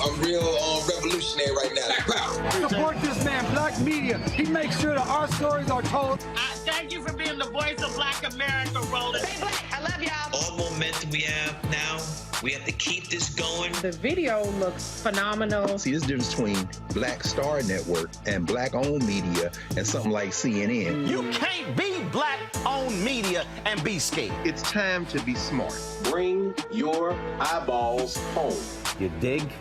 I'm real revolutionary right now. Support this man, Black Media. He makes sure that our stories are told. Thank you for being the voice of Black America, Roland. Stay black. I love y'all. All momentum we have now, we have to keep this going. The video looks phenomenal. See, there's a difference between Black Star Network and Black-owned media and something like CNN. You can't be Black-owned media and be scared. It's time to be smart. Bring your eyeballs home. You dig?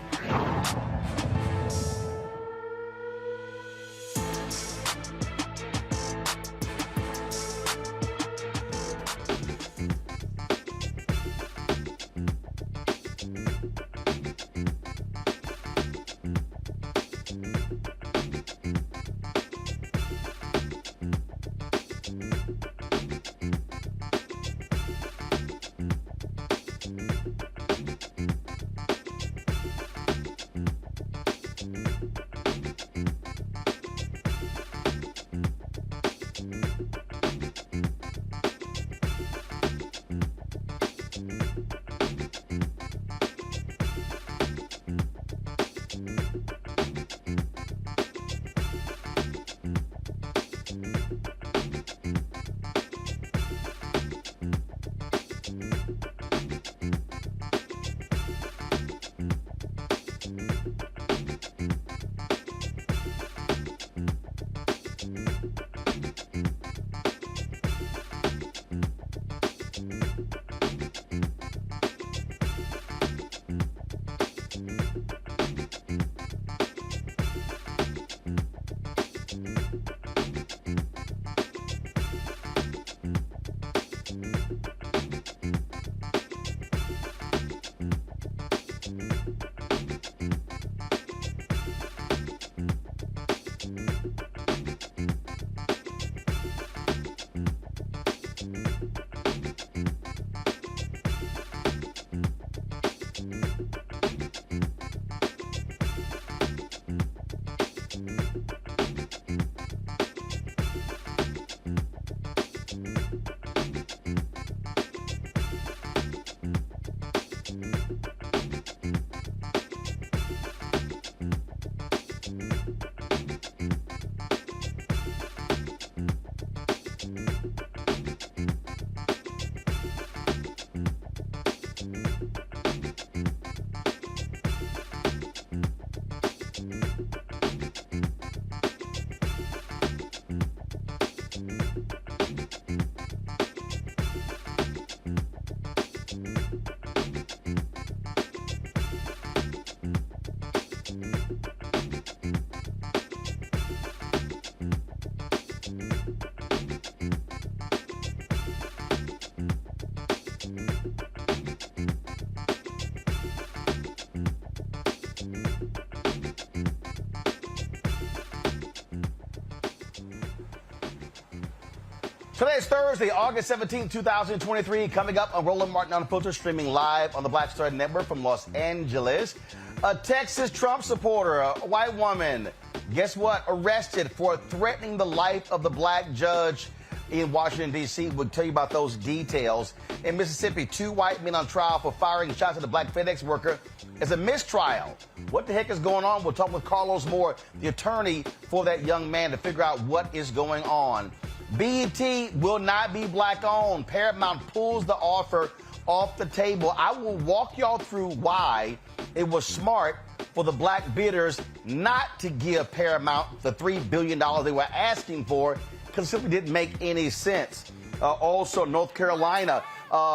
Today is Thursday, August 17, 2023. Coming up on Roland Martin Unfiltered, streaming live on the Black Star Network from Los Angeles. A Texas Trump supporter, a white woman, guess what? Arrested for threatening the life of the black judge in Washington, D.C. We'll tell you about those details. In Mississippi, 2 white men on trial for firing shots at a Black FedEx worker as a mistrial. What the heck is going on? We'll talk with Carlos Moore, the attorney for that young man, to figure out what is going on. BET will not be black-owned. Paramount pulls the offer off the table. I will walk y'all through why it was smart for the black bidders not to give Paramount the $3 billion they were asking for, because it simply didn't make any sense. Also, North Carolina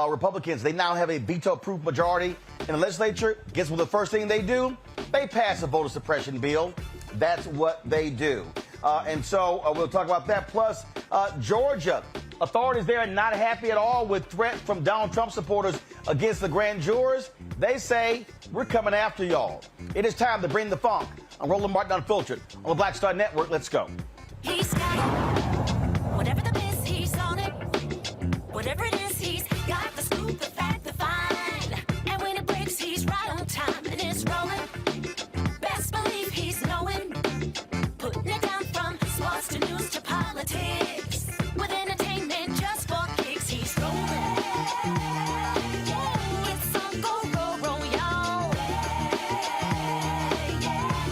Republicans, they now have a veto-proof majority in the legislature. Guess what the first thing they do? They pass a voter suppression bill. That's what they do. And so we'll talk about that. Plus, Georgia, authorities there are not happy at all with threats from Donald Trump supporters against the grand jurors. They say, we're coming after y'all. It is time to bring the funk. I'm Roland Martin Unfiltered on the Black Star Network. Let's go. He's got it. Whatever the biz, he's on it. Whatever it is, he's got the scoop, the fact, the find. And when it breaks, he's right on time and it's rolling. Best believe he's knowing. Putting it down from sports to news to politics. With entertainment just for kicks, he's rolling. It's on go, y'all.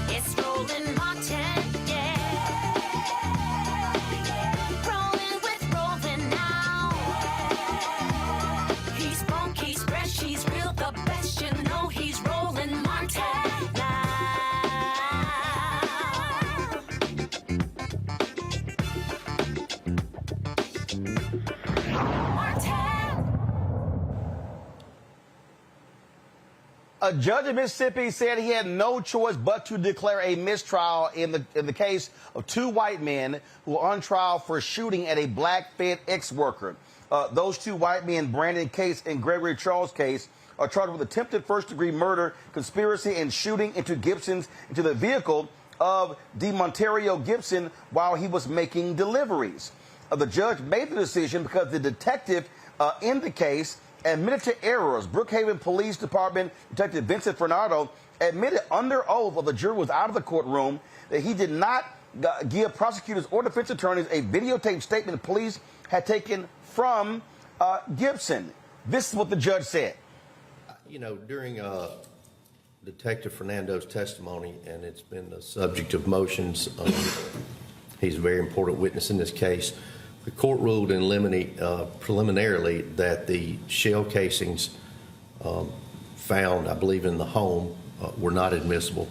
It's Roland Martin, rolling with Roland now. He's funk, he's fresh, he's real, the best, you know he's Roland Martin now. A judge in Mississippi said he had no choice but to declare a mistrial in the case of 2 white men who were on trial for shooting at a Black FedEx worker. Those 2 white men, Brandon Case and Gregory Charles Case, are charged with attempted first-degree murder, conspiracy, and shooting into the vehicle of DeMontario Gibson while he was making deliveries. The judge made the decision because the detective in the case admitted to errors. Brookhaven Police Department Detective Vincent Fernando admitted under oath while the jury was out of the courtroom that he did not give prosecutors or defense attorneys a videotaped statement the police had taken from Gibson. This is what the judge said. You know, during Detective Fernando's testimony, and it's been the subject of motions, he's a very important witness in this case. The court ruled in limine preliminarily that the shell casings found, I believe, in the home were not admissible.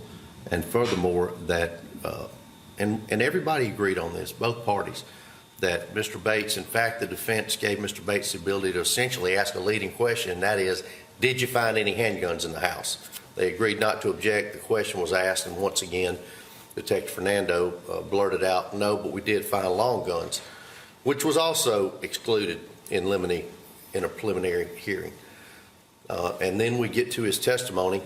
And furthermore, that, and everybody agreed on this, both parties, that Mr. Bates, in fact, the defense gave Mr. Bates the ability to essentially ask a leading question, and that is, did you find any handguns in the house? They agreed not to object. The question was asked, and once again, Detective Fernando blurted out, no, but we did find long guns, which was also excluded in limine in a preliminary hearing. And then we get to his testimony,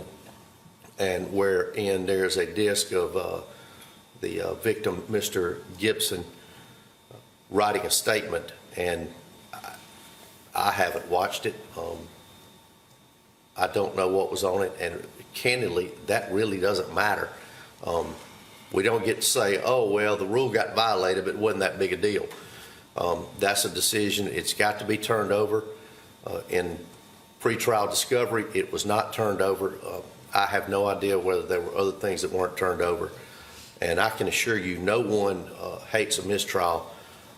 and wherein there's a disc of the victim, Mr. Gibson, writing a statement, and I haven't watched it. I don't know what was on it, and candidly, that really doesn't matter. We don't get to say, oh, well, the rule got violated, but it wasn't that big a deal. That's a decision. It's got to be turned over. In pretrial discovery, it was not turned over. I have no idea whether there were other things that weren't turned over. And I can assure you, no one hates a mistrial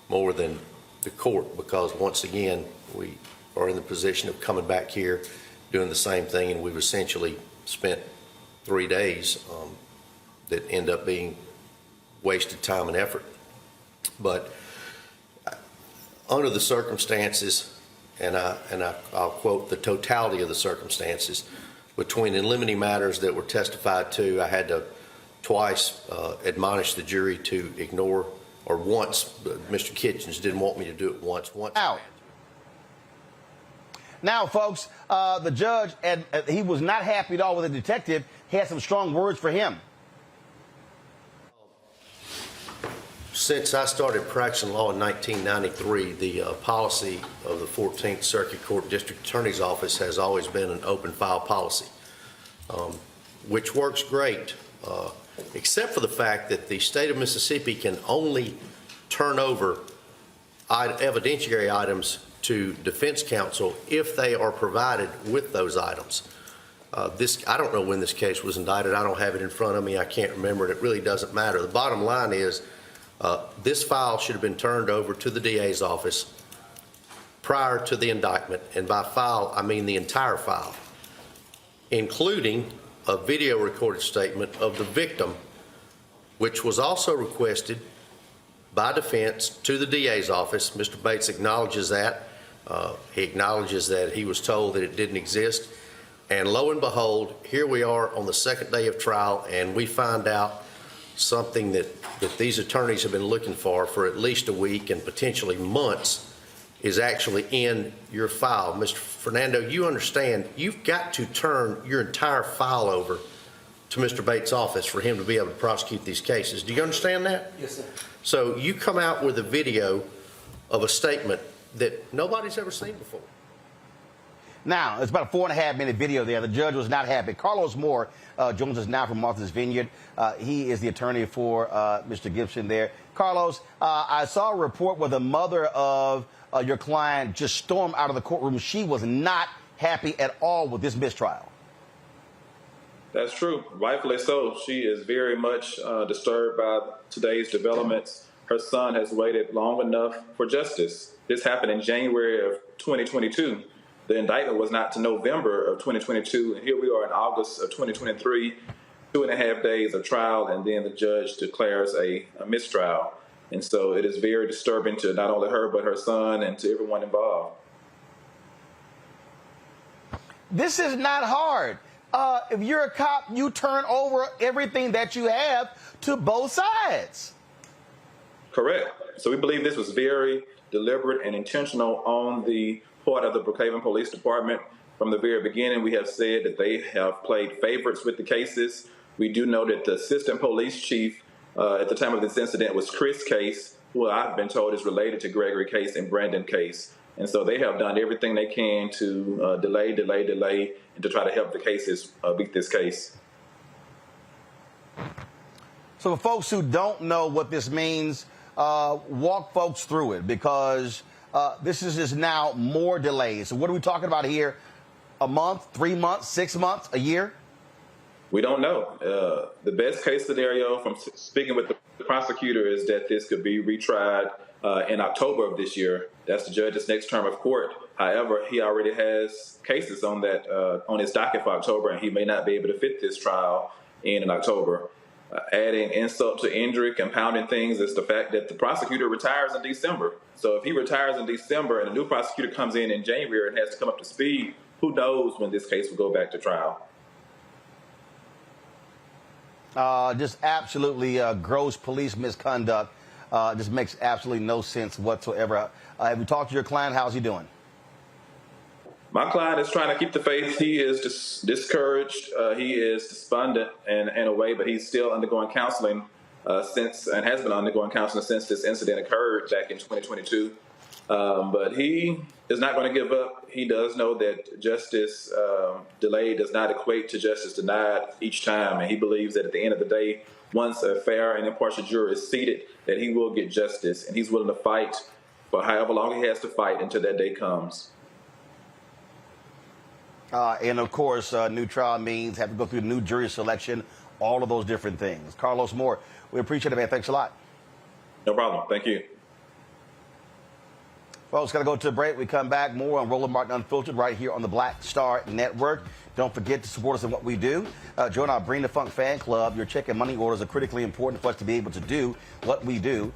more than the court, because once again, we are in the position of coming back here, doing the same thing, and we've essentially spent 3 days that end up being wasted time and effort. But under the circumstances, and I'll quote, the totality of the circumstances, between in limine matters that were testified to, I had to twice admonish the jury to ignore, or once, Mr. Kitchens didn't want me to do it once. Now, folks, the judge, he was not happy at all with the detective. He had some strong words for him. Since I started practicing law in 1993, the policy of the 14th Circuit Court District Attorney's Office has always been an open file policy, which works great, except for the fact that the state of Mississippi can only turn over evidentiary items to defense counsel if they are provided with those items. I don't know when this case was indicted. I don't have it in front of me. I can't remember it. It really doesn't matter. The bottom line is this file should have been turned over to the DA's office prior to the indictment. And by file, I mean the entire file, including a video recorded statement of the victim, which was also requested by defense to the DA's office. Mr. Bates acknowledges that. He acknowledges that he was told that it didn't exist. And lo and behold, here we are on the second day of trial, and we find out something that these attorneys have been looking for at least a week and potentially months is actually in your file. Mr. Fernando, you understand you've got to turn your entire file over to Mr. Bates' office for him to be able to prosecute these cases. Do you understand that? Yes, sir. So you come out with a video of a statement that nobody's ever seen before. Now, it's about a 4.5-minute video there. The judge was not happy. Carlos Moore joins us now from Martha's Vineyard. He is the attorney for Mr. Gibson there. Carlos, I saw a report where the mother of your client just stormed out of the courtroom. She was not happy at all with this mistrial. That's true. Rightfully so. She is very much disturbed by today's developments. Her son has waited long enough for justice. This happened in January of 2022. The indictment was not to November of 2022, and here we are in August of 2023, 2.5 days of trial, and then the judge declares a mistrial. And so it is very disturbing to not only her, but her son and to everyone involved. This is not hard. If you're a cop, you turn over everything that you have to both sides. Correct. So we believe this was very deliberate and intentional on the part of the Brookhaven Police Department. From the very beginning, we have said that they have played favorites with the cases. We do know that the assistant police chief at the time of this incident was Chris Case, who I've been told is related to Gregory Case and Brandon Case. And so they have done everything they can to delay, and to try to help the cases beat this case. So for folks who don't know what this means, walk folks through it, because this is just now more delays. So what are we talking about here? A month, 3 months, 6 months, a year? We don't know. The best case scenario from speaking with the prosecutor is that this could be retried in October of this year. That's the judge's next term of court. However, he already has cases on that on his docket for October, and he may not be able to fit this trial in October. Adding insult to injury, compounding things, is the fact that the prosecutor retires in December. So if he retires in December and a new prosecutor comes in January and has to come up to speed, who knows when this case will go back to trial. Just absolutely gross police misconduct. Just makes absolutely no sense whatsoever. Have you talked to your client? How's he doing? My client is trying to keep the faith. He is discouraged. He is despondent in a way, but he's still undergoing counseling and has been undergoing counseling since this incident occurred back in 2022. But he is not going to give up. He does know that justice delayed does not equate to justice denied each time. And he believes that at the end of the day, once a fair and impartial jury is seated, that he will get justice. And he's willing to fight for however long he has to fight until that day comes. And, of course, new trial means have to go through new jury selection, all of those different things. Carlos Moore, we appreciate it, man. Thanks a lot. No problem. Thank you. Folks, got to go to a break. We come back more on Roland Martin Unfiltered right here on the Black Star Network. Don't forget to support us in what we do. Join our Bring the Funk fan club. Your check and money orders are critically important for us to be able to do what we do.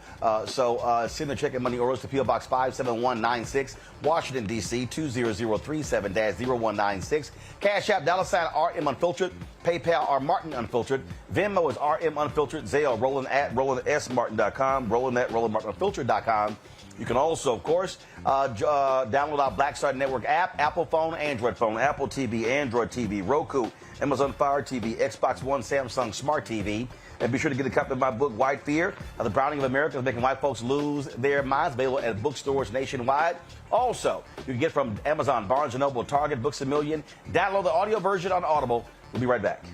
So send the check and money orders to P.O. Box 57196, Washington, D.C. 20037-0196. Cash App, $ RM Unfiltered. PayPal are Martin Unfiltered. Venmo is RM Unfiltered. Zelle, Roland at RolandSMartin.com. Roland at RolandMartinUnfiltered.com. You can also, of course, download our Black Star Network app, Apple phone, Android phone, Apple TV, Android TV, Roku, Amazon Fire TV, Xbox One, Samsung Smart TV. And be sure to get a copy of my book, White Fear, The Browning of America, Making White Folks Lose Their Minds, available at bookstores nationwide. Also, you can get from Amazon, Barnes & Noble, Target, Books A Million. Download the audio version on Audible. We'll be right back.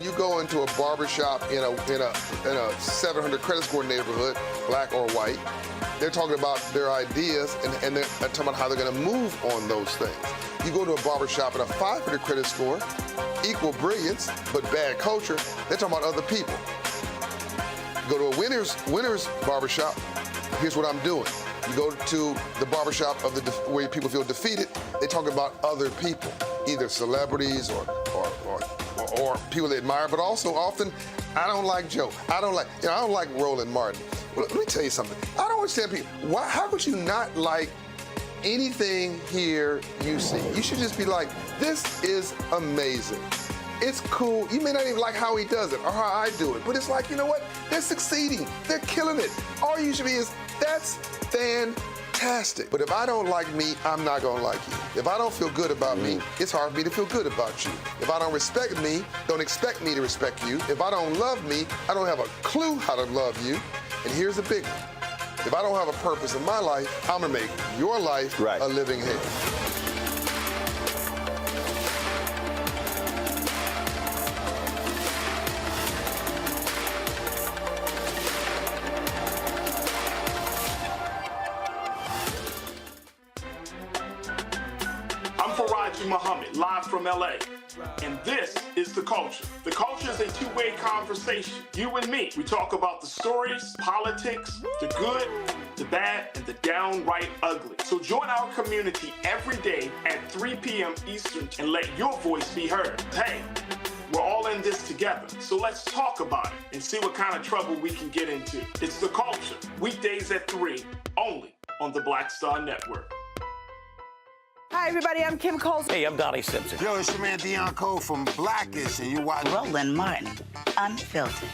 You go into a barbershop in a 700 credit score neighborhood, black or white. They're talking about their ideas and they're talking about how they're going to move on those things. You go to a barbershop in a 500 credit score, equal brilliance but bad culture. They're talking about other people. You go to a winner's barbershop. Here's what I'm doing. You go to the barbershop of where people feel defeated. They talk about other people, either celebrities or people they admire, but also often, I don't like Joe. I don't like Roland Martin. Well, let me tell you something. I don't understand people. How could you not like anything here you see? You should just be like, this is amazing. It's cool. You may not even like how he does it or how I do it, but it's like, you know what? They're succeeding. They're killing it. All you should be is, that's fantastic. But if I don't like me, I'm not going to like you. If I don't feel good about me, it's hard for me to feel good about you. If I don't respect me, don't expect me to respect you. If I don't love me, I don't have a clue how to love you. And here's the big one. If I don't have a purpose in my life, I'm going to make your life a living hell. Muhammad, live from LA. And this is The Culture. The Culture is a two-way conversation. You and me. We talk about the stories, politics, the good, the bad, and the downright ugly. So join our community every day at 3 p.m. Eastern and let your voice be heard. Hey, we're all in this together. So let's talk about it and see what kind of trouble we can get into. It's The Culture, weekdays at 3, only on the Black Star Network. Hi, everybody. I'm Kim Coles. Hey, I'm Donnie Simpson. Yo, it's your man Deion Cole from Blackish, and you watch Roland Martin, Unfiltered.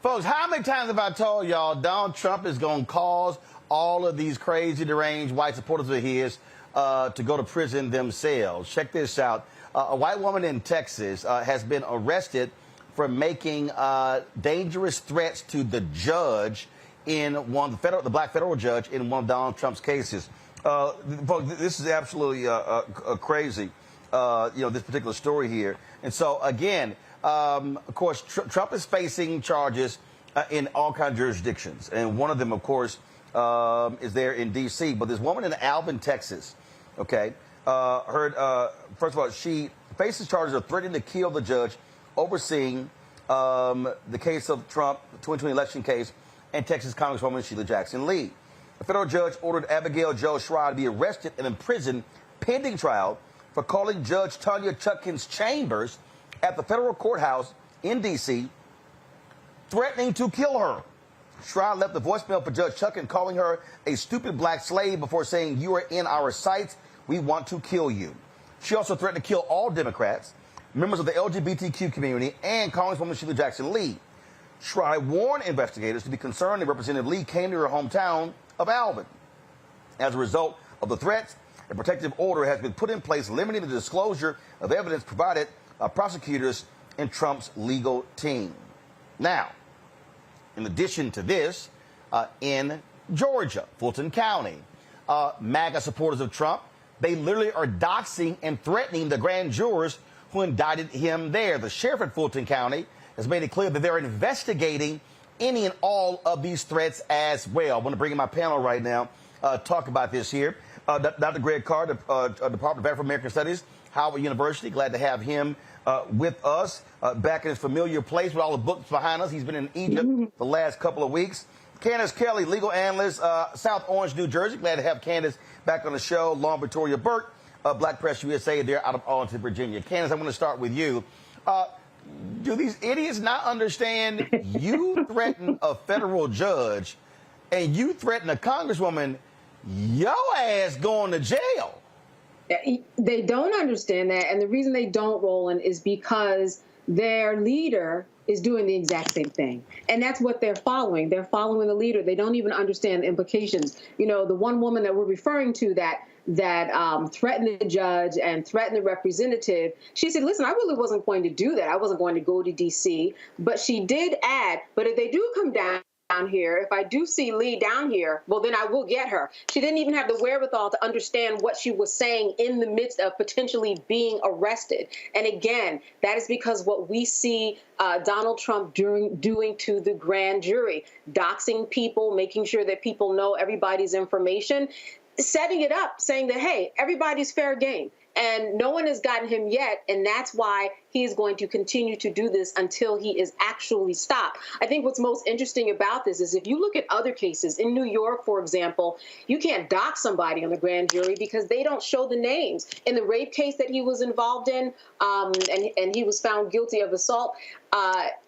Folks, how many times have I told y'all Donald Trump is going to cause all of these crazy, deranged white supporters of his to go to prison themselves? Check this out. A white woman in Texas has been arrested for making dangerous threats to the judge in the black federal judge in one of Donald Trump's cases. This is absolutely crazy, this particular story here. And so, again, of course, Trump is facing charges in all kinds of jurisdictions. And one of them, of course, is there in D.C. But this woman in Alvin, Texas, first of all, she faces charges of threatening to kill the judge overseeing the case of Trump, the 2020 election case, and Texas Congresswoman Sheila Jackson Lee. A federal judge ordered Abigail Jo Shry to be arrested and imprisoned pending trial for calling Judge Tanya Chutkan's chambers at the federal courthouse in D.C., threatening to kill her. Shry left the voicemail for Judge Chutkan, calling her a stupid black slave before saying, "You are in our sights. We want to kill you." She also threatened to kill all Democrats, members of the LGBTQ community, and Congresswoman Sheila Jackson Lee. Shry warned investigators to be concerned that Representative Lee came to her hometown of Alvin. As a result of the threats, a protective order has been put in place limiting the disclosure of evidence provided by prosecutors and Trump's legal team. Now, in addition to this, in Georgia, Fulton County, MAGA supporters of Trump, they literally are doxing and threatening the grand jurors who indicted him there. The sheriff at Fulton County has made it clear that they're investigating any and all of these threats as well. I want to bring in my panel right now, talk about this here. Dr. Greg Carr, Department of Afro-American Studies, Howard University. Glad to have him with us, back in his familiar place with all the books behind us. He's been in Egypt the last couple of weeks. Candace Kelly, legal analyst, South Orange, New Jersey. Glad to have Candace back on the show. Lauren Victoria Burke, Black Press USA, they're out of Arlington, Virginia. Candace, I'm going to start with you. Do these idiots not understand you threaten a federal judge and you threaten a congresswoman, your ass going to jail. They don't understand that. And the reason they don't, Roland, is because their leader is doing the exact same thing. And that's what they're following. They're following the leader. They don't even understand the implications. You know, the one woman that we're referring to that threatened the judge and threatened the representative, she said, listen, I really wasn't going to do that. I wasn't going to go to D.C. But she did add, but if they do come down here, if I do see Lee down here, well, then I will get her. She didn't even have the wherewithal to understand what she was saying in the midst of potentially being arrested. And again, that is because what we see Donald Trump doing to the grand jury, doxing people, making sure that people know everybody's information, setting it up, saying that, hey, everybody's fair game. And no one has gotten him yet, and that's why he's going to continue to do this until he is actually stopped. I think what's most interesting about this is if you look at other cases, in New York, for example, you can't dox somebody on the grand jury because they don't show the names. In the rape case that he was involved in, and he was found guilty of assault,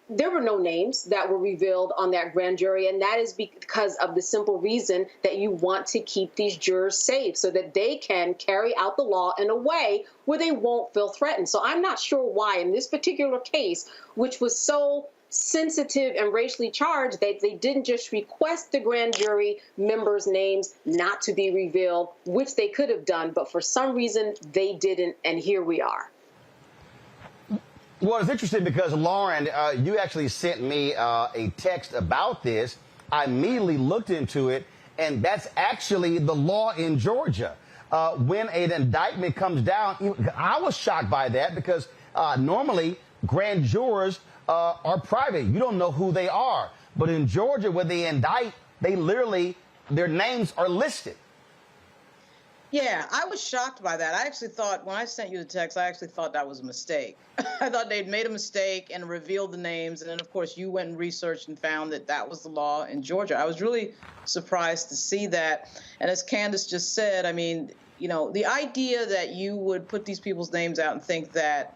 there were no names that were revealed on that grand jury, and that is because of the simple reason that you want to keep these jurors safe so that they can carry out the law in a way where they won't feel threatened. So I'm not sure why in this particular case, which was so sensitive and racially charged, they didn't just request the grand jury members' names not to be revealed, which they could have done, but for some reason they didn't, and here we are. Well, it's interesting because, Lauren, you actually sent me a text about this. I immediately looked into it, and that's actually the law in Georgia. When an indictment comes down, I was shocked by that because normally grand jurors are private. You don't know who they are. But in Georgia, when they indict, they literally, their names are listed. Yeah, I was shocked by that. I actually thought, when I sent you the text, I actually thought that was a mistake. I thought they'd made a mistake and revealed the names. And then, of course, you went and researched and found that that was the law in Georgia. I was really surprised to see that. And as Candace just said, I mean, you know, the idea that you would put these people's names out and think that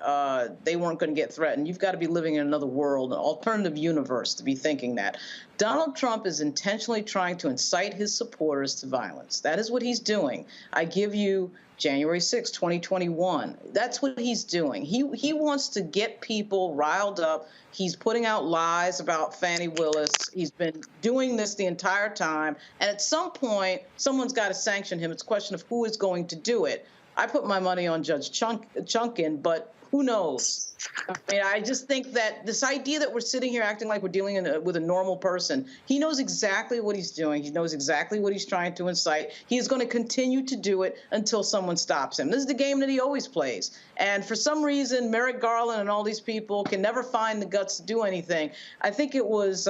they weren't going to get threatened, you've got to be living in another world, an alternative universe to be thinking that. Donald Trump is intentionally trying to incite his supporters to violence. That is what he's doing. I give you January 6, 2021. That's what he's doing. He wants to get people riled up. He's putting out lies about Fani Willis. He's been doing this the entire time. And at some point, someone's got to sanction him. It's a question of who is going to do it. I put my money on Judge Chunkin, but who knows? I mean, I just think that this idea that we're sitting here acting like we're dealing with a normal person, he knows exactly what he's doing. He knows exactly what he's trying to incite. He is going to continue to do it until someone stops him. This is the game that he always plays. And for some reason, Merrick Garland and all these people can never find the guts to do anything. I think it was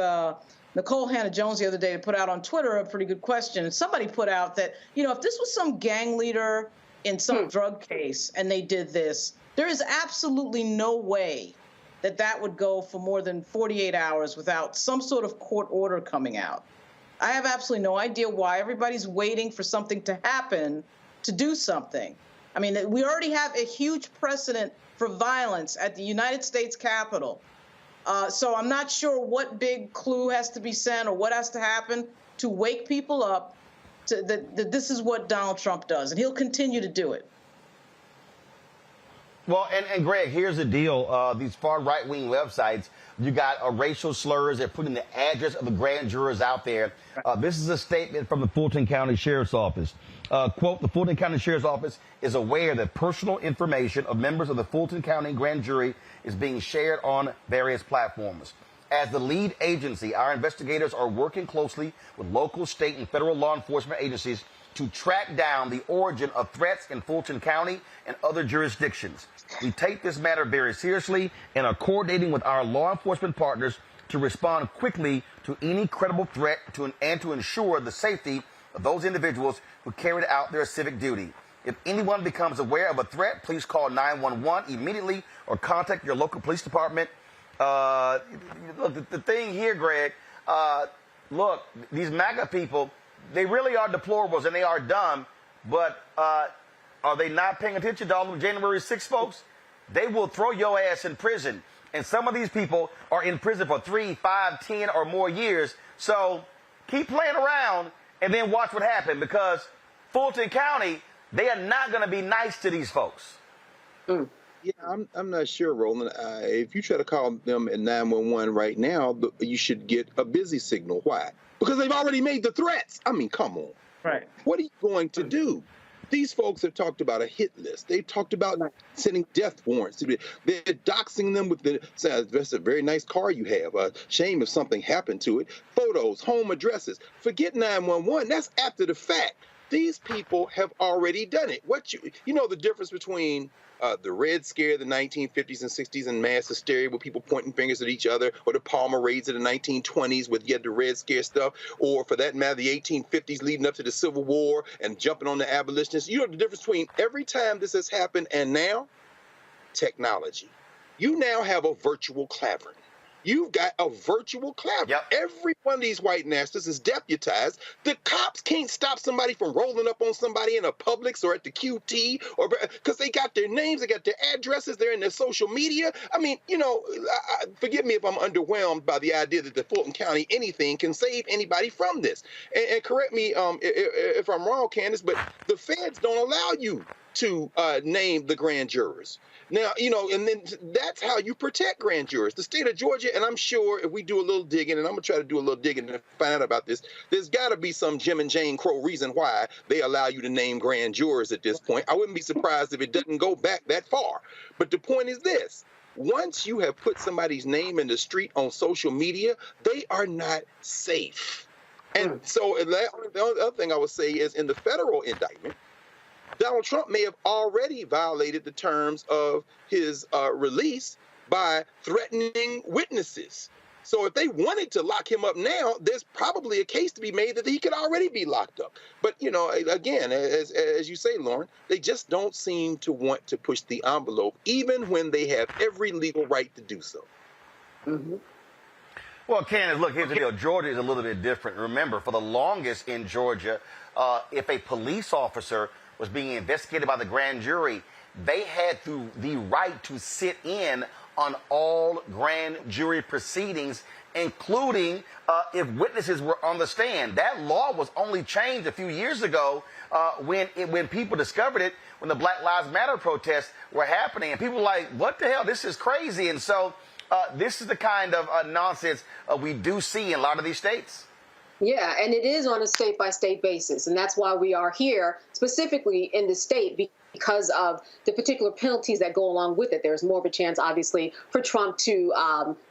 Nicole Hannah-Jones the other day put out on Twitter a pretty good question. And somebody put out that, you know, if this was some gang leader in some drug case and they did this, there is absolutely no way that that would go for more than 48 hours without some sort of court order coming out. I have absolutely no idea why everybody's waiting for something to happen to do something. I mean, we already have a huge precedent for violence at the United States Capitol. So I'm not sure what big clue has to be sent or what has to happen to wake people up to that this is what Donald Trump does, and he'll continue to do it. Well, and Greg, here's the deal. These far right-wing websites, you got racial slurs. They're putting the address of the grand jurors out there. This is a statement from the Fulton County Sheriff's Office. Quote, the Fulton County Sheriff's Office is aware that personal information of members of the Fulton County grand jury is being shared on various platforms. As the lead agency, our investigators are working closely with local, state, and federal law enforcement agencies to track down the origin of threats in Fulton County and other jurisdictions. We take this matter very seriously and are coordinating with our law enforcement partners to respond quickly to any credible threat and to ensure the safety of those individuals who carried out their civic duty. If anyone becomes aware of a threat, please call 911 immediately or contact your local police department. Look, the thing here, Greg, look, these MAGA people, they really are deplorables and they are dumb, but are they not paying attention to all of January 6 folks? They will throw your ass in prison. And some of these people are in prison for 3, 5, 10 or more years. So keep playing around and then watch what happens, because Fulton County, they are not going to be nice to these folks. Yeah, I'm not sure, Roland. If you try to call them at 911 right now, you should get a busy signal. Why? Because they've already made the threats. I mean, come on. Right. What are you going to do? These folks have talked about a hit list. They've talked about sending death warrants. They're doxing them with that's a very nice car you have. Shame if something happened to it. Photos, home addresses. Forget 911. That's after the fact. These people have already done it. You know the difference between the Red Scare of the 1950s and 60s and mass hysteria with people pointing fingers at each other, or the Palmer raids of the 1920s with the Red Scare stuff, or for that matter, the 1850s leading up to the Civil War and jumping on the abolitionists. You know the difference between every time this has happened and now? Technology. You now have a virtual clavering. You've got a virtual clavering. Yep. Every one of these white nasties is deputized. The cops can't stop somebody from rolling up on somebody in a Publix or at the QT, or because they got their names, they got their addresses, they're in their social media. I mean, you know, forgive me if I'm underwhelmed by the idea that the Fulton County anything can save anybody from this. And correct me if I'm wrong, Candace, but the feds don't allow you to name the grand jurors. Now, you know, and then that's how you protect grand jurors. The state of Georgia, and I'm sure if we do a little digging, and I'm going to try to do a little digging and find out about this, there's got to be some Jim and Jane Crow reason why they allow you to name grand jurors at this point. I wouldn't be surprised if it doesn't go back that far. But the point is this. Once you have put somebody's name in the street on social media, they are not safe. And so the other thing I would say is in the federal indictment, Donald Trump may have already violated the terms of his release by threatening witnesses. So if they wanted to lock him up now, there's probably a case to be made that he could already be locked up. But, you know, again, as you say, Lauren, they just don't seem to want to push the envelope, even when they have every legal right to do so. Well, Candace, look, here's the deal. Georgia is a little bit different. Remember, for the longest in Georgia, if a police officer was being investigated by the grand jury, they had the right to sit in on all grand jury proceedings, including if witnesses were on the stand. That law was only changed a few years ago when people discovered it, when the Black Lives Matter protests were happening. And people were like, what the hell? This is crazy. And so this is the kind of nonsense we do see in a lot of these states. Yeah, and it is on a state-by-state basis, and that's why we are here specifically in the state, because of the particular penalties that go along with it. There's more of a chance, obviously, for Trump to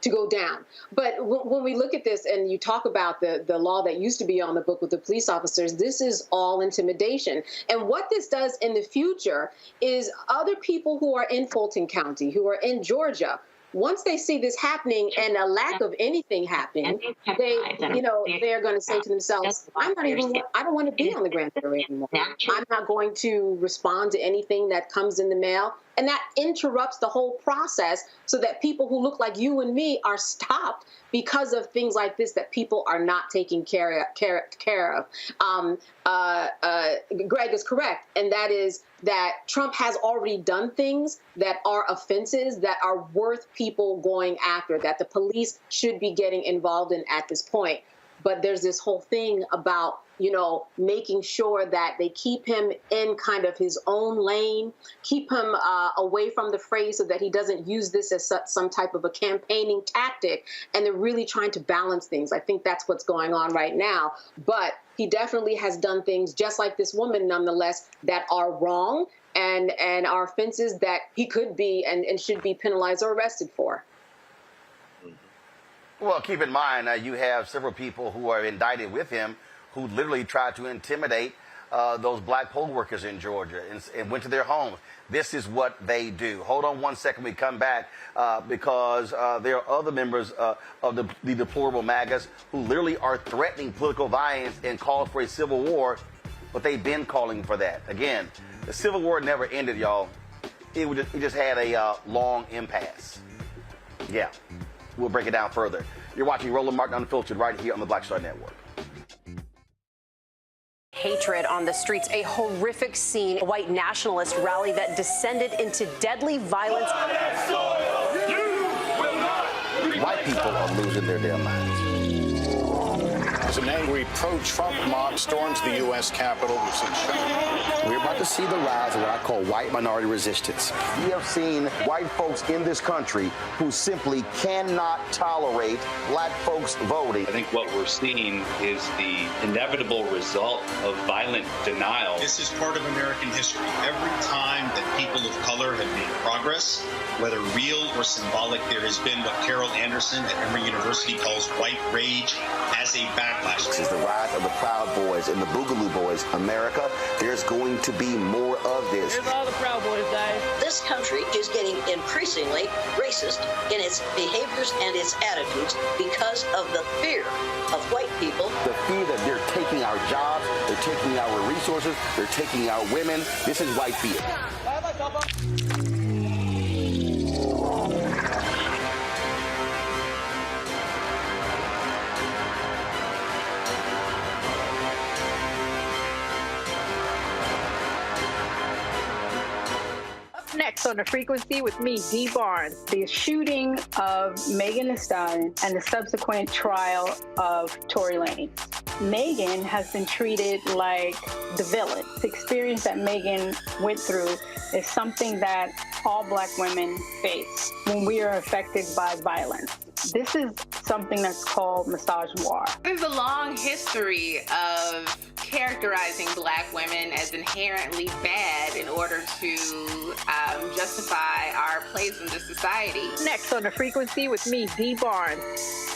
go down. But when we look at this and you talk about the law that used to be on the book with the police officers, this is all intimidation. And what this does in the future is other people who are in Fulton County, who are in Georgia, once they see this happening and a lack of anything happening, they're going to say to themselves, I don't want to be on the grand jury anymore. I'm not going to respond to anything that comes in the mail. And that interrupts the whole process so that people who look like you and me are stopped because of things like this that people are not taking care of. Greg is correct, and that is that Trump has already done things that are offenses that are worth people going after, that the police should be getting involved in at this point. But there's this whole thing about, making sure that they keep him in kind of his own lane, keep him away from the fray so that he doesn't use this as some type of a campaigning tactic. And they're really trying to balance things. I think that's what's going on right now. But he definitely has done things just like this woman, nonetheless, that are wrong and are offenses that he could be and should be penalized or arrested for. Well, keep in mind, you have several people who are indicted with him who literally tried to intimidate those black poll workers in Georgia and went to their homes. This is what they do. Hold on one second. We come back because there are other members of the deplorable MAGAs who literally are threatening political violence and calls for a civil war, but they've been calling for that. Again, the Civil War never ended, y'all. It just had a long impasse. Yeah. We'll break it down further. You're watching Roland Martin Unfiltered right here on the Black Star Network. Hatred on the streets, a horrific scene, a white nationalist rally that descended into deadly violence. White people are losing their damn minds. As an angry pro-Trump mob storms the U.S. Capitol, we've seen shooting. We're about to see the rise of what I call white minority resistance. We have seen white folks in this country who simply cannot tolerate black folks voting. I think what we're seeing is the inevitable result of violent denial. This is part of American history. Every time that people of color have made progress, whether real or symbolic, there has been what Carol Anderson at Emory University calls white rage as a backlash. This is the rise of the Proud Boys and the Boogaloo Boys. America, there's going to be more of this. Here's all the Proud Boys, guys. This country is getting increasingly racist in its behaviors and its attitudes because of the fear of white people. The fear that they're taking our jobs, they're taking our resources, they're taking our women. This is white fear. Next on The Frequency with me, Dee Barnes, the shooting of Megan Thee Stallion and the subsequent trial of Tory Lanez. Megan has been treated like the villain. The experience that Megan went through is something that all black women face when we are affected by violence. This is something that's called misogynoir. There's a long history of characterizing black women as inherently bad in order to justify our place in the society. Next on The Frequency with me, Dee Barnes.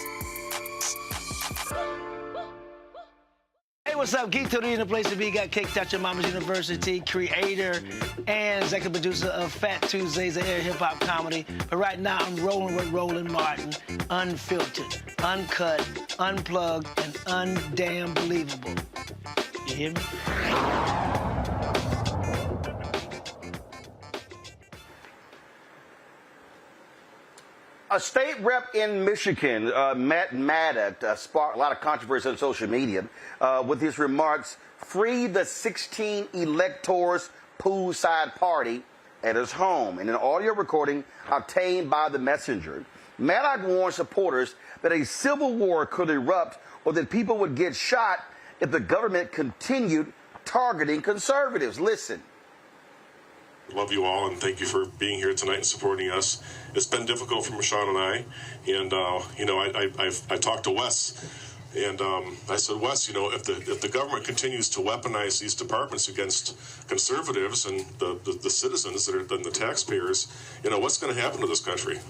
Hey, what's up? Geek Tony in the place to be. Got Cake Touch at Mama's University, creator and executive producer of Fat Tuesdays, an air hip-hop comedy. But right now, I'm rolling with Roland Martin, unfiltered, uncut, unplugged, and undamn believable. You hear me? A state rep in Michigan, Matt Maddox, sparked a lot of controversy on social media with his remarks, "Free the 16 electors poolside party" at his home. In an audio recording obtained by The Messenger, Maddox warned supporters that a civil war could erupt or that people would get shot if the government continued targeting conservatives. Listen. Love you all, and thank you for being here tonight and supporting us. It's been difficult for Michonne and I, and I talked to Wes, and I said, Wes, if the government continues to weaponize these departments against conservatives and the citizens that are then the taxpayers, what's going to happen to this country?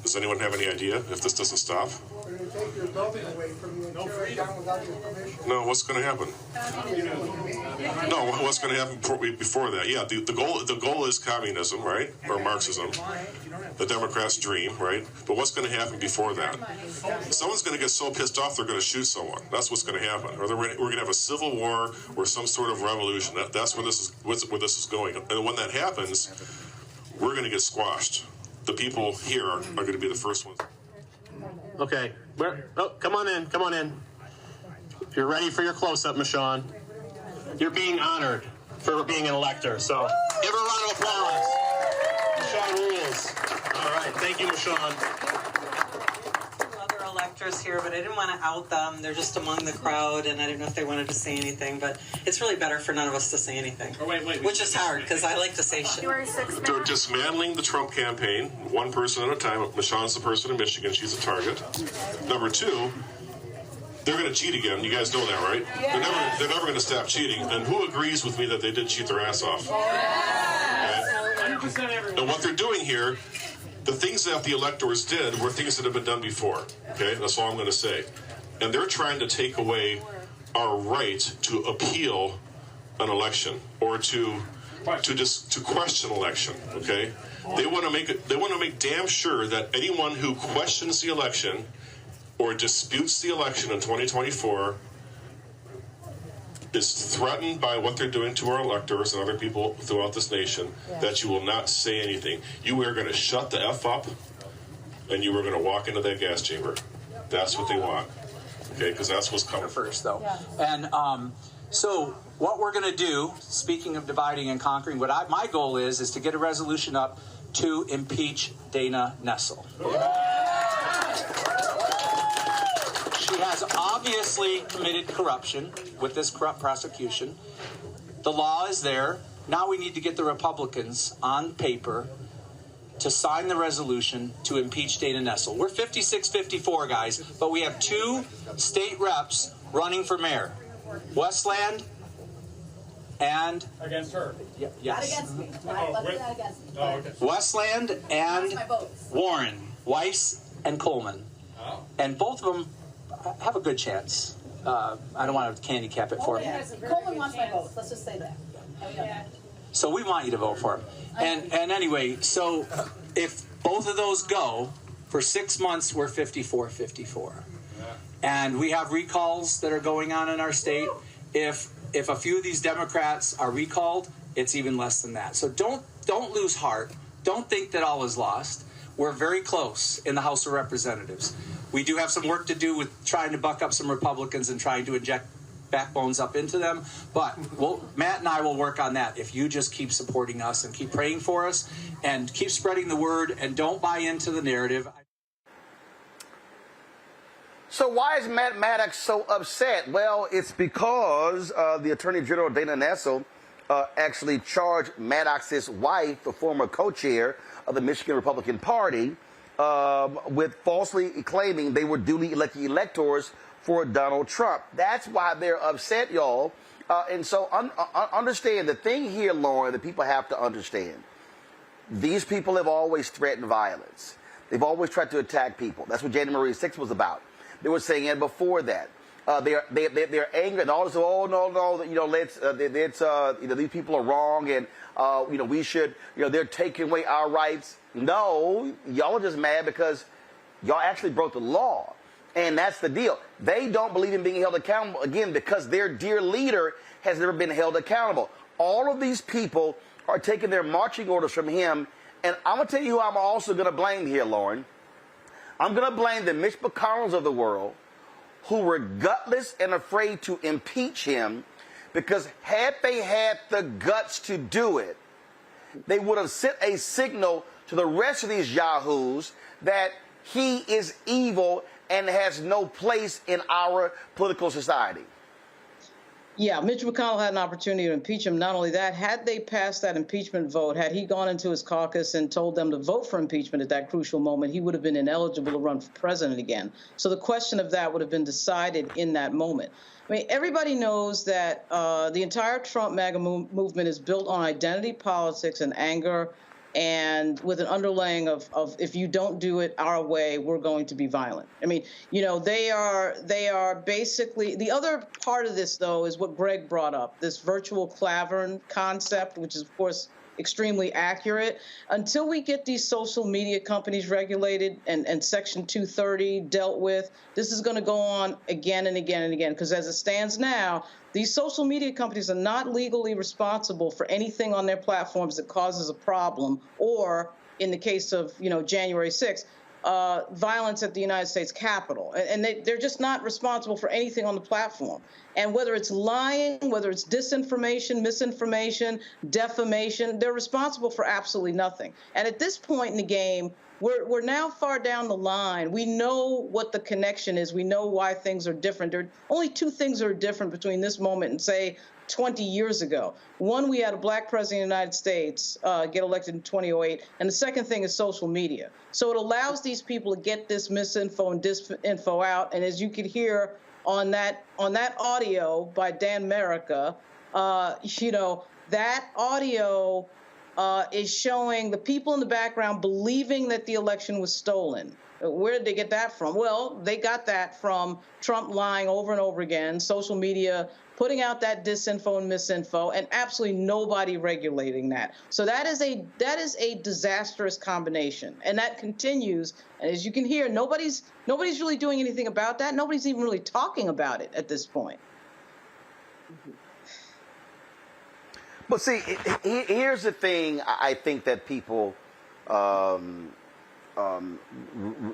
Does anyone have any idea if this doesn't stop? We're going to take your building away from you and tear it down without your permission. No, what's going to happen? No, what's going to happen before that? Yeah, the goal is communism, right? Or Marxism. The Democrats' dream, right? But what's going to happen before that? Someone's going to get so pissed off they're going to shoot someone. That's what's going to happen. Or we're going to have a civil war or some sort of revolution. That's where this is going. And when that happens, we're going to get squashed. The people here are going to be the first ones. Okay. Come on in. If you're ready for your close-up, Michonne, you're being honored for being an elector. So give her a round of applause. Michonne rules. All right. Thank you, Michonne. Other electors here, but I didn't want to out them. They're just among the crowd, and I didn't know if they wanted to say anything. But it's really better for none of us to say anything. Which is hard, because I like to say shit. They're dismantling the Trump campaign, one person at a time. Michonne's the person in Michigan. She's a target. Number two, they're going to cheat again. You guys know that, right? Yeah. They're never going to stop cheating. And who agrees with me that they did cheat their ass off? Okay? 100% everyone. And what they're doing here, the things that the electors did were things that have been done before. Okay? That's all I'm going to say. And they're trying to take away our right to appeal an election or to question election. Okay? They want to make damn sure that anyone who questions the election or disputes the election in 2024 is threatened by what they're doing to our electors and other people throughout this nation, that you will not say anything. You are going to shut the F up, and you are going to walk into that gas chamber. That's what they want, okay? Because that's what's coming first, though. Yeah. And so what we're going to do, speaking of dividing and conquering, my goal is to get a resolution up to impeach Dana Nessel. She has has obviously committed corruption with this corrupt prosecution. The law is there. Now we need to get the Republicans on paper to sign the resolution to impeach Dana Nessel. We're 56-54, guys, but we have 2 state reps running for mayor. Westland and... Against her. Yes. Not against me. Not against me. Oh, okay. Westland and Warren, Weiss and Coleman. Oh. And both of them have a good chance. I don't want to handicap it for them. Coleman wants my vote. Let's just say that. So we want you to vote for him. And anyway, so if both of those go, for 6 months, we're 54-54. And we have recalls that are going on in our state. If a few of these Democrats are recalled, it's even less than that. So don't lose heart. Don't think that all is lost. We're very close in the House of Representatives. We do have some work to do with trying to buck up some Republicans and trying to inject backbones up into them. But Matt and I will work on that if you just keep supporting us and keep praying for us and keep spreading the word and don't buy into the narrative. So why is Matt Maddox so upset? Well, it's because the Attorney General Dana Nessel actually charged Maddox's wife, the former co-chair of the Michigan Republican Party, with falsely claiming they were duly elected electors for Donald Trump. That's why they're upset, y'all. And so understand the thing here, Lauren, that people have to understand. These people have always threatened violence. They've always tried to attack people. That's what January 6th was about. They were saying it before that. They're angry and all this. Oh no, these people are wrong and we should. They're taking away our rights. No, y'all are just mad because y'all actually broke the law, and that's the deal. They don't believe in being held accountable again because their dear leader has never been held accountable. All of these people are taking their marching orders from him, and I'm gonna tell you who I'm also gonna blame here, Lauren. I'm going to blame the Mitch McConnells of the world who were gutless and afraid to impeach him because had they had the guts to do it, they would have sent a signal to the rest of these yahoos that he is evil and has no place in our political society. Yeah, Mitch McConnell had an opportunity to impeach him. Not only that, had they passed that impeachment vote, had he gone into his caucus and told them to vote for impeachment at that crucial moment, he would have been ineligible to run for president again. So the question of that would have been decided in that moment. I mean, everybody knows that the entire Trump MAGA movement is built on identity politics and anger, and with an underlaying of if you don't do it our way, we're going to be violent. I mean, they are basically, the other part of this, though, is what Greg brought up, this virtual clavern concept, which is, of course, extremely accurate. Until we get these social media companies regulated and Section 230 dealt with, this is going to go on again and again and again, because as it stands now, these social media companies are not legally responsible for anything on their platforms that causes a problem, or in the case of, January 6th, violence at the United States Capitol. And they're just not responsible for anything on the platform. And whether it's lying, whether it's disinformation, misinformation, defamation, they're responsible for absolutely nothing. And at this point in the game, we're now far down the line. We know what the connection is. We know why things are different. There are only 2 things that are different between this moment and, say, 20 years ago. One, we had a black president of the United States get elected in 2008. And the second thing is social media. So it allows these people to get this misinfo and disinfo out. And as you could hear on that audio by Dan Merica, that audio is showing the people in the background believing that the election was stolen. Where did they get that from? Well, they got that from Trump lying over and over again, social media putting out that disinfo and misinfo, and absolutely nobody regulating that. So that is a disastrous combination, and that continues. And as you can hear, nobody's really doing anything about that. Nobody's even really talking about it at this point. But see, here's the thing I think that people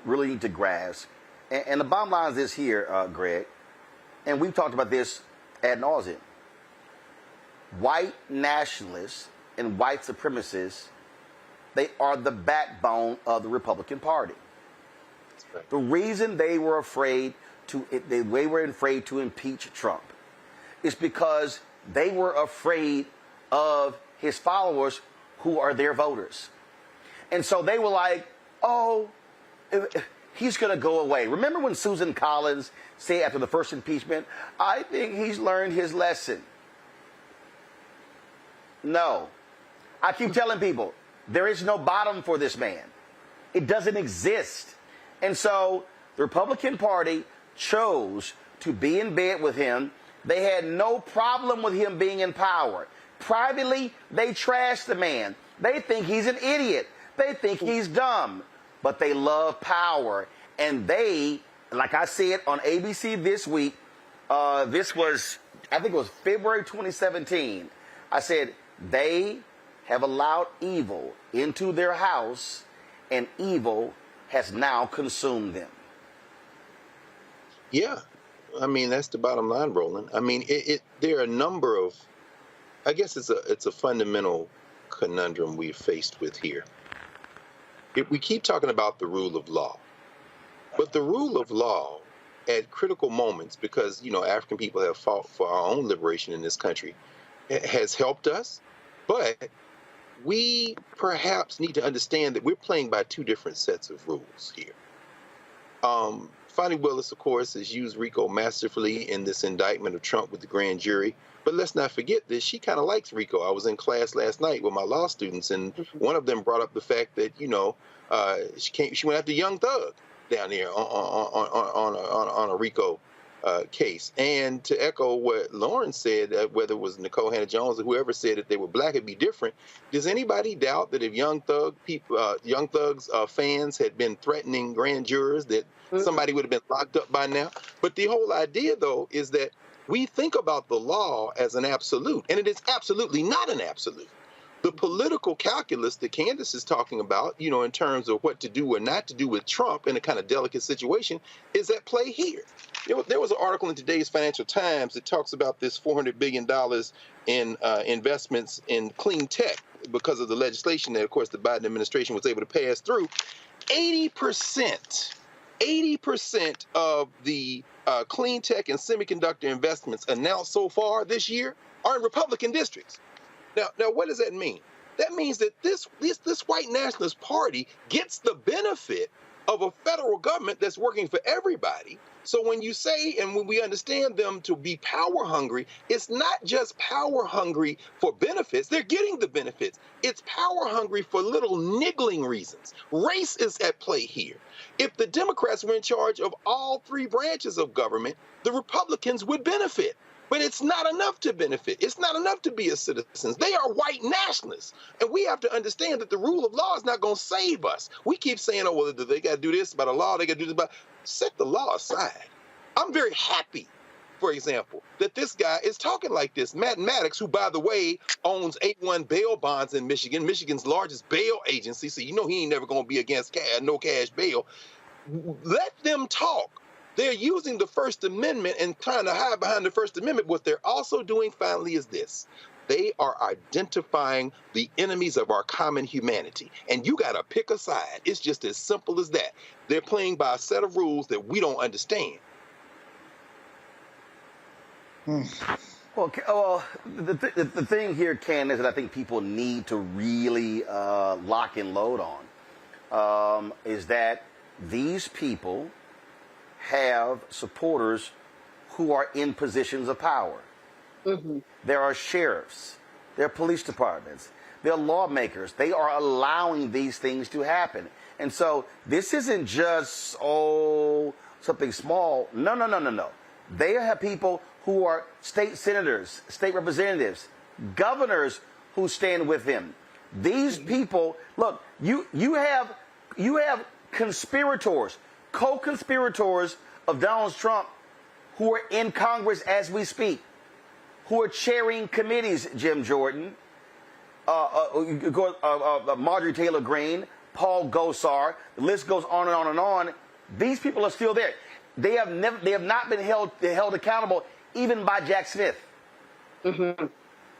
really need to grasp. And the bottom line is this here, Greg, and we've talked about this ad nauseum. White nationalists and white supremacists, they are the backbone of the Republican Party. The reason they were afraid they were afraid to impeach Trump is because they were afraid of his followers who are their voters. And so they were like, oh, he's going to go away. Remember when Susan Collins said after the first impeachment, I think he's learned his lesson. No. I keep telling people, there is no bottom for this man. It doesn't exist. And so the Republican Party chose to be in bed with him. They had no problem with him being in power. Privately, they trashed the man. They think he's an idiot. They think he's dumb. But they love power. And they, like I said on ABC this week, this was, I think it was February 2017. I said, they have allowed evil into their house, and evil has now consumed them. Yeah. I mean, that's the bottom line, Roland. I mean, there are a number of, I guess it's a fundamental conundrum we're faced with here. We keep talking about the rule of law, but the rule of law at critical moments, because, you know, African people have fought for our own liberation in this country, has helped us, but we perhaps need to understand that we're playing by two different sets of rules here. Fani Willis, of course, has used RICO masterfully in this indictment of Trump with the grand jury. But let's not forget this. She kind of likes RICO. I was in class last night with my law students, and one of them brought up the fact that, you know, she went after Young Thug down there on a RICO case. And to echo what Lauren said, whether it was Nicole Hannah-Jones or whoever said that they were black, it'd be different. Does anybody doubt that if Young Thug's fans had been threatening grand jurors, that somebody would have been locked up by now? But the whole idea, though, is that we think about the law as an absolute, and it is absolutely not an absolute. The political calculus that Candace is talking about, you know, in terms of what to do or not to do with Trump in a kind of delicate situation, is at play here. There was an article in today's Financial Times that talks about this $400 billion in investments in clean tech because of the legislation that, of course, the Biden administration was able to pass through. 80% of the clean tech and semiconductor investments announced so far this year are in Republican districts. Now, what does that mean? That means that this white nationalist party gets the benefit of a federal government that's working for everybody. So when you say, and when we understand them to be power hungry, it's not just power hungry for benefits. They're getting the benefits. It's power hungry for little niggling reasons. Race is at play here. If the Democrats were in charge of all three branches of government, the Republicans would benefit. But it's not enough to benefit. It's not enough to be a citizen. They are white nationalists. And we have to understand that the rule of law is not going to save us. We keep saying, oh, well, they got to do this about a law. They got to do this about. Set the law aside. I'm very happy, for example, that this guy is talking like this. Matt Maddox, who, by the way, owns 8-1 bail bonds in Michigan, Michigan's largest bail agency. So you know he ain't never going to be against no cash bail. Let them talk. They're using the First Amendment and trying to hide behind the First Amendment. What they're also doing, finally, is this. They are identifying the enemies of our common humanity. And you got to pick a side. It's just as simple as that. They're playing by a set of rules that we don't understand. Well, the thing here, Candace, that I think people need to really lock and load on is that these people have supporters who are in positions of power. Mm-hmm. There are sheriffs, there are police departments, there are lawmakers. They are allowing these things to happen. And so this isn't just, something small. No. They have people who are state senators, state representatives, governors who stand with him. These people, look, you have conspirators, co-conspirators of Donald Trump who are in Congress as we speak, who are chairing committees, Jim Jordan, Marjorie Taylor Greene, Paul Gosar, the list goes on and on and on. These people are still there. They have not been held accountable even by Jack Smith. Mm-hmm.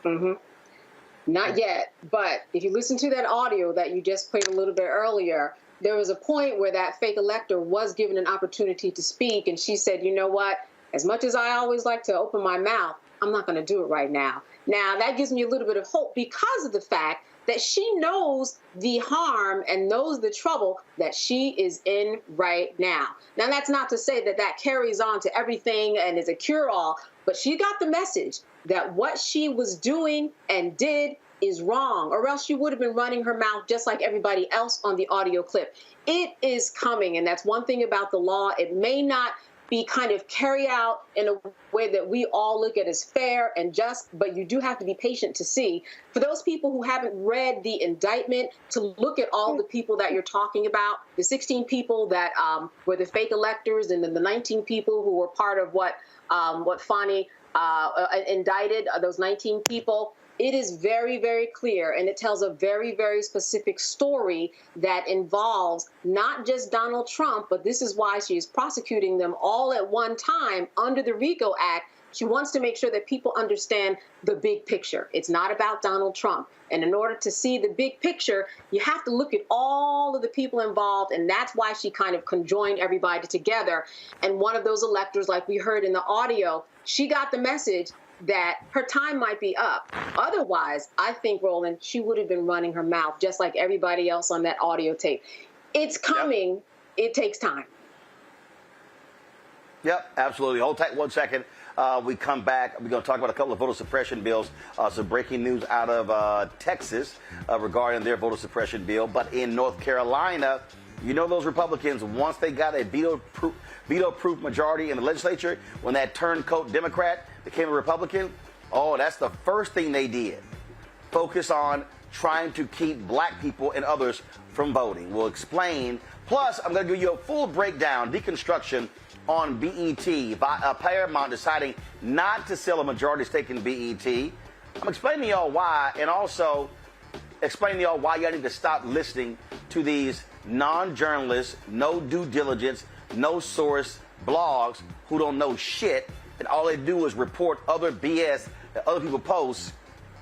Mm-hmm. Not yet, but if you listen to that audio that you just played a little bit earlier, there was a point where that fake elector was given an opportunity to speak, and she said, you know what, as much as I always like to open my mouth, I'm not going to do it right now. Now, that gives me a little bit of hope because of the fact that she knows the harm and knows the trouble that she is in right now. Now, that's not to say that that carries on to everything and is a cure-all, but she got the message that what she was doing and did is wrong, or else she would have been running her mouth just like everybody else on the audio clip. It is coming, and that's one thing about the law. It may not be kind of carried out in a way that we all look at as fair and just, but you do have to be patient to see. For those people who haven't read the indictment, to look at all the people that you're talking about, the 16 people that were the fake electors, and then the 19 people who were part of what Fani indicted, those 19 people. It is very, very clear, and it tells a very, very specific story that involves not just Donald Trump, but this is why she is prosecuting them all at one time under the RICO Act. She wants to make sure that people understand the big picture. It's not about Donald Trump. And in order to see the big picture, you have to look at all of the people involved, and that's why she kind of conjoined everybody together. And one of those electors, like we heard in the audio, she got the message that her time might be up. Otherwise, I think, Roland, she would have been running her mouth just like everybody else on that audio tape. It's coming. Yep. It takes time. Yep, absolutely. Hold tight 1 second. We come back. We're going to talk about a couple of voter suppression bills. Some breaking news out of Texas regarding their voter suppression bill. But in North Carolina, you know those Republicans, once they got a veto-proof majority in the legislature, when that turncoat Democrat became a Republican, oh, that's the first thing they did. Focus on trying to keep black people and others from voting. We'll explain. Plus, I'm going to give you a full breakdown, deconstruction on BET, by Paramount deciding not to sell a majority stake in BET. I'm explaining to y'all why, and also explaining to y'all why y'all need to stop listening to these non-journalists, no due diligence, no source blogs who don't know shit, and all they do is report other BS that other people post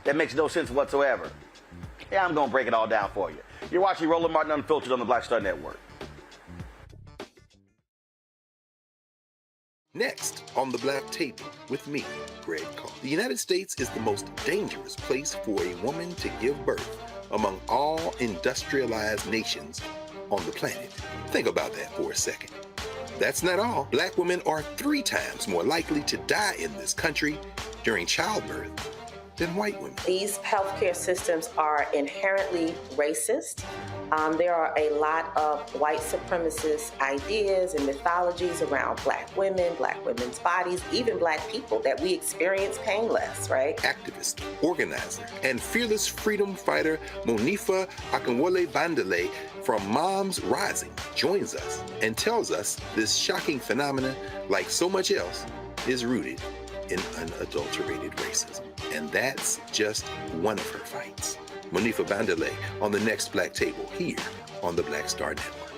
that makes no sense whatsoever. Yeah, I'm going to break it all down for you. You're watching Roland Martin Unfiltered on the Black Star Network. Next on the Black Table with me, Greg Carr. The United States is the most dangerous place for a woman to give birth among all industrialized nations on the planet. Think about that for a second. That's not all. Black women are 3 times more likely to die in this country during childbirth than white women. These healthcare systems are inherently racist. There are a lot of white supremacist ideas and mythologies around black women's bodies, even black people, that we experience painless, right? Activist, organizer, and fearless freedom fighter Monifa Akinwole Bandele from Moms Rising joins us and tells us this shocking phenomenon, like so much else, is rooted in unadulterated racism. And that's just one of her fights. Monifa Bandele on the next Black Table here on the Black Star Network.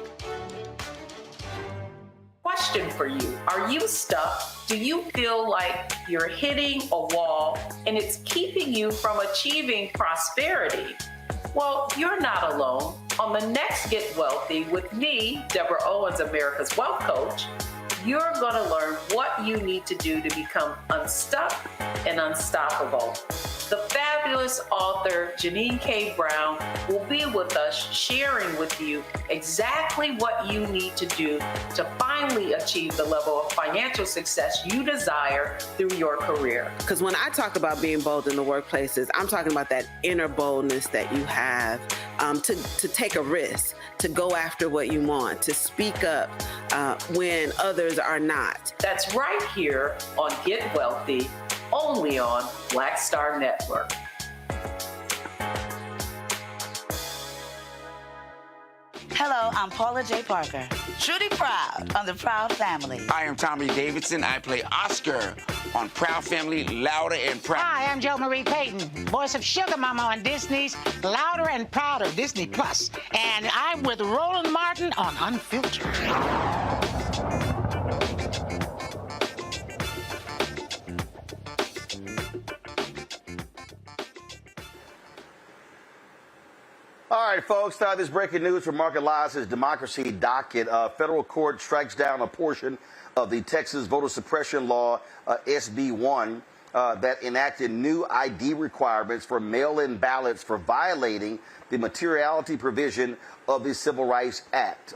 Question for you. Are you stuck? Do you feel like you're hitting a wall and it's keeping you from achieving prosperity? Well, you're not alone. On the next Get Wealthy with me, Deborah Owens, America's Wealth Coach, you're going to learn what you need to do to become unstuck and unstoppable. The fabulous author Janine K. Brown will be with us, sharing with you exactly what you need to do to finally achieve the level of financial success you desire through your career. Because when I talk about being bold in the workplaces, I'm talking about that inner boldness that you have to take a risk, to go after what you want, to speak up when others are not. That's right here on Get Wealthy, only on Black Star Network. Hello, I'm Paula J. Parker. Truly proud on the Proud Family. I am Tommy Davidson. I play Oscar on Proud Family, Louder and Proud. Hi, I'm Jo Marie Payton, voice of Sugar Mama on Disney's Louder and Prouder, Disney Plus. And I'm with Roland Martin on Unfiltered. All right, folks, this breaking news from Market Live's Democracy Docket. Federal court strikes down a portion of the Texas voter suppression law, SB 1, that enacted new ID requirements for mail-in ballots for violating the materiality provision of the Civil Rights Act.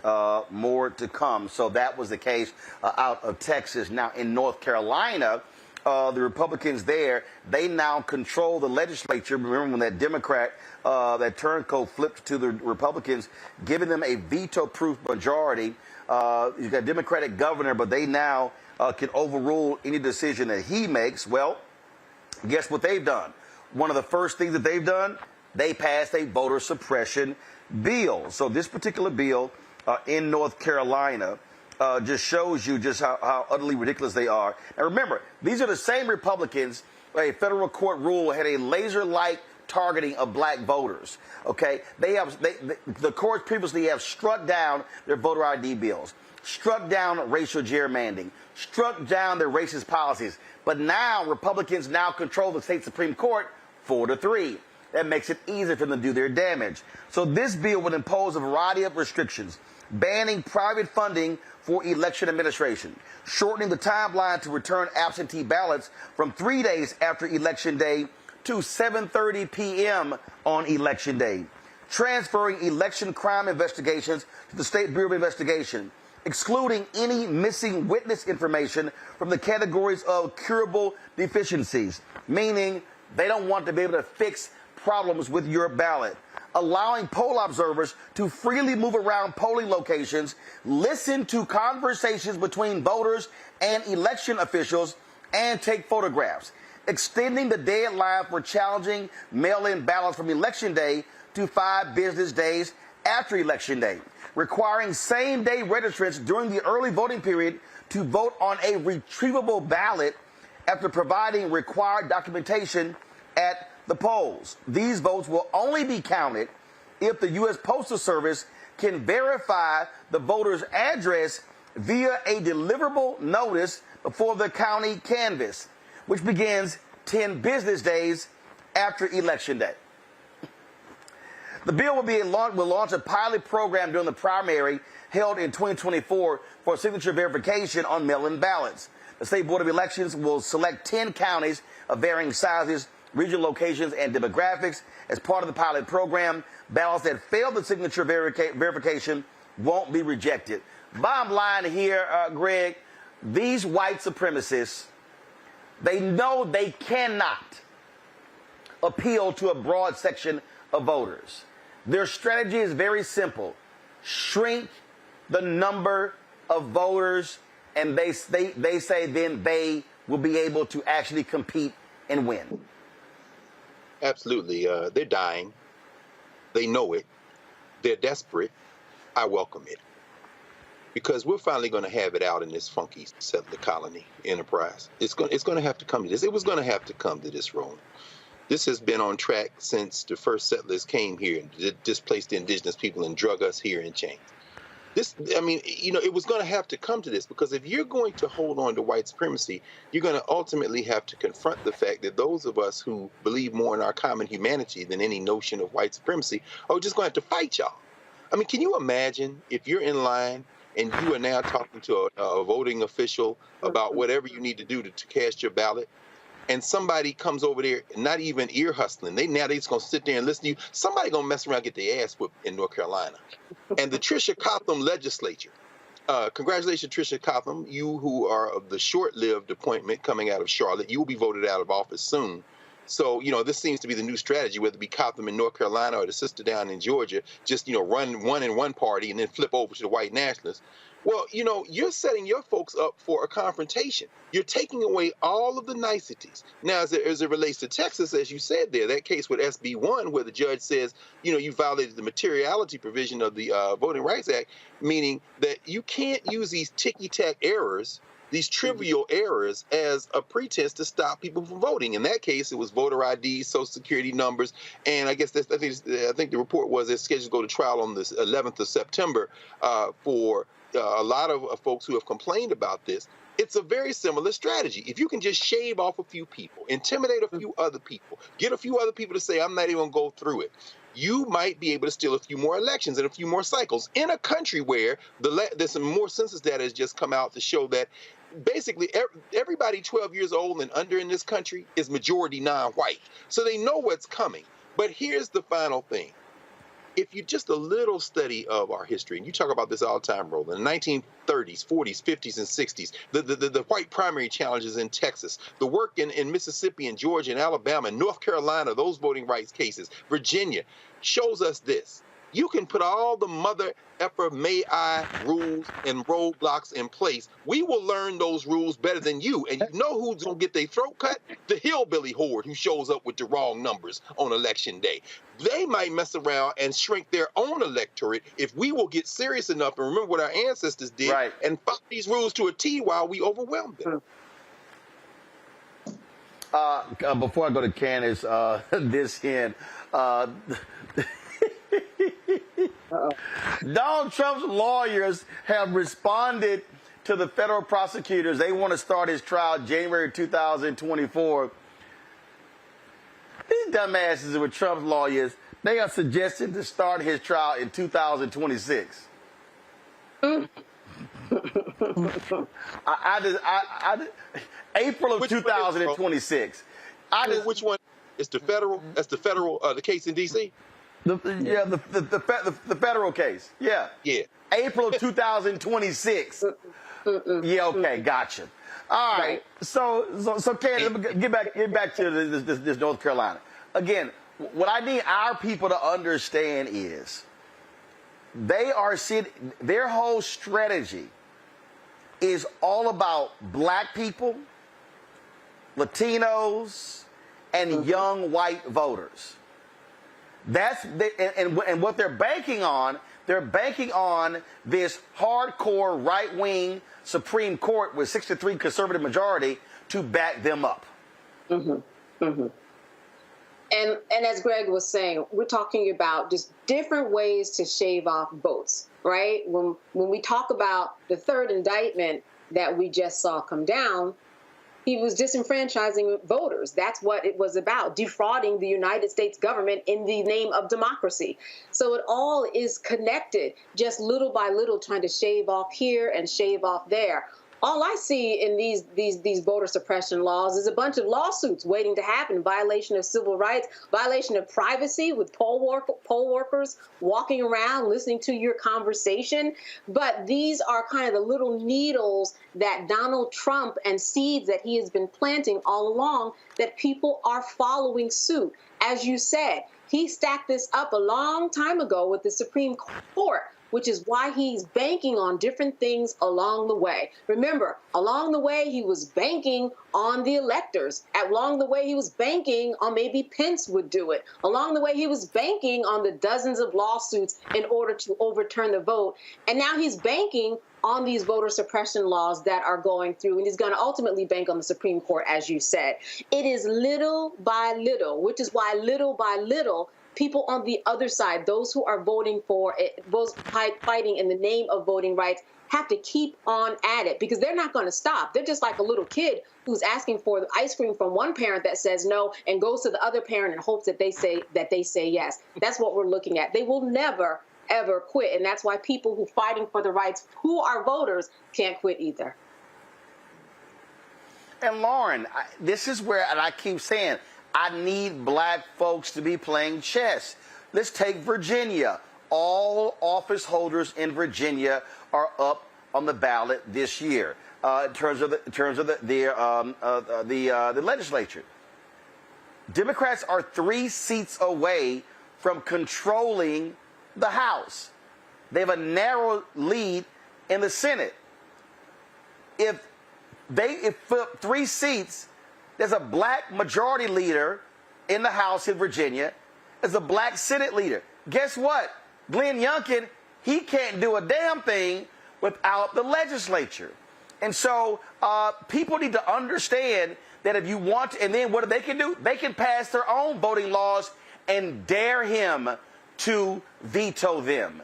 More to come. So that was the case out of Texas. Now, in North Carolina, the Republicans there, they now control the legislature. Remember when that Democrat, that turncoat flipped to the Republicans, giving them a veto-proof majority. You've got a Democratic governor, but they now can overrule any decision that he makes. Well, guess what they've done? One of the first things that they've done, they passed a voter suppression bill. So this particular bill in North Carolina just shows you just how utterly ridiculous they are. And remember, these are the same Republicans. A federal court rule had a laser-like targeting of black voters. Okay, the courts previously have struck down their voter ID bills, struck down racial gerrymandering, struck down their racist policies. But now Republicans now control the state Supreme Court 4-3. That makes it easier for them to do their damage. So this bill would impose a variety of restrictions, banning private funding for election administration, shortening the timeline to return absentee ballots from 3 days after Election Day to 7:30 p.m. on Election Day, transferring election crime investigations to the State Bureau of Investigation, excluding any missing witness information from the categories of curable deficiencies, meaning they don't want to be able to fix problems with your ballot, allowing poll observers to freely move around polling locations, listen to conversations between voters and election officials, and take photographs, extending the deadline for challenging mail-in ballots from Election Day to 5 business days after Election Day, requiring same-day registrants during the early voting period to vote on a retrievable ballot after providing required documentation at the polls. These votes will only be counted if the U.S. Postal Service can verify the voter's address via a deliverable notice before the county canvass, which begins 10 business days after Election Day. The bill will launch a pilot program during the primary held in 2024 for signature verification on mail-in ballots. The State Board of Elections will select 10 counties of varying sizes, regional locations, and demographics. As part of the pilot program, ballots that fail the signature verification won't be rejected. Bottom line here, Greg, these white supremacists, they know they cannot appeal to a broad section of voters. Their strategy is very simple. Shrink the number of voters, and they say then they will be able to actually compete and win. Absolutely. They're dying. They know it. They're desperate. I welcome it. Because we're finally going to have it out in this funky settler colony enterprise. It's going to have to come to this. It was going to have to come to this, Roland. This has been on track since the first settlers came here and displaced the indigenous people and drug us here in chains. It was going to have to come to this, because if you're going to hold on to white supremacy, you're going to ultimately have to confront the fact that those of us who believe more in our common humanity than any notion of white supremacy are just going to have to fight y'all. I mean, can you imagine if you're in line and you are now talking to a voting official about whatever you need to do to cast your ballot, and somebody comes over there, not even ear hustling. They just gonna sit there and listen to you. Somebody gonna mess around and get their ass whipped in North Carolina. And the Tricia Cotham legislature, congratulations, Tricia Cotham, you who are of the short-lived appointment coming out of Charlotte, you will be voted out of office soon. So, this seems to be the new strategy, whether it be Cotham in North Carolina or the sister down in Georgia, just, run one in one party and then flip over to the white nationalists. Well, you're setting your folks up for a confrontation. You're taking away all of the niceties. Now, as it relates to Texas, as you said there, that case with SB 1, where the judge says, you violated the materiality provision of the Voting Rights Act, meaning that you can't use these ticky-tack errors, these trivial errors, as a pretense to stop people from voting. In that case, it was voter ID, social security numbers, and I guess I think the report was it's scheduled to go to trial on the 11th of September for a lot of folks who have complained about this. It's a very similar strategy. If you can just shave off a few people, intimidate a few other people, get a few other people to say, I'm not even going to go through it. you might be able to steal a few more elections and a few more cycles in a country where there's some more census data has just come out to show that basically everybody 12 years old and under in this country is majority non-white. So they know what's coming. But here's the final thing. If you just a little study of our history, and you talk about this all the time, Roland, in the 1930s, 40s, 50s, and 60s, the white primary challenges in Texas, the work in Mississippi and Georgia and Alabama and North Carolina, those voting rights cases, Virginia, shows us this. You can put all the mother effer may I rules and roadblocks in place. We will learn those rules better than you. And you know who's going to get their throat cut? The hillbilly horde who shows up with the wrong numbers on election day. They might mess around and shrink their own electorate if we will get serious enough and remember what our ancestors did and follow these rules to a T while we overwhelm them. Before I go to Candace, this end, Donald Trump's lawyers have responded to the federal prosecutors. They want to start his trial January 2024. These dumbasses with Trump's lawyers, they are suggesting to start his trial in 2026. April of 2026. Which one? It's the federal. That's the federal. The case in D.C. The federal case. Yeah. April of 2026. Yeah. Okay. Gotcha. All right. So Candace, get back to this North Carolina. Again, what I need our people to understand is their whole strategy is all about black people, Latinos, and young white voters. And what they're banking on this hardcore right-wing Supreme Court with 63 conservative majority to back them up. And as Greg was saying, we're talking about just different ways to shave off votes, right? When we talk about the third indictment that we just saw come down, he was disenfranchising voters. That's what it was about, defrauding the United States government in the name of democracy. So it all is connected, just little by little, trying to shave off here and shave off there. All I see in these voter suppression laws is a bunch of lawsuits waiting to happen, violation of civil rights, violation of privacy with poll workers walking around listening to your conversation. But these are kind of the little needles that Donald Trump and seeds that he has been planting all along that people are following suit. As you said, he stacked this up a long time ago with the Supreme Court, which is why he's banking on different things along the way. Remember, along the way, he was banking on the electors. Along the way, he was banking on maybe Pence would do it. Along the way, he was banking on the dozens of lawsuits in order to overturn the vote. And now he's banking on these voter suppression laws that are going through, and he's going to ultimately bank on the Supreme Court, as you said. It is little by little, which is why little by little, people on the other side, those who are voting for it, those fighting in the name of voting rights, have to keep on at it because they're not going to stop. They're just like a little kid who's asking for the ice cream from one parent that says no and goes to the other parent and hopes that they say yes. That's what we're looking at. They will never, ever quit. And that's why people who are fighting for the rights, who are voters, can't quit either. And Lauren, this is where, and I keep saying, I need black folks to be playing chess. Let's take Virginia. All office holders in Virginia are up on the ballot this year in terms of the legislature. Democrats are 3 seats away from controlling the House. They have a narrow lead in the Senate. If flip 3 seats, there's a black majority leader in the House in Virginia. There's a black Senate leader. Guess what? Glenn Youngkin, he can't do a damn thing without the legislature. And so people need to understand that if you want to, and then what they can do? They can pass their own voting laws and dare him to veto them.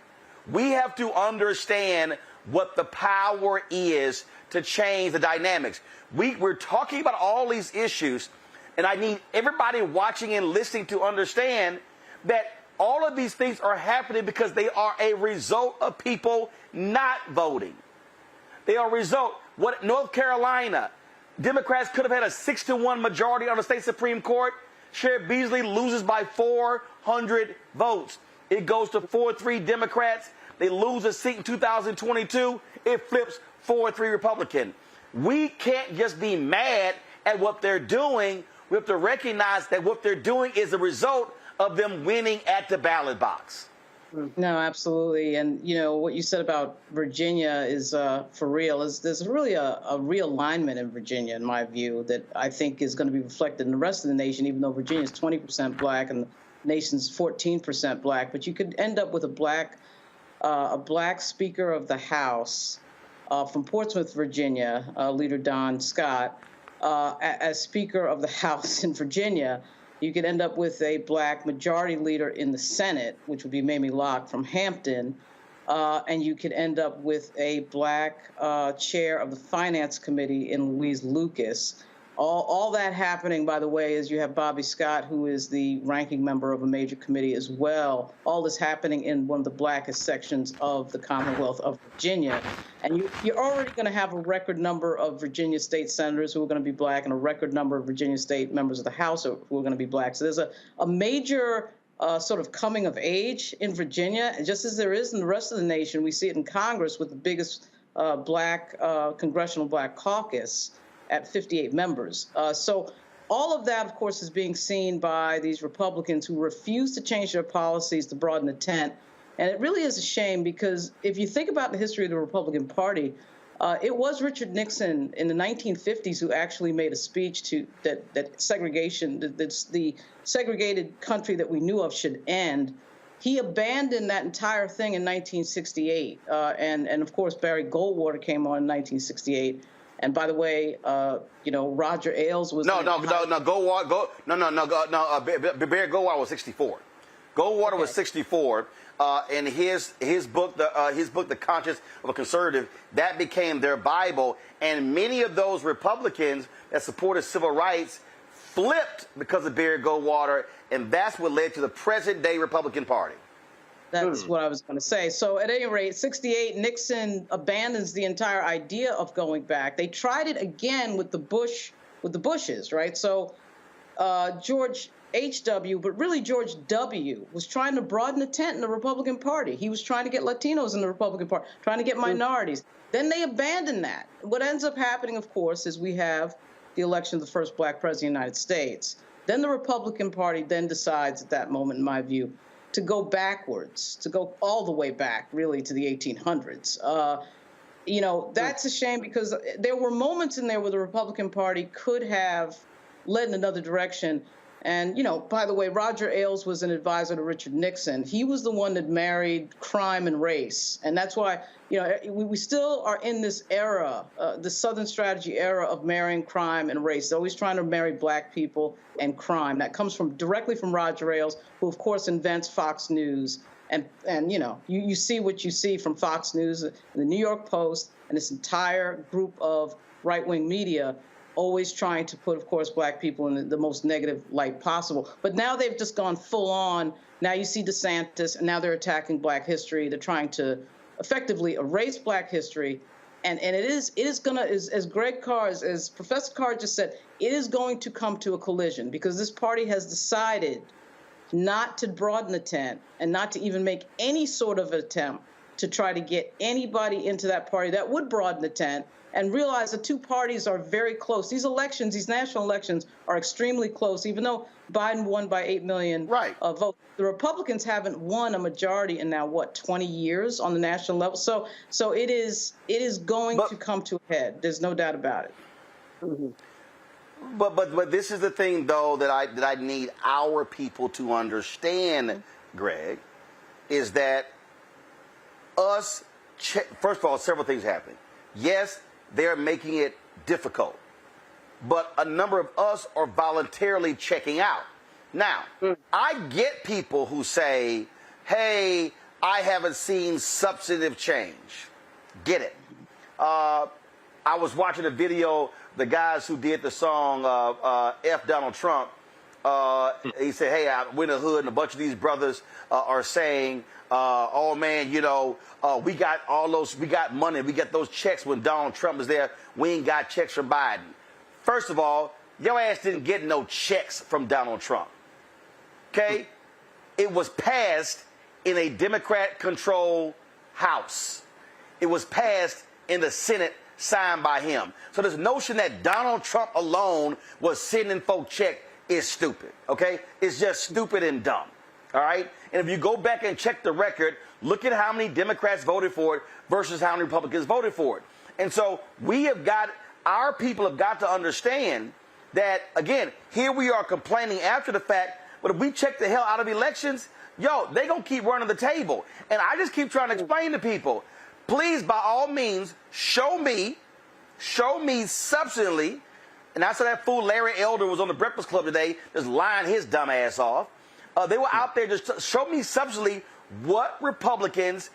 We have to understand what the power is to change the dynamics. We're talking about all these issues, and I need everybody watching and listening to understand that All of these things are happening because they are a result of people not voting. They are a result. What North Carolina, Democrats could have had a 6-1 majority on the state Supreme Court. Sheriff Beasley loses by 400 votes. It goes to 4-3 Democrats. They lose a seat in 2022. It flips 4-3 Republican. We can't just be mad at what they're doing. We have to recognize that what they're doing is a result of them winning at the ballot box. No, absolutely. And, you know, what you said about Virginia is for real. There's really a realignment in Virginia, in my view, that I think is going to be reflected in the rest of the nation, even though Virginia is 20% black and the nation's 14% black. But you could end up with a black Speaker of the House from Portsmouth, Virginia, Leader Don Scott, as Speaker of the House in Virginia. You could end up with a black majority leader in the Senate, which would be Mamie Locke from Hampton, and you could end up with a black chair of the Finance Committee in Louise Lucas. All that happening, by the way, is you have Bobby Scott, who is the ranking member of a major committee as well. All this happening in one of the blackest sections of the Commonwealth of Virginia. And you're already going to have a record number of Virginia state senators who are going to be black and a record number of Virginia state members of the House who are going to be black. So there's a major sort of coming of age in Virginia, and just as there is in the rest of the nation. We see it in Congress with the biggest black congressional black caucus at 58 members. So all of that, of course, is being seen by these Republicans who refuse to change their policies to broaden the tent. And it really is a shame because if you think about the history of the Republican Party, it was Richard Nixon in the 1950s who actually made a speech to that segregation, that the segregated country that we knew of should end. He abandoned that entire thing in 1968. And of course, Barry Goldwater came on in 1968. And by the way, you know, Roger Ailes was Barry Goldwater was 64. Goldwater was 64, and his book, The Conscience of a Conservative, that became their Bible. And many of those Republicans that supported civil rights flipped because of Barry Goldwater, and that's what led to the present-day Republican Party. That's what I was going to say. So at any rate, 68, Nixon abandons the entire idea of going back. They tried it again with the Bushes, right? So George H.W., but really George W., was trying to broaden the tent in the Republican Party. He was trying to get Latinos in the Republican Party, trying to get minorities. Then they abandoned that. What ends up happening, of course, is we have the election of the first black president of the United States. Then the Republican Party then decides at that moment, in my view, to go backwards, to go all the way back, really, to the 1800s. You know, that's a shame because there were moments in there where the Republican Party could have led in another direction. And, you know, by the way, Roger Ailes was an advisor to Richard Nixon. He was the one that married crime and race. And that's why, you know, we still are in this era, the Southern strategy era of marrying crime and race. They're always trying to marry black people and crime. That comes directly from Roger Ailes, who, of course, invents Fox News. And you know, you see what you see from Fox News, the New York Post, and this entire group of right-wing media always trying to put, of course, black people in the most negative light possible. But now they've just gone full on. Now you see DeSantis, and now they're attacking black history. They're trying to effectively erase black history. And it is going to, as Greg Carr, as Professor Carr just said, it is going to come to a collision because this party has decided not to broaden the tent and not to even make any sort of attempt to try to get anybody into that party that would broaden the tent, and realize the two parties are very close. These elections, these national elections, are extremely close, even though Biden won by 8 million votes. The Republicans haven't won a majority in now, 20 years on the national level? So it is going to come to a head. There's no doubt about it. Mm-hmm. But this is the thing, though, that I need our people to understand, Greg, is that first of all, several things happening. Yes, they're making it difficult, but a number of us are voluntarily checking out. Now, I get people who say, hey, I haven't seen substantive change. Get it. I was watching a video, the guys who did the song F Donald Trump, He said, hey, I went in the hood and a bunch of these brothers are saying, oh, man, you know, we got money. We got those checks when Donald Trump was there. We ain't got checks from Biden. First of all, your ass didn't get no checks from Donald Trump. Okay? It was passed in a Democrat-controlled House. It was passed in the Senate, signed by him. So this notion that Donald Trump alone was sending folk checks is stupid, okay? It's just stupid and dumb, all right? And if you go back and check the record, look at how many Democrats voted for it versus how many Republicans voted for it. And so our people have got to understand that, again, here we are complaining after the fact, but if we check the hell out of elections, yo, they gonna keep running the table. And I just keep trying to explain to people, please, by all means, show me substantially. And I saw that fool Larry Elder was on the Breakfast Club today, just lying his dumb ass off. They were out there just to show me substantially what Republicans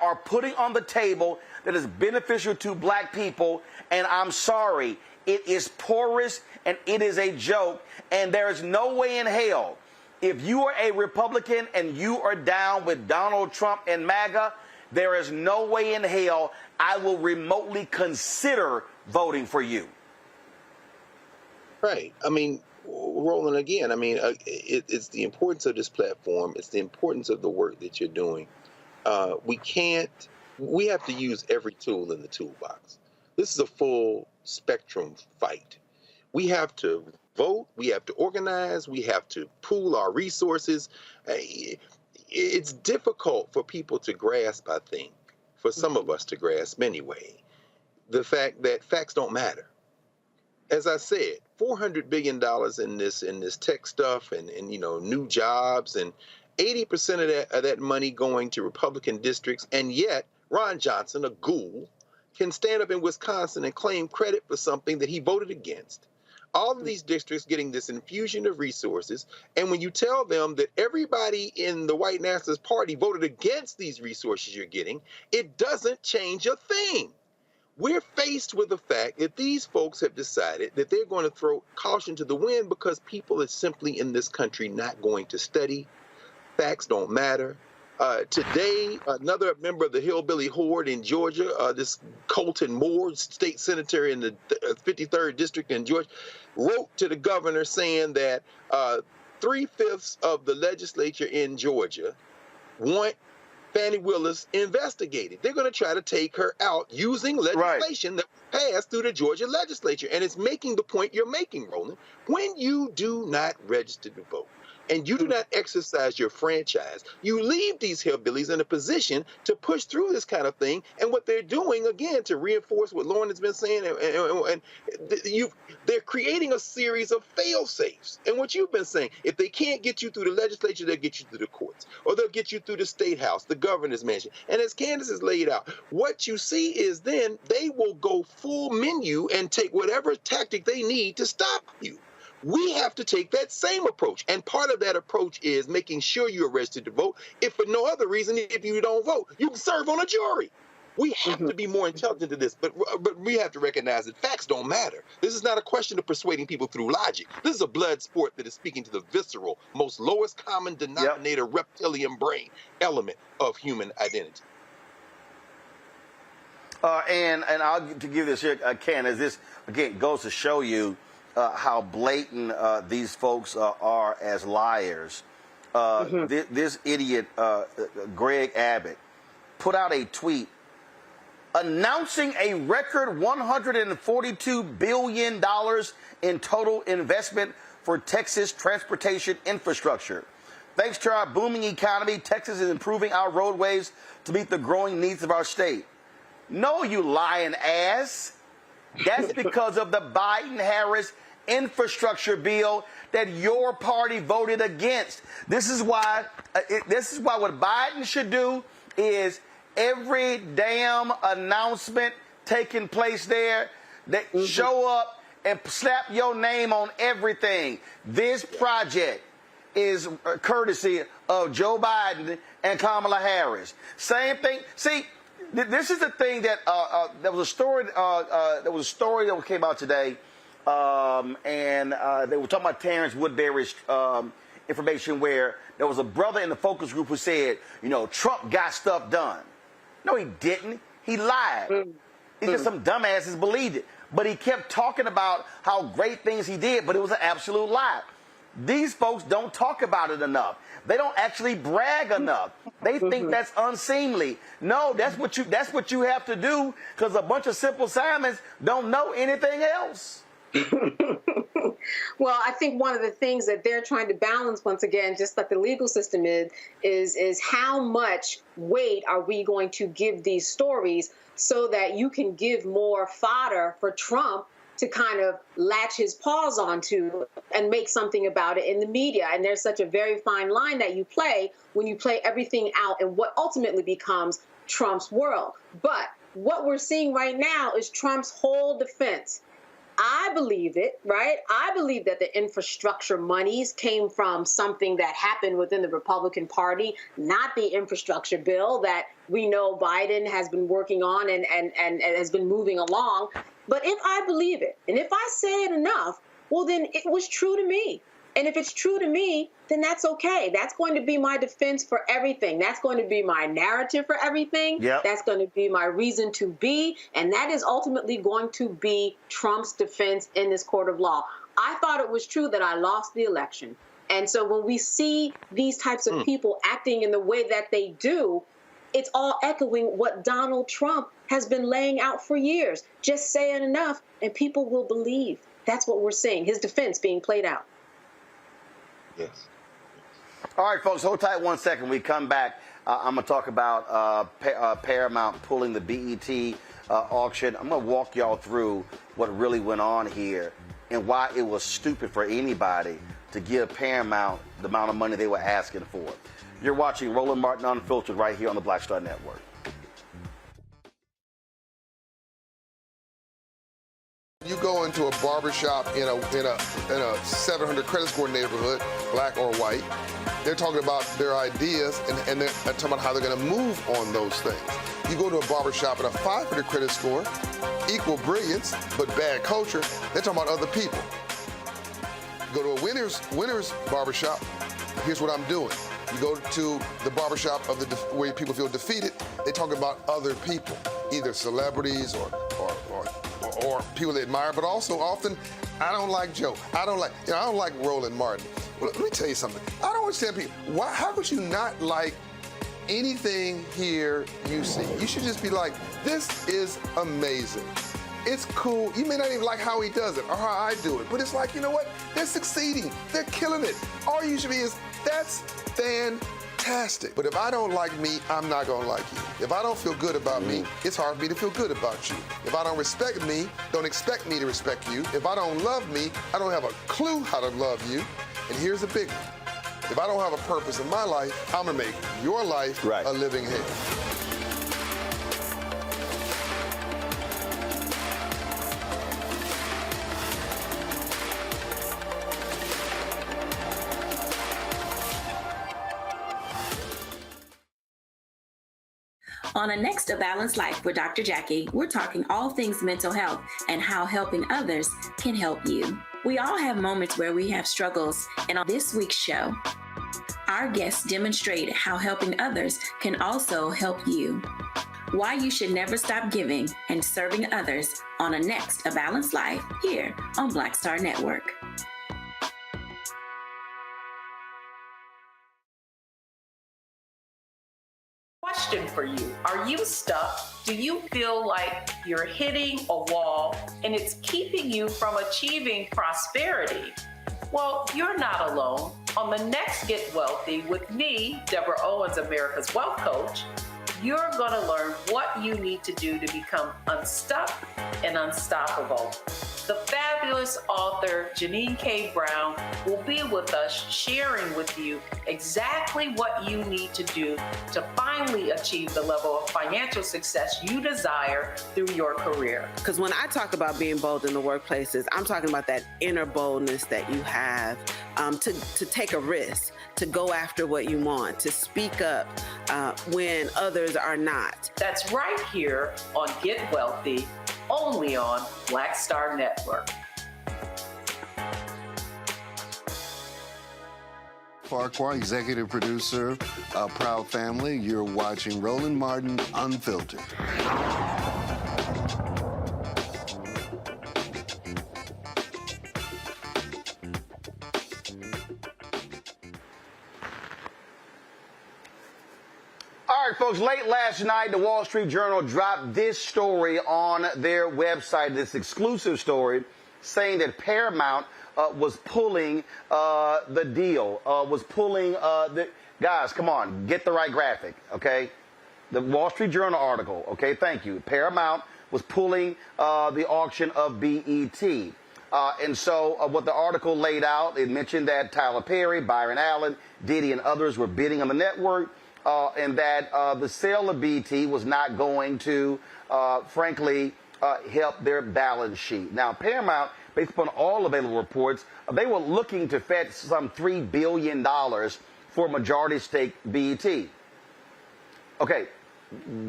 are putting on the table that is beneficial to black people. And I'm sorry, it is porous and it is a joke. And there is no way in hell, if you are a Republican and you are down with Donald Trump and MAGA, there is no way in hell I will remotely consider voting for you. Right. I mean, Roland, again, I mean, it's the importance of this platform. It's the importance of the work that you're doing. We have to use every tool in the toolbox. This is a full spectrum fight. We have to vote. We have to organize. We have to pool our resources. It's difficult for people to grasp, I think, for some of us to grasp anyway, the fact that facts don't matter. As I said, $400 billion in this tech stuff and you know, new jobs, and 80% of that money going to Republican districts, and yet Ron Johnson, a ghoul, can stand up in Wisconsin and claim credit for something that he voted against. All of these districts getting this infusion of resources, and when you tell them that everybody in the white nationalist party voted against these resources you're getting, it doesn't change a thing. We're faced with the fact that these folks have decided that they're going to throw caution to the wind because people are simply in this country not going to study. Facts don't matter. Today, another member of the Hillbilly Horde in Georgia, this Colton Moore, state senator in the 53rd district in Georgia, wrote to the governor saying that 3/5 of the legislature in Georgia want Fannie Willis investigated. They're going to try to take her out using legislation that passed through the Georgia legislature. And it's making the point you're making, Roland. When you do not register to vote and you do not exercise your franchise, you leave these hillbillies in a position to push through this kind of thing. And what they're doing, again, to reinforce what Lauren has been saying, they're creating a series of fail-safes. And what you've been saying, if they can't get you through the legislature, they'll get you through the courts, or they'll get you through the state house, the governor's mansion. And as Candace has laid out, what you see is then they will go full menu and take whatever tactic they need to stop you. We have to take that same approach. And part of that approach is making sure you're registered to vote. If for no other reason, if you don't vote, you can serve on a jury. We have to be more intelligent to this, but we have to recognize that facts don't matter. This is not a question of persuading people through logic. This is a blood sport that is speaking to the visceral, most lowest common denominator reptilian brain element of human identity. And I'll to give this here, Ken, as this again goes to show you how blatant these folks are as liars. This idiot, Greg Abbott, put out a tweet announcing a record $142 billion in total investment for Texas transportation infrastructure. Thanks to our booming economy, Texas is improving our roadways to meet the growing needs of our state. No, you lying ass. That's because of the Biden-Harris infrastructure bill that your party voted against. This is why what Biden should do is every damn announcement taking place there, that show up and slap your name on everything. This project is courtesy of Joe Biden and Kamala Harris. Same thing. See, this is the thing that there was a story that came out today and they were talking about Terrence Woodbury's information where there was a brother in the focus group who said, Trump got stuff done. No, he didn't. He lied. It's just some dumbasses believed it. But he kept talking about how great things he did, but it was an absolute lie. These folks don't talk about it enough. They don't actually brag enough. They think that's unseemly. No, that's what you have to do, because a bunch of Simple Simons don't know anything else. Well, I think one of the things that they're trying to balance, once again, just like the legal system is how much weight are we going to give these stories so that you can give more fodder for Trump to kind of latch his paws onto and make something about it in the media. And there's such a very fine line that you play when you play everything out in what ultimately becomes Trump's world. But what we're seeing right now is Trump's whole defense. I believe it, right? I believe that the infrastructure monies came from something that happened within the Republican Party, not the infrastructure bill that we know Biden has been working on and has been moving along. But if I believe it, and if I say it enough, well, then it was true to me. And if it's true to me, then that's okay. That's going to be my defense for everything. That's going to be my narrative for everything. Yep. That's going to be my reason to be. And that is ultimately going to be Trump's defense in this court of law. I thought it was true that I lost the election. And so when we see these types of people acting in the way that they do, it's all echoing what Donald Trump has been laying out for years. Just say it enough and people will believe. That's what we're seeing, his defense being played out. Yes. All right, folks, hold tight 1 second. We come back. I'm going to talk about Paramount pulling the BET auction. I'm going to walk y'all through what really went on here and why it was stupid for anybody to give Paramount the amount of money they were asking for. You're watching Roland Martin Unfiltered right here on the Black Star Network. You go into a barbershop in a 700 credit score neighborhood, black or white, they're talking about their ideas and they're talking about how they're going to move on those things. You go to a barbershop at a 500 credit score, equal brilliance, but bad culture, they're talking about other people. You go to a winner's barbershop, here's what I'm doing. You go to the barbershop of where people feel defeated, they talk about other people, either celebrities or people they admire, but also often, I don't like Joe. I don't like Roland Martin. Well, let me tell you something. I don't understand people. How could you not like anything here you see? You should just be like, this is amazing. It's cool. You may not even like how he does it or how I do it, but it's like, you know what? They're succeeding. They're killing it. All you should be is, that's fantastic. But if I don't like me, I'm not going to like you. If I don't feel good about me, it's hard for me to feel good about you. If I don't respect me, don't expect me to respect you. If I don't love me, I don't have a clue how to love you. And here's the big one. If I don't have a purpose in my life, I'm going to make your life a living hell. On the next A Balanced Life with Dr. Jackie, we're talking all things mental health and how helping others can help you. We all have moments where we have struggles, and on this week's show, our guests demonstrate how helping others can also help you. Why you should never stop giving and serving others on a next A Balanced Life here on Black Star Network. Question for you. Are you stuck? Do you feel like you're hitting a wall and it's keeping you from achieving prosperity? Well, you're not alone. On the next Get Wealthy with me, Deborah Owens, America's Wealth Coach, you're going to learn what you need to do to become unstuck and unstoppable. The fabulous author Janine K. Brown will be with us sharing with you exactly what you need to do to finally achieve the level of financial success you desire through your career. Because when I talk about being bold in the workplaces, I'm talking about that inner boldness that you have to take a risk, to go after what you want, to speak up when others are not. That's right here on Get Wealthy, only on Black Star Network. Farquhar, executive producer of Proud Family. You're watching Roland Martin Unfiltered. All right, folks, late last night, the Wall Street Journal dropped this story on their website, this exclusive story, saying that Paramount was pulling the deal, guys, come on, get the right graphic, okay? The Wall Street Journal article, okay, thank you. Paramount was pulling the auction of BET. And so what the article laid out, it mentioned that Tyler Perry, Byron Allen, Diddy, and others were bidding on the network. And that the sale of BT was not going to, frankly, help their balance sheet. Now, Paramount, based upon all available reports, they were looking to fetch some $3 billion for majority stake BET. Okay,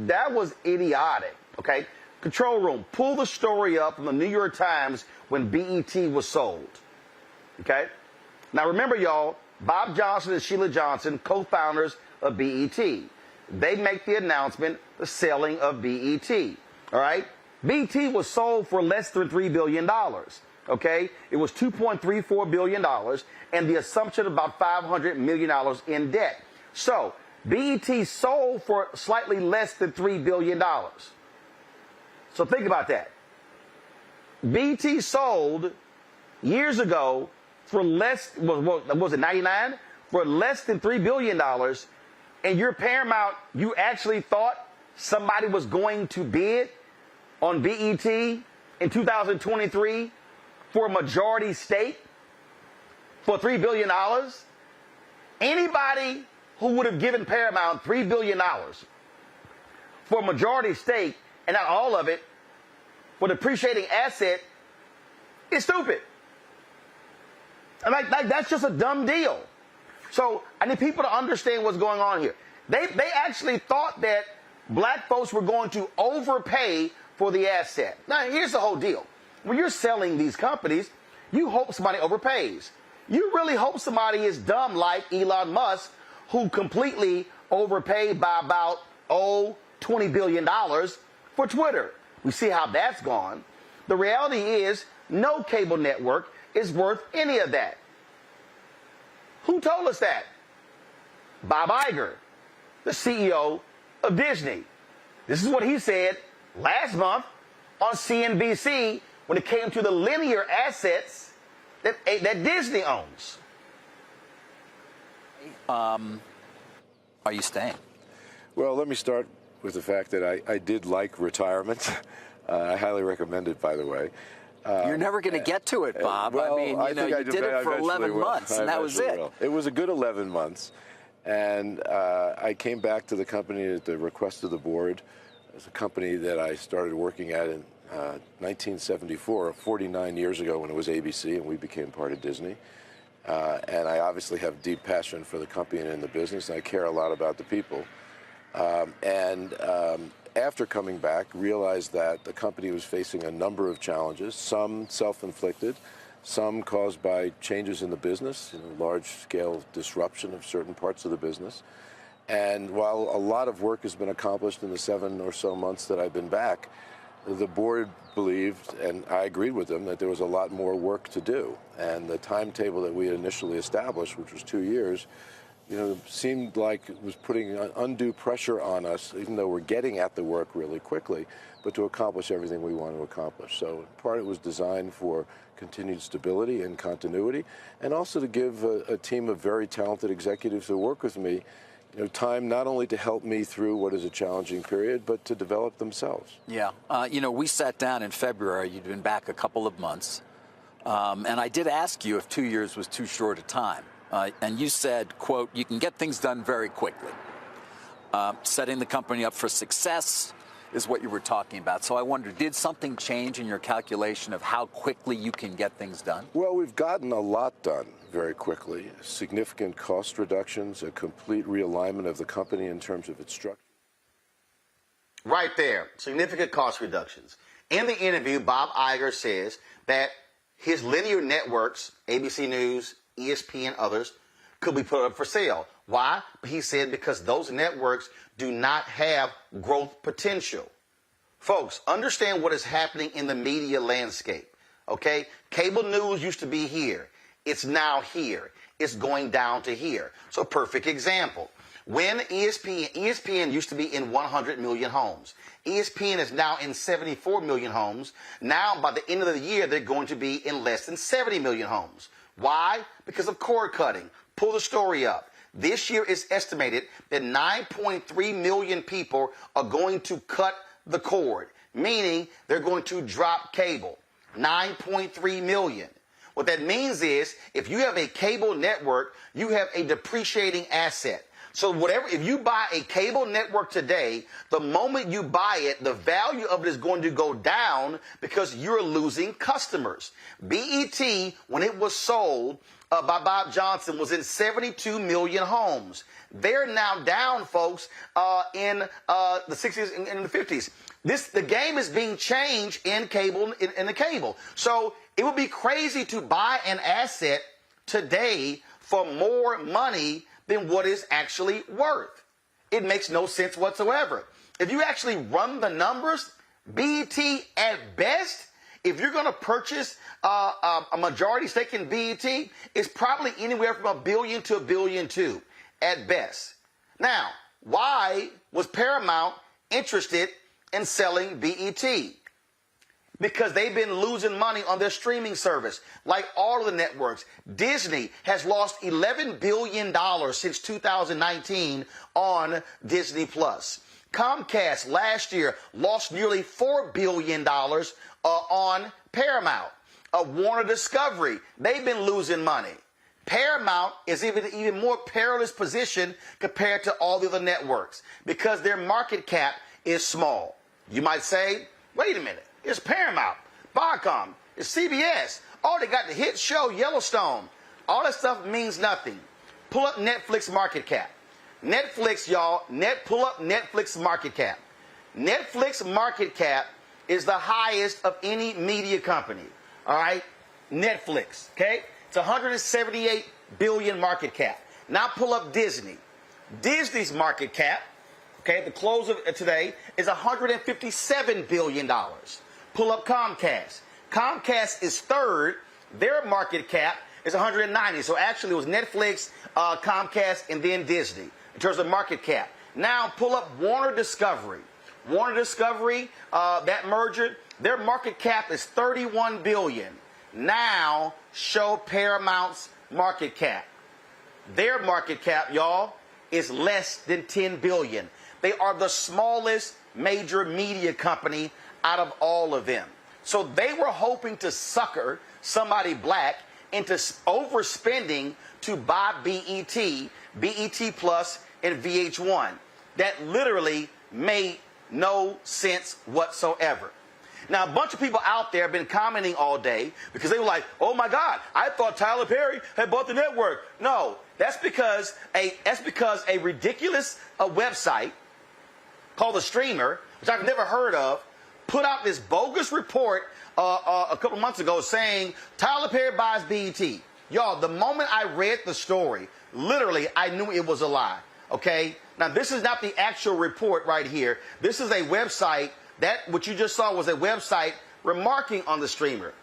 that was idiotic, okay? Control room, pull the story up from the New York Times when BET was sold, okay? Now, remember, y'all, Bob Johnson and Sheila Johnson, co-founders of BET. They make the announcement, the selling of BET. All right? BET was sold for less than $3 billion. Okay? It was $2.34 billion and the assumption of about $500 million in debt. So, BET sold for slightly less than $3 billion. So think about that. BET sold years ago for less, was it 99? For less than $3 billion. And your Paramount, you actually thought somebody was going to bid on BET in 2023 for a majority stake for $3 billion? Anybody who would have given Paramount $3 billion for a majority stake, and not all of it, for the depreciating asset, is stupid. And like that's just a dumb deal. So I need people to understand what's going on here. They actually thought that black folks were going to overpay for the asset. Now, here's the whole deal. When you're selling these companies, you hope somebody overpays. You really hope somebody is dumb like Elon Musk, who completely overpaid by about, $20 billion for Twitter. We see how that's gone. The reality is no cable network is worth any of that. Who told us that? Bob Iger, the CEO of Disney. This is what he said last month on CNBC when it came to the linear assets that Disney owns. Are you staying? Well, let me start with the fact that I did like retirement. I highly recommend it, by the way. You're never going to get to it, Bob. Well, I mean, you did it for 11 months, and that was it. It was a good 11 months. And I came back to the company at the request of the board. It's a company that I started working at in 1974, 49 years ago when it was ABC, and we became part of Disney. And I obviously have deep passion for the company and in the business, and I care a lot about the people. After coming back, realized that the company was facing a number of challenges, some self-inflicted, some caused by changes in the business, large-scale disruption of certain parts of the business. And while a lot of work has been accomplished in the 7 or so months that I've been back, the board believed, and I agreed with them, that there was a lot more work to do. And the timetable that we had initially established, which was 2 years, seemed like it was putting undue pressure on us, even though we're getting at the work really quickly, but to accomplish everything we want to accomplish. So in part it was designed for continued stability and continuity, and also to give a team of very talented executives who work with me time not only to help me through what is a challenging period, but to develop themselves. Yeah. We sat down in February. You'd been back a couple of months. And I did ask you if 2 years was too short a time. And you said, quote, you can get things done very quickly. Setting the company up for success is what you were talking about. So I wonder, did something change in your calculation of how quickly you can get things done? Well, we've gotten a lot done very quickly. Significant cost reductions, a complete realignment of the company in terms of its structure. Right there, significant cost reductions. In the interview, Bob Iger says that his linear networks, ABC News, ESPN, and others, could be put up for sale. Why? He said because those networks do not have growth potential. Folks, understand what is happening in the media landscape, okay? Cable news used to be here. It's now here. It's going down to here. So perfect example. When ESPN used to be in 100 million homes. ESPN is now in 74 million homes. Now, by the end of the year, they're going to be in less than 70 million homes. Why? Because of cord cutting. Pull the story up. This year is estimated that 9.3 million people are going to cut the cord, meaning they're going to drop cable. 9.3 million. What that means is if you have a cable network, you have a depreciating asset. So if you buy a cable network today, the moment you buy it, the value of it is going to go down because you're losing customers. BET, when it was sold by Bob Johnson, was in 72 million homes. They're now down, folks, in the 60s and the 50s. The game is being changed in cable, in the cable. So it would be crazy to buy an asset today for more money than what is actually worth. It makes no sense whatsoever. If you actually run the numbers, BET at best, if you're going to purchase a majority stake in BET, it's probably anywhere from $1 billion to $1.2 billion at best. Now, why was Paramount interested in selling BET? Because they've been losing money on their streaming service, like all of the networks. Disney has lost $11 billion since 2019 on Disney+. Comcast last year lost nearly $4 billion on Paramount. Warner Discovery, they've been losing money. Paramount is even more perilous position compared to all the other networks because their market cap is small. You might say, wait a minute. It's Paramount, Viacom, it's CBS. Oh, they got the hit show Yellowstone. All that stuff means nothing. Pull up Netflix market cap. Netflix, y'all, pull up Netflix market cap. Netflix market cap is the highest of any media company. All right? Netflix, okay? It's 178 billion market cap. Now pull up Disney. Disney's market cap, okay, the close of today is $157 billion. Pull up Comcast. Comcast is third. Their market cap is 190. So actually it was Netflix, Comcast, and then Disney in terms of market cap. Now pull up Warner Discovery. Warner Discovery, that merger, their market cap is 31 billion. Now show Paramount's market cap. Their market cap, y'all, is less than 10 billion. They are the smallest major media company out of all of them. So they were hoping to sucker somebody black into overspending to buy BET, BET Plus, and VH1. That literally made no sense whatsoever. Now, a bunch of people out there have been commenting all day because they were like, oh my God, I thought Tyler Perry had bought the network. No, that's because a ridiculous website called The Streamer, which I've never heard of, put out this bogus report a couple months ago saying Tyler Perry buys BET. Y'all, the moment I read the story, literally, I knew it was a lie, okay? Now, this is not the actual report right here. This is a website. That, what you just saw was a website remarking on The Streamer.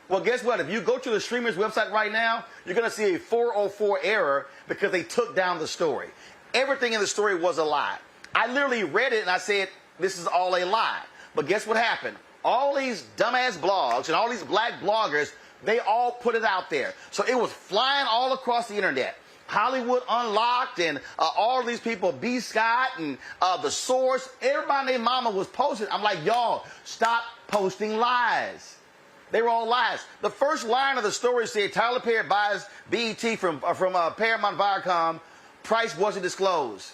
Well, guess what? If you go to The Streamer's website right now, you're going to see a 404 error because they took down the story. Everything in the story was a lie. I literally read it and I said, this is all a lie. But guess what happened? All these dumbass blogs and all these black bloggers, they all put it out there. So it was flying all across the internet. Hollywood Unlocked and all these people, B. Scott and The Source, everybody and their mama was posting. I'm like, y'all, stop posting lies. They were all lies. The first line of the story said Tyler Perry buys BET from Paramount Viacom. Price wasn't disclosed.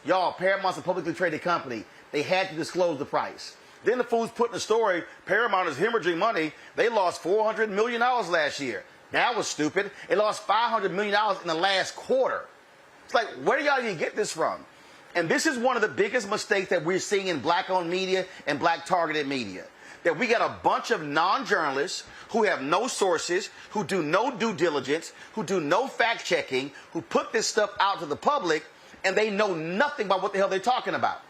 Y'all, Paramount's a publicly traded company. They had to disclose the price. Then the fools put in the story, Paramount is hemorrhaging money. They lost $400 million last year. That was stupid. It lost $500 million in the last quarter. It's like, where do y'all even get this from? And this is one of the biggest mistakes that we're seeing in black-owned media and black-targeted media. that we got a bunch of non-journalists who have no sources, who do no due diligence, who do no fact-checking, who put this stuff out to the public, and they know nothing about what the hell they're talking about.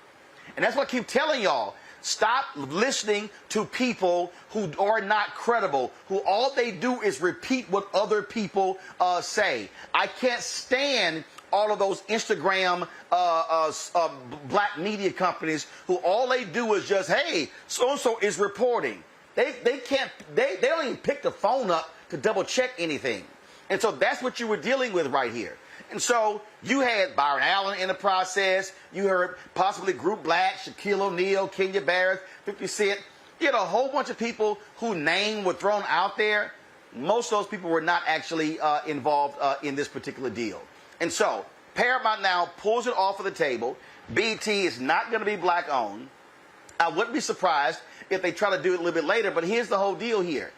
And that's what I keep telling y'all. Stop listening to people who are not credible, who all they do is repeat what other people say. I can't stand all of those Instagram black media companies who all they do is just, hey, so-and-so is reporting. They don't even pick the phone up to double check anything. And so that's what you were dealing with right here. And so you had Byron Allen in the process. You heard possibly Group Black, Shaquille O'Neal, Kenya Barris, 50 Cent. You had a whole bunch of people whose names were thrown out there. Most of those people were not actually involved in this particular deal. And so Paramount now pulls it off of the table. BET is not going to be black owned. I wouldn't be surprised if they try to do it a little bit later, but here's the whole deal here.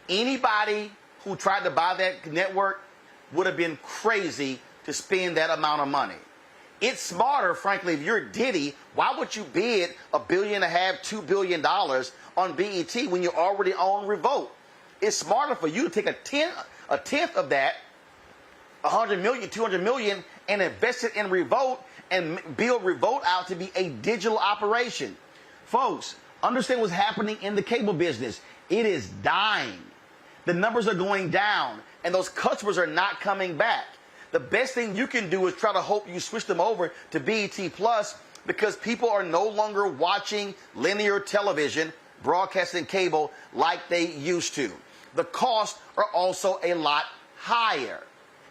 Anybody who tried to buy that network would have been crazy to spend that amount of money. It's smarter, frankly, if you're Diddy, why would you bid $1.5 billion, $2 billion on BET when you already own Revolt? It's smarter for you to take a tenth of that, 100 million, 200 million, and invest it in Revolt and build Revolt out to be a digital operation. Folks, understand what's happening in the cable business. It is dying. The numbers are going down, and those customers are not coming back. The best thing you can do is try to hope you switch them over to BET Plus, because people are no longer watching linear television, broadcasting cable like they used to. The costs are also a lot higher.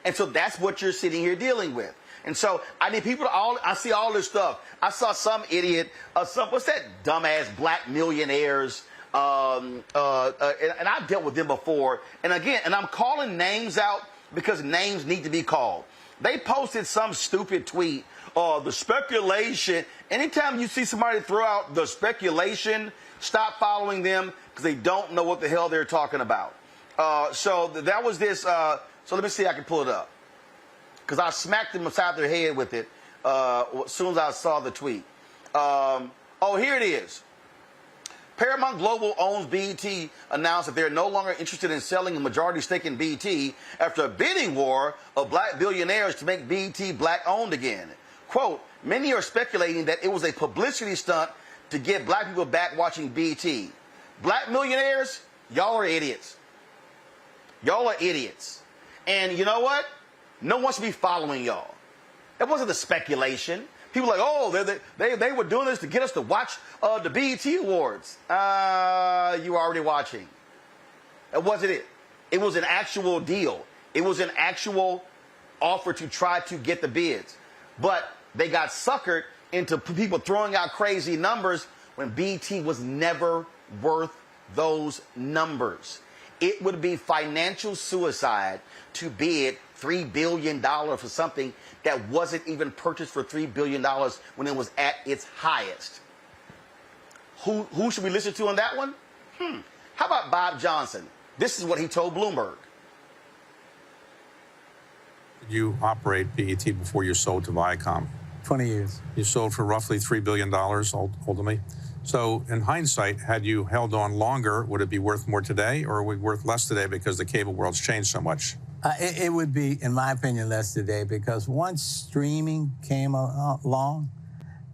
And so that's what you're sitting here dealing with. And so I need people to I see all this stuff. I saw some idiot, what's that dumbass Black Millionaires, and I've dealt with them before. And again, and I'm calling names out because names need to be called. They posted some stupid tweet, the speculation. Anytime you see somebody throw out the speculation, stop following them because they don't know what the hell they're talking about. So that was this. So let me see if I can pull it up, because I smacked them upside their head with it as soon as I saw the tweet. Oh, here it is. Paramount Global owns BET announced that they're no longer interested in selling a majority stake in BET after a bidding war of black billionaires to make BET black-owned again. Quote, many are speculating that it was a publicity stunt to get black people back watching BET. Black millionaires, y'all are idiots. Y'all are idiots. And you know what? No one should be following y'all. That wasn't the speculation. People are like, oh, they were doing this to get us to watch the BET Awards. You were already watching. That wasn't it. It was an actual deal. It was an actual offer to try to get the bids. But they got suckered into people throwing out crazy numbers when BET was never worth those numbers. It would be financial suicide to bid $3 billion for something that wasn't even purchased for $3 billion when it was at its highest. Who should we listen to on that one? How about Bob Johnson? This is what he told Bloomberg. You operate BET before you sold to Viacom. 20 years. You sold for roughly $3 billion, ultimately. So in hindsight, had you held on longer, would it be worth more today, or would it be worth less today because the cable world's changed so much? It would be, in my opinion, less today, because once streaming came along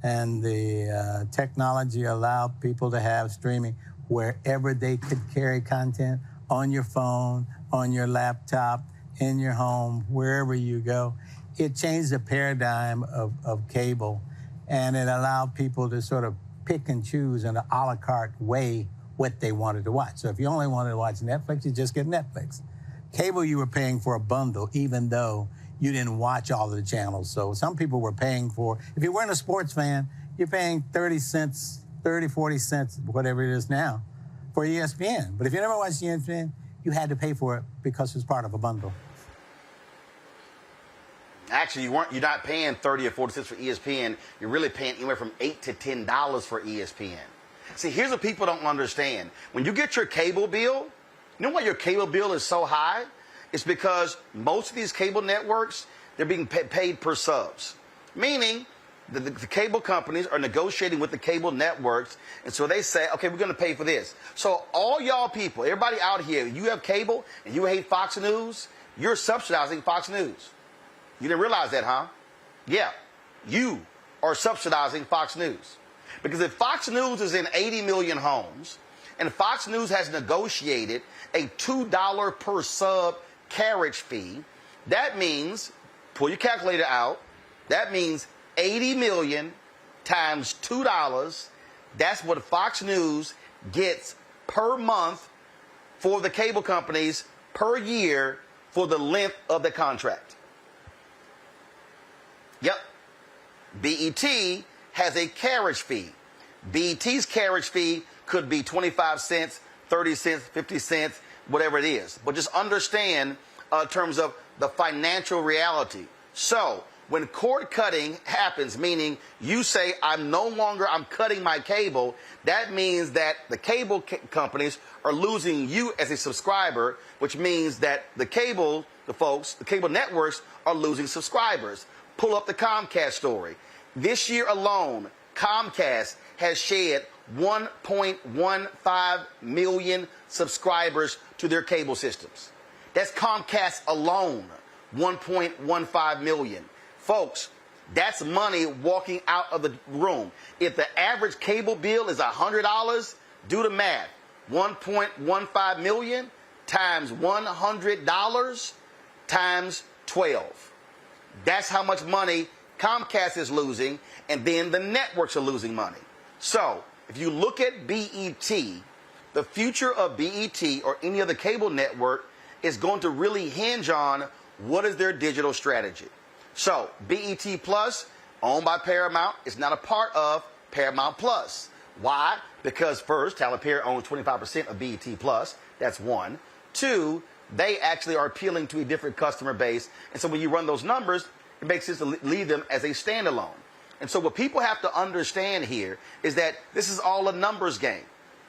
and the technology allowed people to have streaming wherever they could carry content, on your phone, on your laptop, in your home, wherever you go, it changed the paradigm of cable, and it allowed people to sort of pick and choose in an a la carte way what they wanted to watch. So if you only wanted to watch Netflix, you just get Netflix. Cable, you were paying for a bundle, even though you didn't watch all of the channels. So some people were paying for, if you weren't a sports fan, you're paying 30 cents, 30, 40 cents, whatever it is now, for ESPN. But if you never watched ESPN, you had to pay for it because it was part of a bundle. Actually, you're not paying 30 or 40 cents for ESPN. You're really paying anywhere from $8 to $10 for ESPN. See, here's what people don't understand. When you get your cable bill, you know why your cable bill is so high? It's because most of these cable networks, they're being paid per subs. Meaning, the cable companies are negotiating with the cable networks, and so they say, okay, we're going to pay for this. So all y'all people, everybody out here, you have cable and you hate Fox News, you're subsidizing Fox News. You didn't realize that, huh? Yeah, you are subsidizing Fox News. Because if Fox News is in 80 million homes, and Fox News has negotiated a $2 per sub carriage fee, that means, pull your calculator out, that means 80 million times $2, that's what Fox News gets per month for the cable companies per year for the length of the contract. Yep. BET has a carriage fee. BET's carriage fee could be 25 cents, 30 cents, 50 cents, whatever it is. But just understand in terms of the financial reality. So when cord cutting happens, meaning you say, I'm cutting my cable, that means that the cable companies are losing you as a subscriber, which means that the cable networks are losing subscribers. Pull up the Comcast story. This year alone, Comcast has shed 1.15 million subscribers to their cable systems. That's Comcast alone, 1.15 million. Folks, that's money walking out of the room. If the average cable bill is $100, do the math. 1.15 million times $100 times 12. That's how much money Comcast is losing, and then the networks are losing money. So if you look at BET, the future of BET or any other cable network is going to really hinge on what is their digital strategy. So BET Plus, owned by Paramount, is not a part of Paramount Plus. Why? Because first, Tyler Perry owns 25% of BET Plus. That's one. Two, they actually are appealing to a different customer base. And so when you run those numbers, it makes sense to leave them as a standalone. And so what people have to understand here is that this is all a numbers game.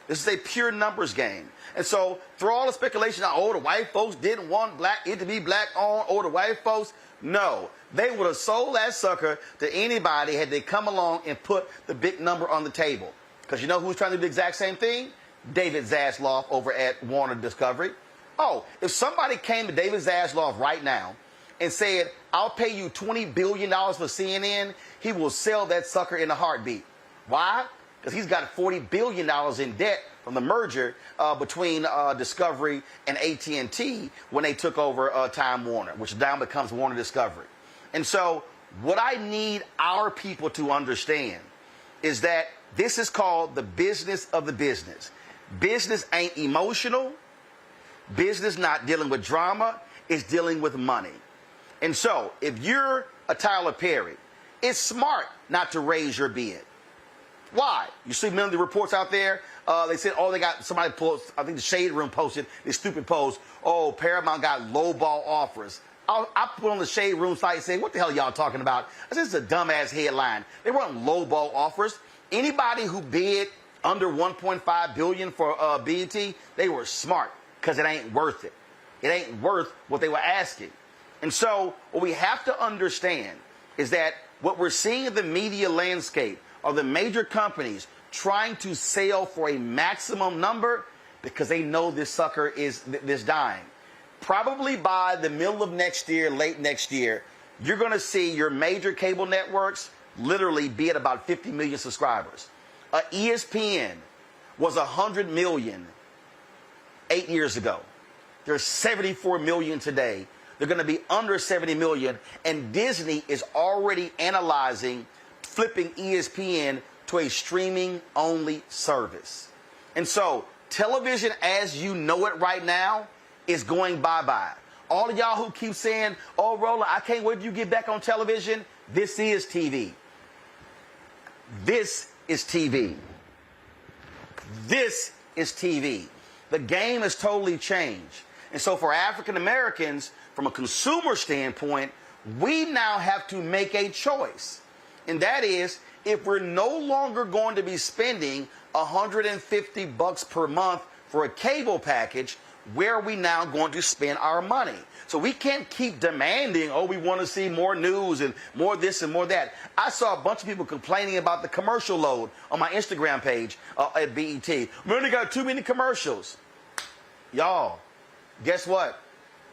This is a pure numbers game. And so through all the speculation, the white folks didn't want it to be black owned, the white folks, no. They would have sold that sucker to anybody had they come along and put the big number on the table. Because you know who's trying to do the exact same thing? David Zaslav over at Warner Discovery. Oh, if somebody came to David Zaslav right now and said, I'll pay you $20 billion for CNN, he will sell that sucker in a heartbeat. Why? Because he's got $40 billion in debt from the merger between Discovery and AT&T when they took over Time Warner, which now becomes Warner Discovery. And so what I need our people to understand is that this is called the business of the business. Business ain't emotional. Business not dealing with drama. It's dealing with money. And so if you're a Tyler Perry, it's smart not to raise your bid. Why? You see many of the reports out there, they said, they got somebody post, I think the Shade Room posted this stupid post, Paramount got lowball offers. I put on the Shade Room site and say, what the hell are y'all talking about? I said, this is a dumbass headline. They weren't lowball offers. Anybody who bid under $1.5 billion for BET, they were smart because it ain't worth it. It ain't worth what they were asking. And so what we have to understand is that what we're seeing in the media landscape are the major companies trying to sell for a maximum number because they know this sucker is this dying. Probably by the middle of next year, late next year, you're going to see your major cable networks literally be at about 50 million subscribers. ESPN was 100 million 8 years ago. There's 74 million today. They're going to be under 70 million, and Disney is already analyzing flipping ESPN to a streaming-only service. And so television as you know it right now is going bye-bye. All of y'all who keep saying, Roland, I can't wait till you get back on television, this is TV. This is TV. This is TV. The game has totally changed. And so for African Americans, from a consumer standpoint, we now have to make a choice. And that is, if we're no longer going to be spending $150 per month for a cable package, where are we now going to spend our money? So we can't keep demanding, oh, we want to see more news and more this and more that. I saw a bunch of people complaining about the commercial load on my Instagram page at BET. Man, they got too many commercials. Y'all, guess what?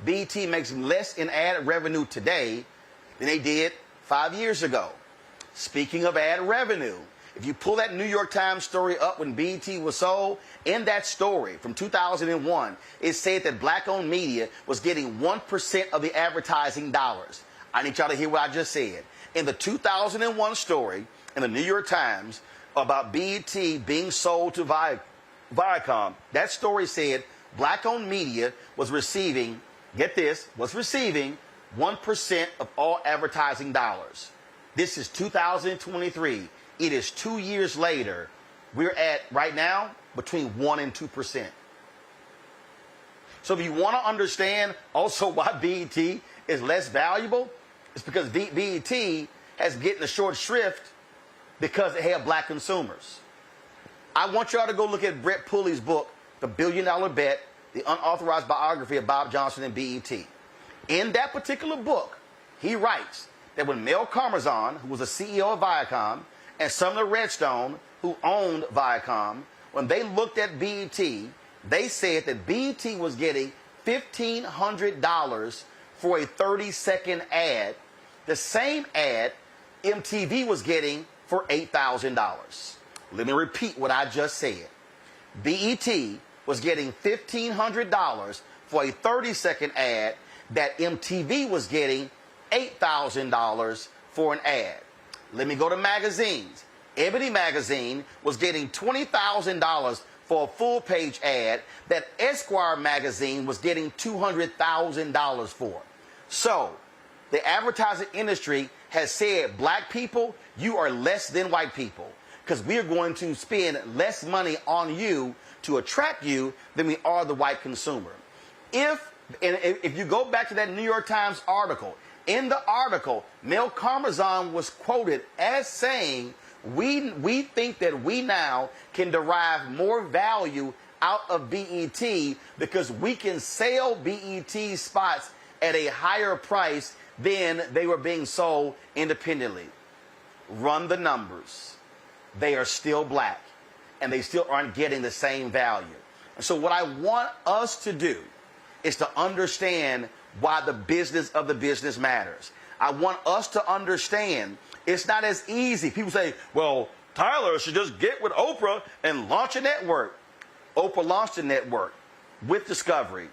BET makes less in ad revenue today than they did 5 years ago. Speaking of ad revenue, if you pull that New York Times story up when BET was sold, in that story from 2001, it said that black-owned media was getting 1% of the advertising dollars. I need y'all to hear what I just said. In the 2001 story in the New York Times about BET being sold to Viacom, that story said black-owned media was receiving, get this, was receiving 1% of all advertising dollars. This is 2023. It is 2 years later. We're at, right now, between 1% and 2%. So if you want to understand also why BET is less valuable, it's because BET has getting a short shrift because it had black consumers. I want y'all to go look at Brett Pulley's book, The $1 Billion Bet, the unauthorized biography of Bob Johnson and BET. In that particular book, he writes that when Mel Karmazin, who was the CEO of Viacom, and Sumner Redstone, who owned Viacom, when they looked at BET, they said that BET was getting $1,500 for a 30-second ad, the same ad MTV was getting for $8,000. Let me repeat what I just said. BET was getting $1,500 for a 30-second ad that MTV was getting $8,000 for an ad. Let me go to magazines. Ebony Magazine was getting $20,000 for a full-page ad that Esquire Magazine was getting $200,000 for. So, the advertising industry has said, black people, you are less than white people, because we are going to spend less money on you to attract you than we are the white consumer. If you go back to that New York Times article, in the article, Mel Karmazin was quoted as saying, we think that we now can derive more value out of BET because we can sell BET spots at a higher price than they were being sold independently. Run the numbers. They are still black, and they still aren't getting the same value. And so what I want us to do is to understand why the business of the business matters. I want us to understand it's not as easy. People say, well, Tyler should just get with Oprah and launch a network. Oprah launched a network with Discovery.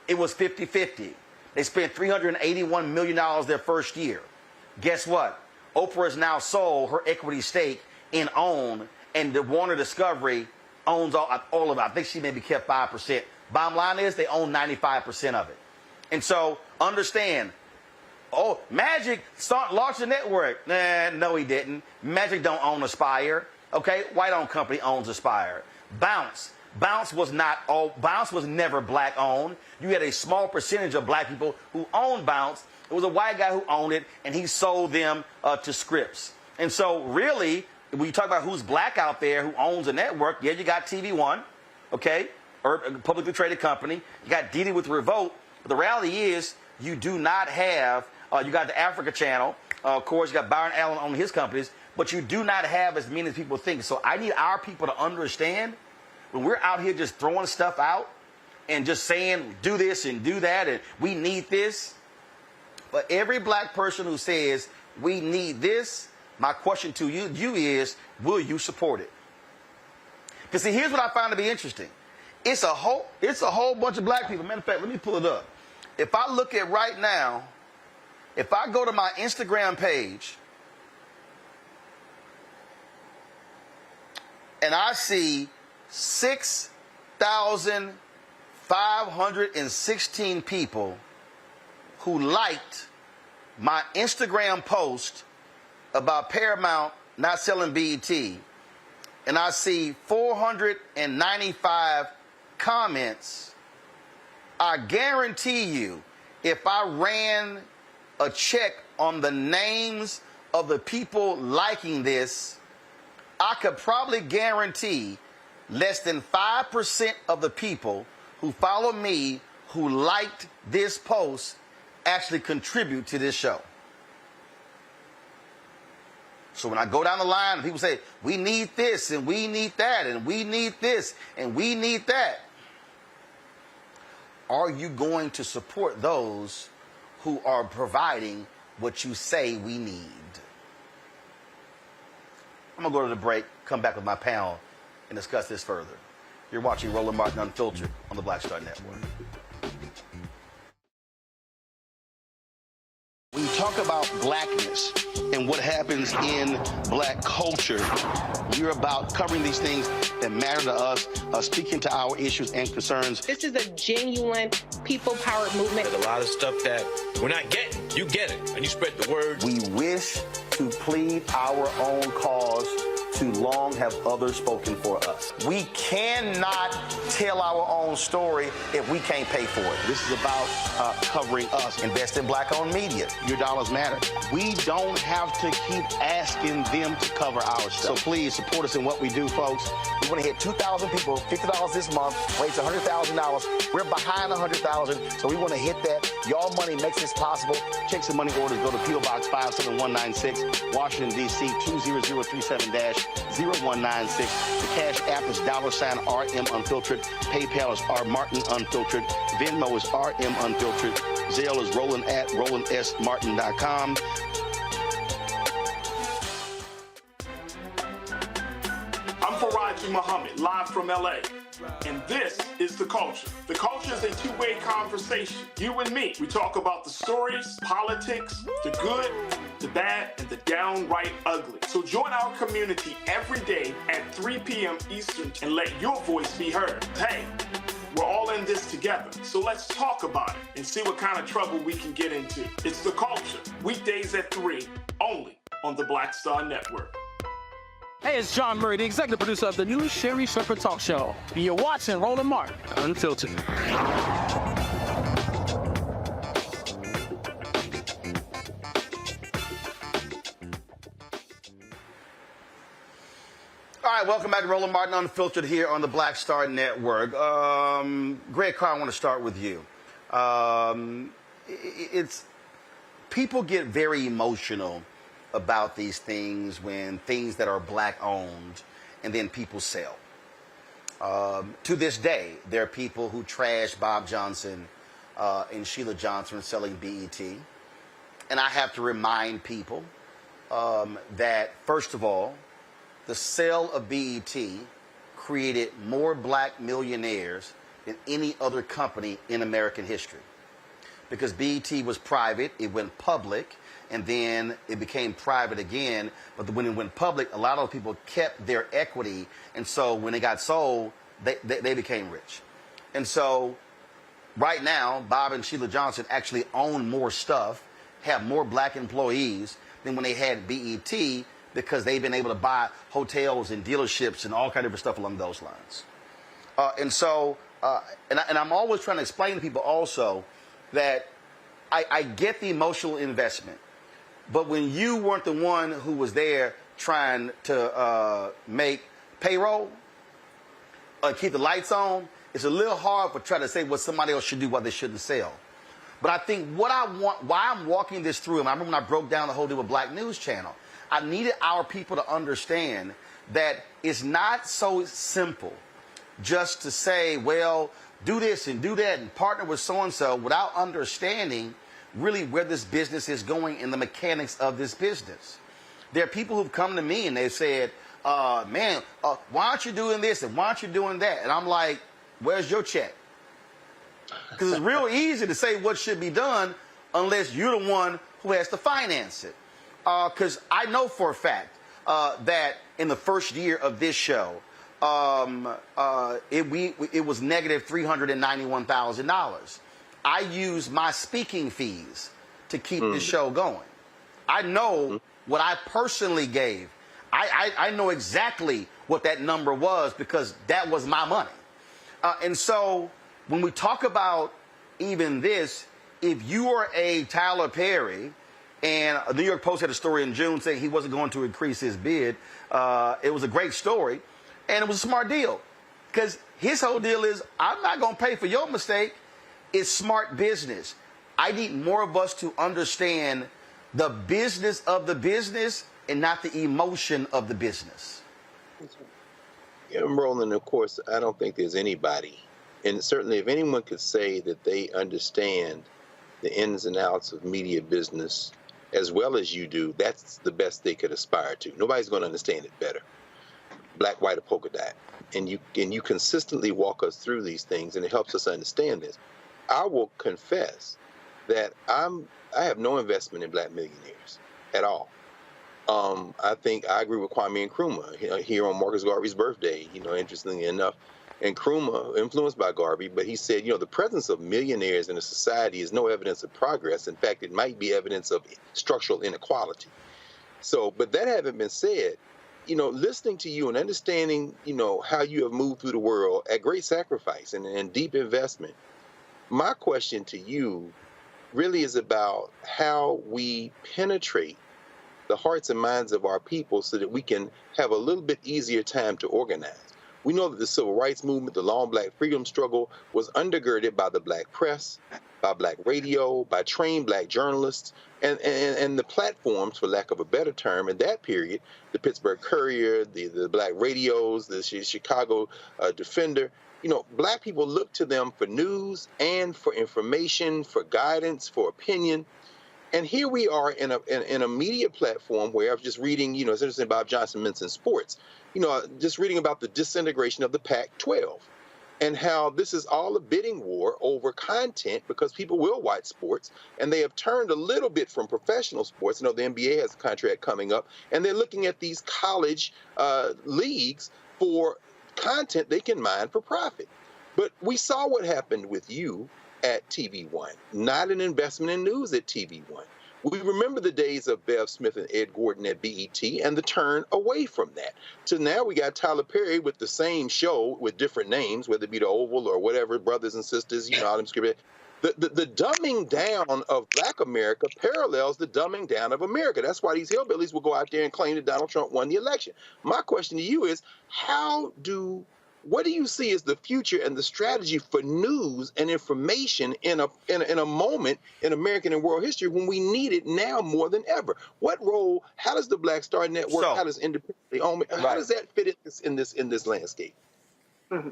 It was 50-50. They spent $381 million their first year. Guess what? Oprah has now sold her equity stake in OWN, and the Warner Discovery owns all of it. I think she maybe kept 5%. Bottom line is they own 95% of it. And so understand, oh, Magic launched a network. Nah, no, he didn't. Magic don't own Aspire. Okay, white-owned company owns Aspire. Bounce was never black-owned. You had a small percentage of black people who owned Bounce. It was a white guy who owned it, and he sold them to Scripps. And so really, when you talk about who's black out there who owns a network, yeah, you got TV One, okay, or a publicly traded company. You got Didi with Revolt. But the reality is you do not have, you got the Africa Channel, of course, you got Byron Allen on his companies, but you do not have as many as people think. So I need our people to understand when we're out here just throwing stuff out and just saying, do this and do that, and we need this. But every black person who says, we need this, my question to you is, will you support it? Because see, here's what I find to be interesting. It's a whole bunch of black people. Matter of fact, let me pull it up. If I look at right now, if I go to my Instagram page and I see 6,516 people who liked my Instagram post about Paramount not selling BET, and I see 495 comments, I guarantee you, if I ran a check on the names of the people liking this, I could probably guarantee less than 5% of the people who follow me, who liked this post, actually contribute to this show. So when I go down the line and people say, we need this and we need that and we need this and we need that, are you going to support those who are providing what you say we need? I'm going to go to the break, come back with my panel, and discuss this further. You're watching Roland Martin Unfiltered on the Black Star Network. When you talk about blackness and what happens in black culture, we're about covering these things that matter to us, speaking to our issues and concerns. This is a genuine people-powered movement. There's a lot of stuff that we're not getting. You get it, and you spread the word. We wish to plead our own cause. Too long have others spoken for us. We cannot tell our own story if we can't pay for it. This is about covering us. Invest in black-owned media. Your dollars matter. We don't have to keep asking them to cover our stuff. So please support us in what we do, folks. We want to hit 2,000 people, $50 this month, raise $100,000. We're behind 100,000, so we want to hit that. Y'all money makes this possible. Check some money orders. Go to P.O. Box 57196, Washington, D.C. 20037-0196. The Cash App is $RM Unfiltered. PayPal is R Martin Unfiltered. Venmo is RM Unfiltered. Zelle is Roland at RolandSMartin.com. I'm Faraji Muhammad, live from LA. And this is The Culture. The Culture is a two-way conversation. You and me. We talk about the stories, politics, the good, the bad, and the downright ugly. So join our community every day at 3 p.m. Eastern and let your voice be heard. Hey, we're all in this together. So let's talk about it and see what kind of trouble we can get into. It's The Culture. Weekdays at 3, only on the Black Star Network. Hey, it's John Murray, the executive producer of the new Sherry Shepherd Talk Show. And you're watching Roland Martin Unfiltered. All right, welcome back to Roland Martin Unfiltered here on the Black Star Network. Greg Carr, I want to start with you. People get very emotional about these things when things that are black owned and then people sell. To this day, there are people who trash Bob Johnson and Sheila Johnson selling BET. And I have to remind people that, first of all, the sale of BET created more black millionaires than any other company in American history. Because BET was private, it went public, and then it became private again. But when it went public, a lot of people kept their equity, and so when it got sold, they became rich. And so right now, Bob and Sheila Johnson actually own more stuff, have more black employees than when they had BET, because they've been able to buy hotels and dealerships and all kind of stuff along those lines. And I'm always trying to explain to people also that I get the emotional investment. But when you weren't the one who was there trying to make payroll, keep the lights on, it's a little hard for trying to say what somebody else should do, what they shouldn't sell. But I think what I want, why I'm walking this through, and I remember when I broke down the whole deal with Black News Channel, I needed our people to understand that it's not so simple just to say, well, do this and do that and partner with so-and-so without understanding really where this business is going and the mechanics of this business. There are people who've come to me and they've said, why aren't you doing this and why aren't you doing that? And I'm like, where's your check? Because it's real easy to say what should be done unless you're the one who has to finance it. Because I know for a fact that in the first year of this show, it was negative $391,000. I used my speaking fees to keep this show going. I know what I personally gave. I know exactly what that number was because that was my money. And so when we talk about even this, if you are a Tyler Perry, and the New York Post had a story in June saying he wasn't going to increase his bid, it was a great story, and it was a smart deal. Because His whole deal is, I'm not going to pay for your mistake. It's smart business. I need more of us to understand the business of the business and not the emotion of the business. Yeah, Roland, of course, I don't think there's anybody, and certainly if anyone could say that they understand the ins and outs of media business as well as you do, that's the best they could aspire to. Nobody's going to understand it better. Black, white, or polka dot. And you consistently walk us through these things, and it helps us understand this. I will confess that I have no investment in black millionaires at all. I think I agree with Kwame Nkrumah here on Marcus Garvey's birthday, interestingly enough. And Nkrumah, influenced by Garvey, but he said, the presence of millionaires in a society is no evidence of progress. In fact, it might be evidence of structural inequality. So, but that having been said, listening to you and understanding, how you have moved through the world at great sacrifice and deep investment, my question to you really is about how we penetrate the hearts and minds of our people so that we can have a little bit easier time to organize. We know that the civil rights movement, the long black freedom struggle, was undergirded by the black press, by black radio, by trained black journalists, and the platforms, for lack of a better term, in that period, the Pittsburgh Courier, the black radios, the Chicago Defender. Black people looked to them for news and for information, for guidance, for opinion. And here we are in a media platform where I was just reading, it's interesting, Bob Johnson mentioned sports, just reading about the disintegration of the Pac-12 and how this is all a bidding war over content because people will watch sports, and they have turned a little bit from professional sports. The NBA has a contract coming up, and they're looking at these college leagues for content they can mine for profit. But we saw what happened with you at TV1, not an investment in news at TV1. We remember the days of Bev Smith and Ed Gordon at BET and the turn away from that. To now we got Tyler Perry with the same show with different names, whether it be the Oval or whatever, Brothers and Sisters, all them scripted. The dumbing down of Black America parallels the dumbing down of America. That's why these hillbillies will go out there and claim that Donald Trump won the election. My question to you is, what do you see as the future and the strategy for news and information in a moment in American and world history when we need it now more than ever? What role? How does the Black Star Network? How does independently own? How does that fit in this landscape? Mm-hmm.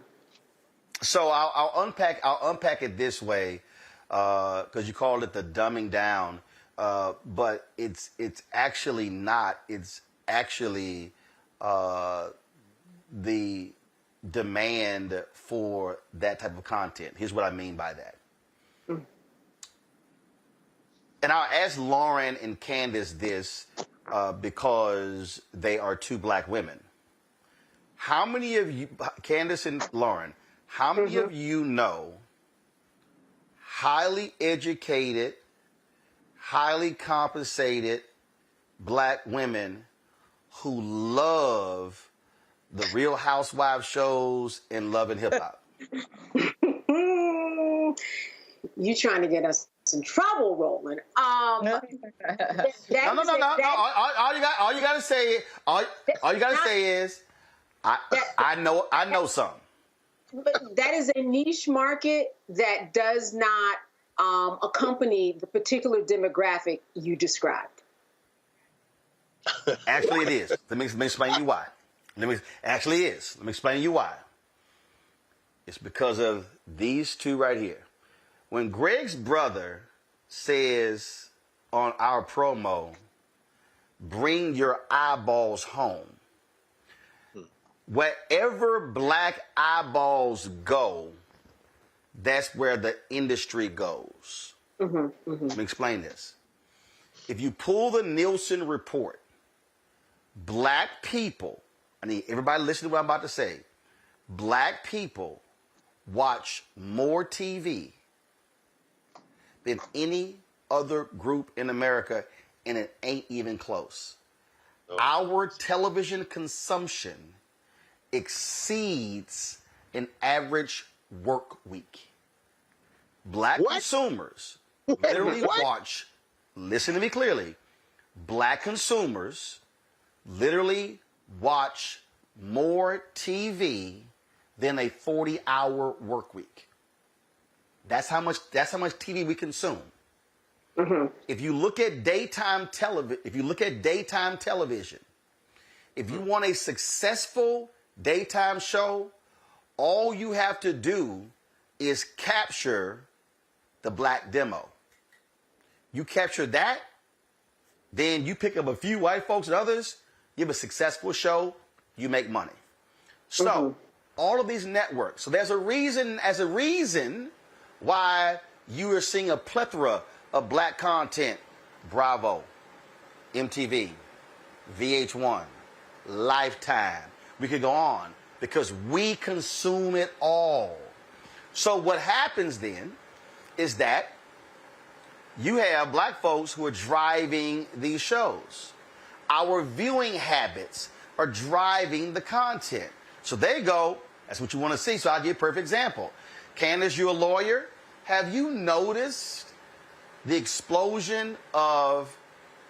So I'll unpack it this way because you called it the dumbing down, but it's actually not. It's actually the demand for that type of content. Here's what I mean by that. Mm. And I'll ask Lauren and Candace this because they are two Black women. How many of you, Candace and Lauren, how many of you know highly educated, highly compensated Black women who love the Real Housewives shows and Love and Hip Hop? You trying to get us in trouble, Roland? No. All you gotta say is, I know some. But that is a niche market that does not accompany the particular demographic you described. Actually, it is. Let me explain you why. Let me explain to you why. It's because of these two right here. When Greg's brother says on our promo, bring your eyeballs home, wherever Black eyeballs go, that's where the industry goes. Let me explain this. If you pull the Nielsen report, Black people, I need everybody listen to what I'm about to say. Black people watch more TV than any other group in America, and it ain't even close. Our television consumption exceeds an average work week. Black consumers literally watch, listen to me clearly, Black consumers literally watch more TV than a 40-hour work week. That's how much TV we consume. Mm-hmm. If you look at daytime television, if you want a successful daytime show, all you have to do is capture the black demo. You capture that, then you pick up a few white folks and others, you have a successful show, you make money. So all of these networks, so there's a reason why you are seeing a plethora of black content. Bravo, MTV, VH1, Lifetime. We could go on because we consume it all. So what happens then is that you have black folks who are driving these shows. Our viewing habits are driving the content. So they go, that's what you want to see. So I'll give you a perfect example. Candace, you're a lawyer. Have you noticed the explosion of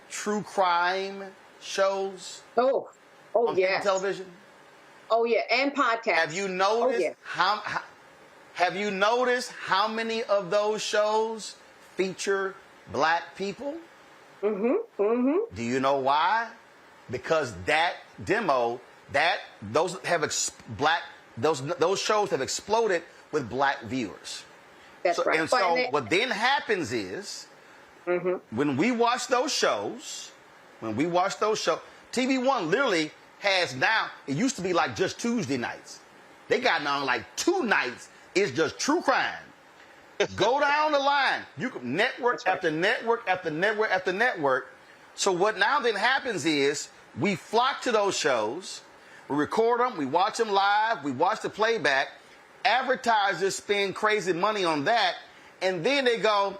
true crime shows? Oh, on yes. television? Oh, yeah, and podcasts. Have you noticed Oh, yeah. have you noticed how many of those shows feature black people? Mm-hmm. Mm-hmm. Do you know why? Because that demo, those shows have exploded with black viewers. That's right. And so what then happens is, when we watch those shows, TV One literally has now, it used to be like just Tuesday nights. They got now like 2 nights, it's just true crime. Go down the line. You can network after network after network after network. So what now then happens is we flock to those shows, we record them, we watch them live, we watch the playback. Advertisers spend crazy money on that, and then they go,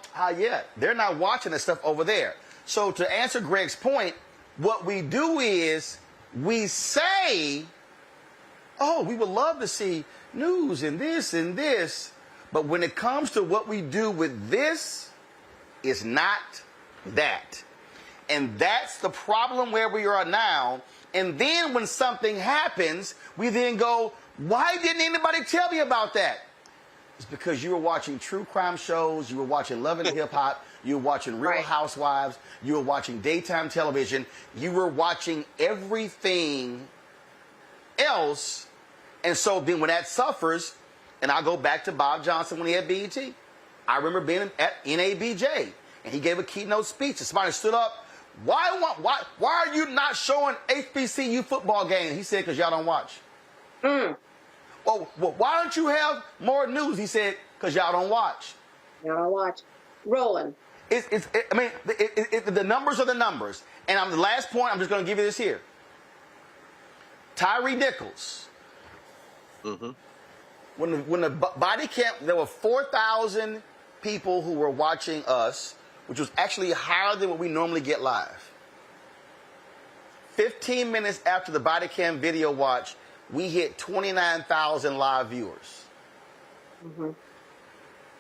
they're not watching the stuff over there. So to answer Greg's point, what we do is we say, oh, we would love to see news and this, but when it comes to what we do with this, it's not that. And that's the problem where we are now. And then when something happens, we then go, why didn't anybody tell me about that? It's because you were watching true crime shows, you were watching Love and Hip Hop, you were watching Real Housewives, you were watching daytime television, you were watching everything else. And so then when that suffers, and I go back to Bob Johnson when he had BET. I remember being at NABJ, and he gave a keynote speech, and somebody stood up, why are you not showing HBCU football games? He said, because y'all don't watch. Well, why don't you have more news? He said, because y'all don't watch. Y'all don't watch. Rolling. The numbers are the numbers. And on the last point, I'm just going to give you this here. Tyree Nichols. When the body camp, there were 4,000 people who were watching us, which was actually higher than what we normally get live. 15 minutes after the body cam video watch, we hit 29,000 live viewers.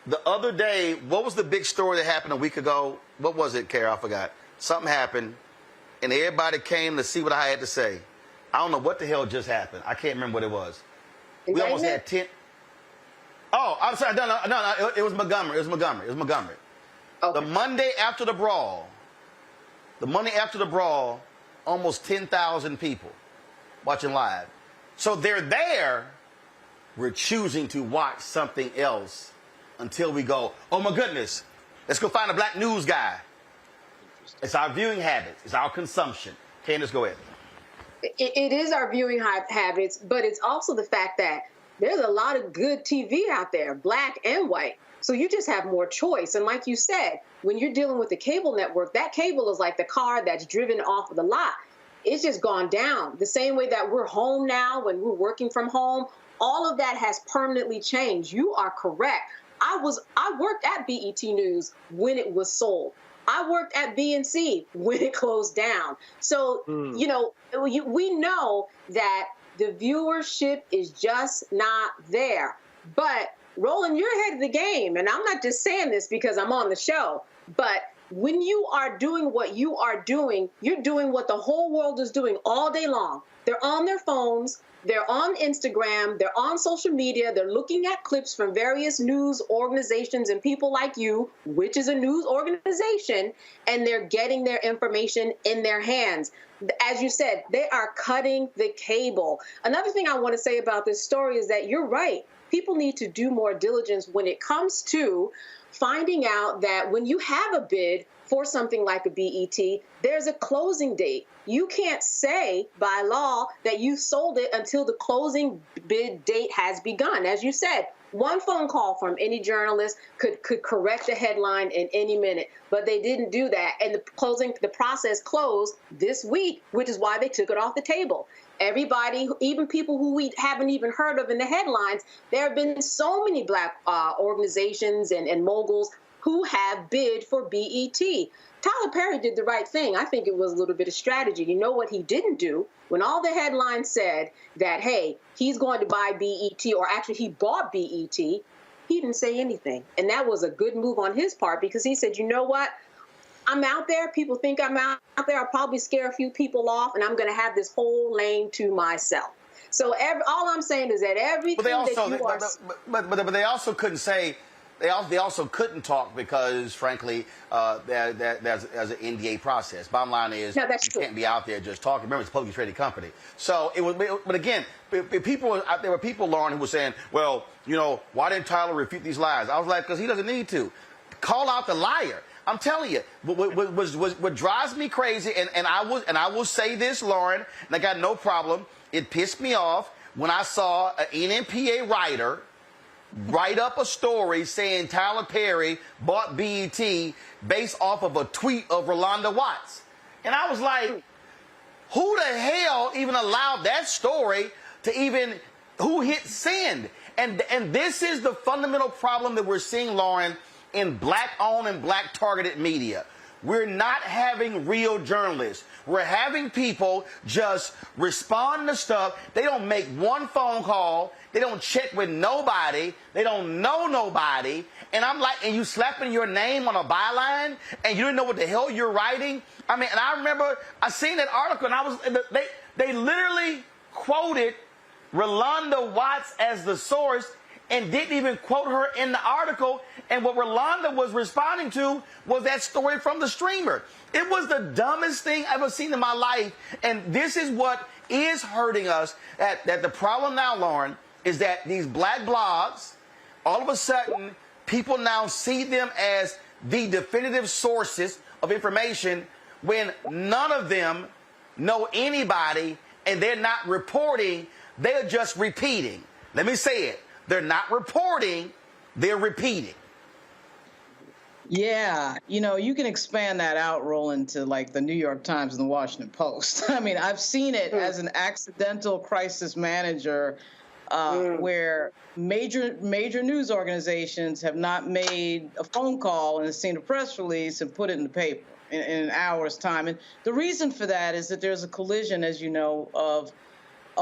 The other day, what was the big story that happened a week ago? What was it, Kara? I forgot. Something happened, and everybody came to see what I had to say. I don't know what the hell just happened. I can't remember what it was. We almost had 10. Oh, I'm sorry. No. It was Montgomery. Okay. The Monday after the brawl, almost 10,000 people watching live. So they're there. We're choosing to watch something else until we go, oh my goodness, let's go find a black news guy. It's our viewing habits. It's our consumption. Candace, go ahead. It is our viewing habits, but it's also the fact that there's a lot of good TV out there, black and white. So you just have more choice. And like you said, when you're dealing with the cable network, that cable is like the car that's driven off of the lot. It's just gone down. The same way that we're home now, when we're working from home, all of that has permanently changed. You are correct. I worked at BET News when it was sold. I worked at BNC when it closed down. So, we know that the viewership is just not there. But Roland, you're ahead of the game. And I'm not just saying this because I'm on the show, but when you are doing what you are doing, you're doing what the whole world is doing all day long. They're on their phones, they're on Instagram, they're on social media, they're looking at clips from various news organizations and people like you, which is a news organization, and they're getting their information in their hands. As you said, they are cutting the cable. Another thing I want to say about this story is that you're right. People need to do more diligence when it comes to finding out that when you have a bid for something like a BET, there's a closing date. You can't say by law that you sold it until the closing bid date has begun. As you said, one phone call from any journalist could correct a headline in any minute, but they didn't do that. And the process closed this week, which is why they took it off the table. Everybody, even people who we haven't even heard of in the headlines, there have been so many Black organizations and moguls who have bid for BET. Tyler Perry did the right thing. I think it was a little bit of strategy. You know what he didn't do? When all the headlines said that, hey, he's going to buy BET, or actually he bought BET, he didn't say anything. And that was a good move on his part, because he said, you know what? I'm out there. People think I'm out there. I'll probably scare a few people off, and I'm going to have this whole lane to myself. So all I'm saying is that everything But they also, that you are... but they also couldn't say... They also couldn't talk because, frankly, there's an NDA process. Bottom line is, you can't be out there just talking. Remember, it's a publicly traded company. So it was, but again, there were people, Lauren, who were saying, well, you know, why didn't Tyler refute these lies? I was like, because he doesn't need to. Call out the liar. I'm telling you, what drives me crazy, and I will say this, Lauren, and I got no problem. It pissed me off when I saw an NMPA writer write up a story saying Tyler Perry bought BET based off of a tweet of Rolanda Watts. And I was like, who the hell even allowed that story to even, who hit send? And this is the fundamental problem that we're seeing, Lauren, in Black-owned and Black-targeted media. We're not having real journalists. We're having people just respond to stuff. They don't make one phone call. They don't check with nobody. They don't know nobody. And I'm like, and you slapping your name on a byline, and you didn't know what the hell you're writing? I mean, and I remember I seen that article, and they literally quoted Rolanda Watts as the source and didn't even quote her in the article. And what Rolanda was responding to was that story from the streamer. It was the dumbest thing I've ever seen in my life. And this is what is hurting us. That the problem now, Lauren, is that these Black blogs, all of a sudden, people now see them as the definitive sources of information when none of them know anybody and they're not reporting, they're just repeating. Let me say it. They're not reporting, they're repeating. Yeah, you know, you can expand that out, Roland, to like the New York Times and the Washington Post. I mean, I've seen it as an accidental crisis manager where major news organizations have not made a phone call and seen a press release and put it in the paper in an hour's time. And the reason for that is that there's a collision, as you know, of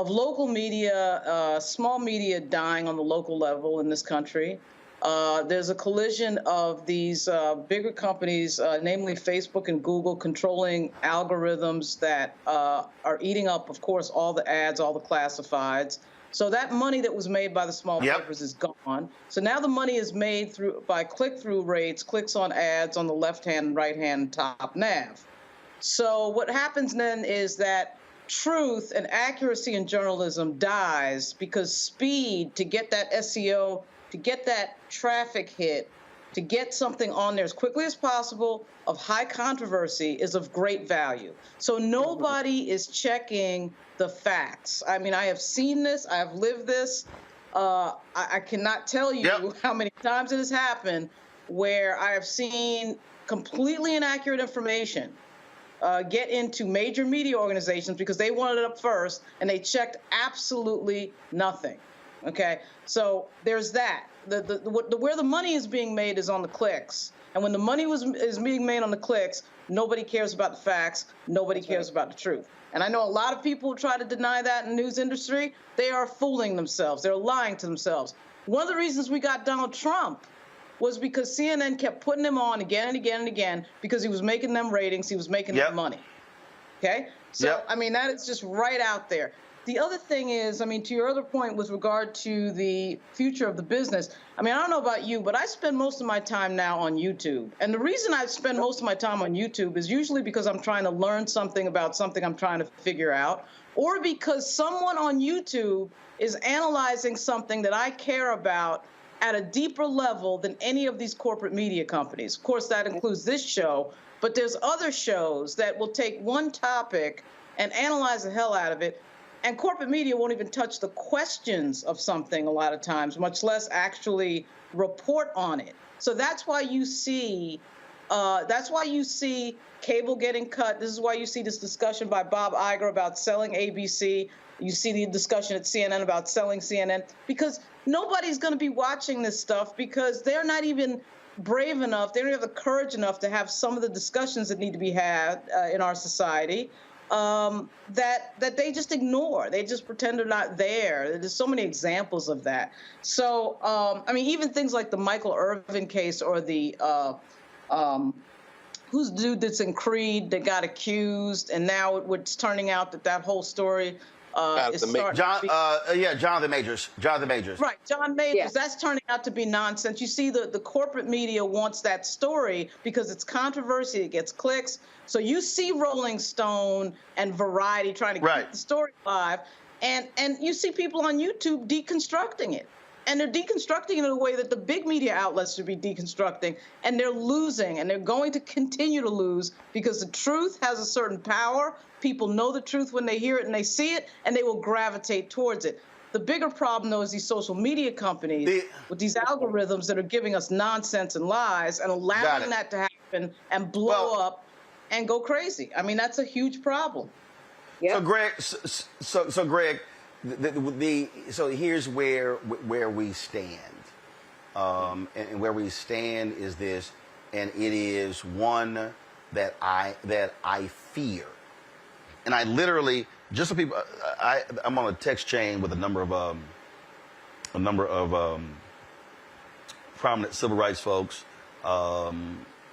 local media, small media dying on the local level in this country. There's a collision of these bigger companies, namely Facebook and Google, controlling algorithms that are eating up, of course, all the ads, all the classifieds. So that money that was made by the small papers is gone. So now the money is made by click-through rates, clicks on ads on the left-hand, right-hand, top nav. So what happens then is that truth and accuracy in journalism dies because speed to get that SEO, to get that traffic hit, to get something on there as quickly as possible of high controversy is of great value. So nobody is checking the facts. I mean, I have seen this. I have lived this. I cannot tell you how many times it has happened where I have seen completely inaccurate information get into major media organizations because they wanted it up first and they checked absolutely nothing. Okay, so there's that. Where the money is being made is on the clicks, and when the money is being made on the clicks, nobody cares about the facts. Nobody cares about the truth. And I know a lot of people who try to deny that in the news industry. They are fooling themselves. They're lying to themselves. One of the reasons we got Donald Trump was because CNN kept putting him on again and again and again because he was making them ratings, he was making them money. Okay? So, I mean, that is just right out there. The other thing is, I mean, to your other point with regard to the future of the business, I mean, I don't know about you, but I spend most of my time now on YouTube. And the reason I spend most of my time on YouTube is usually because I'm trying to learn something about something I'm trying to figure out, or because someone on YouTube is analyzing something that I care about at a deeper level than any of these corporate media companies. Of course, that includes this show, but there's other shows that will take one topic and analyze the hell out of it. And corporate media won't even touch the questions of something a lot of times, much less actually report on it. So that's why you see cable getting cut. This is why you see this discussion by Bob Iger about selling ABC. You see the discussion at CNN about selling CNN, because nobody's going to be watching this stuff because they're not even brave enough. They don't have the courage enough to have some of the discussions that need to be had in our society. That they just ignore. They just pretend they're not there. There's so many examples of that. So, I mean, even things like the Michael Irvin case, or the, who's the dude that's in Creed that got accused, and now it's turning out that whole story is starting Jonathan Majors. Right, John Majors. Yeah. That's turning out to be nonsense. You see, the corporate media wants that story because it's controversy, it gets clicks. So you see Rolling Stone and Variety trying to keep the story alive, and you see people on YouTube deconstructing it. And they're deconstructing it in a way that the big media outlets should be deconstructing, and they're losing, and they're going to continue to lose because the truth has a certain power. People know the truth when they hear it and they see it, and they will gravitate towards it. The bigger problem, though, is these social media companies with these algorithms that are giving us nonsense and lies and allowing that to happen and blow up and go crazy. I mean, that's a huge problem. So, Greg, so here's where we stand, and where we stand is this, and it is one that I fear, and I literally, just so people, I'm on a text chain with a number of prominent civil rights folks,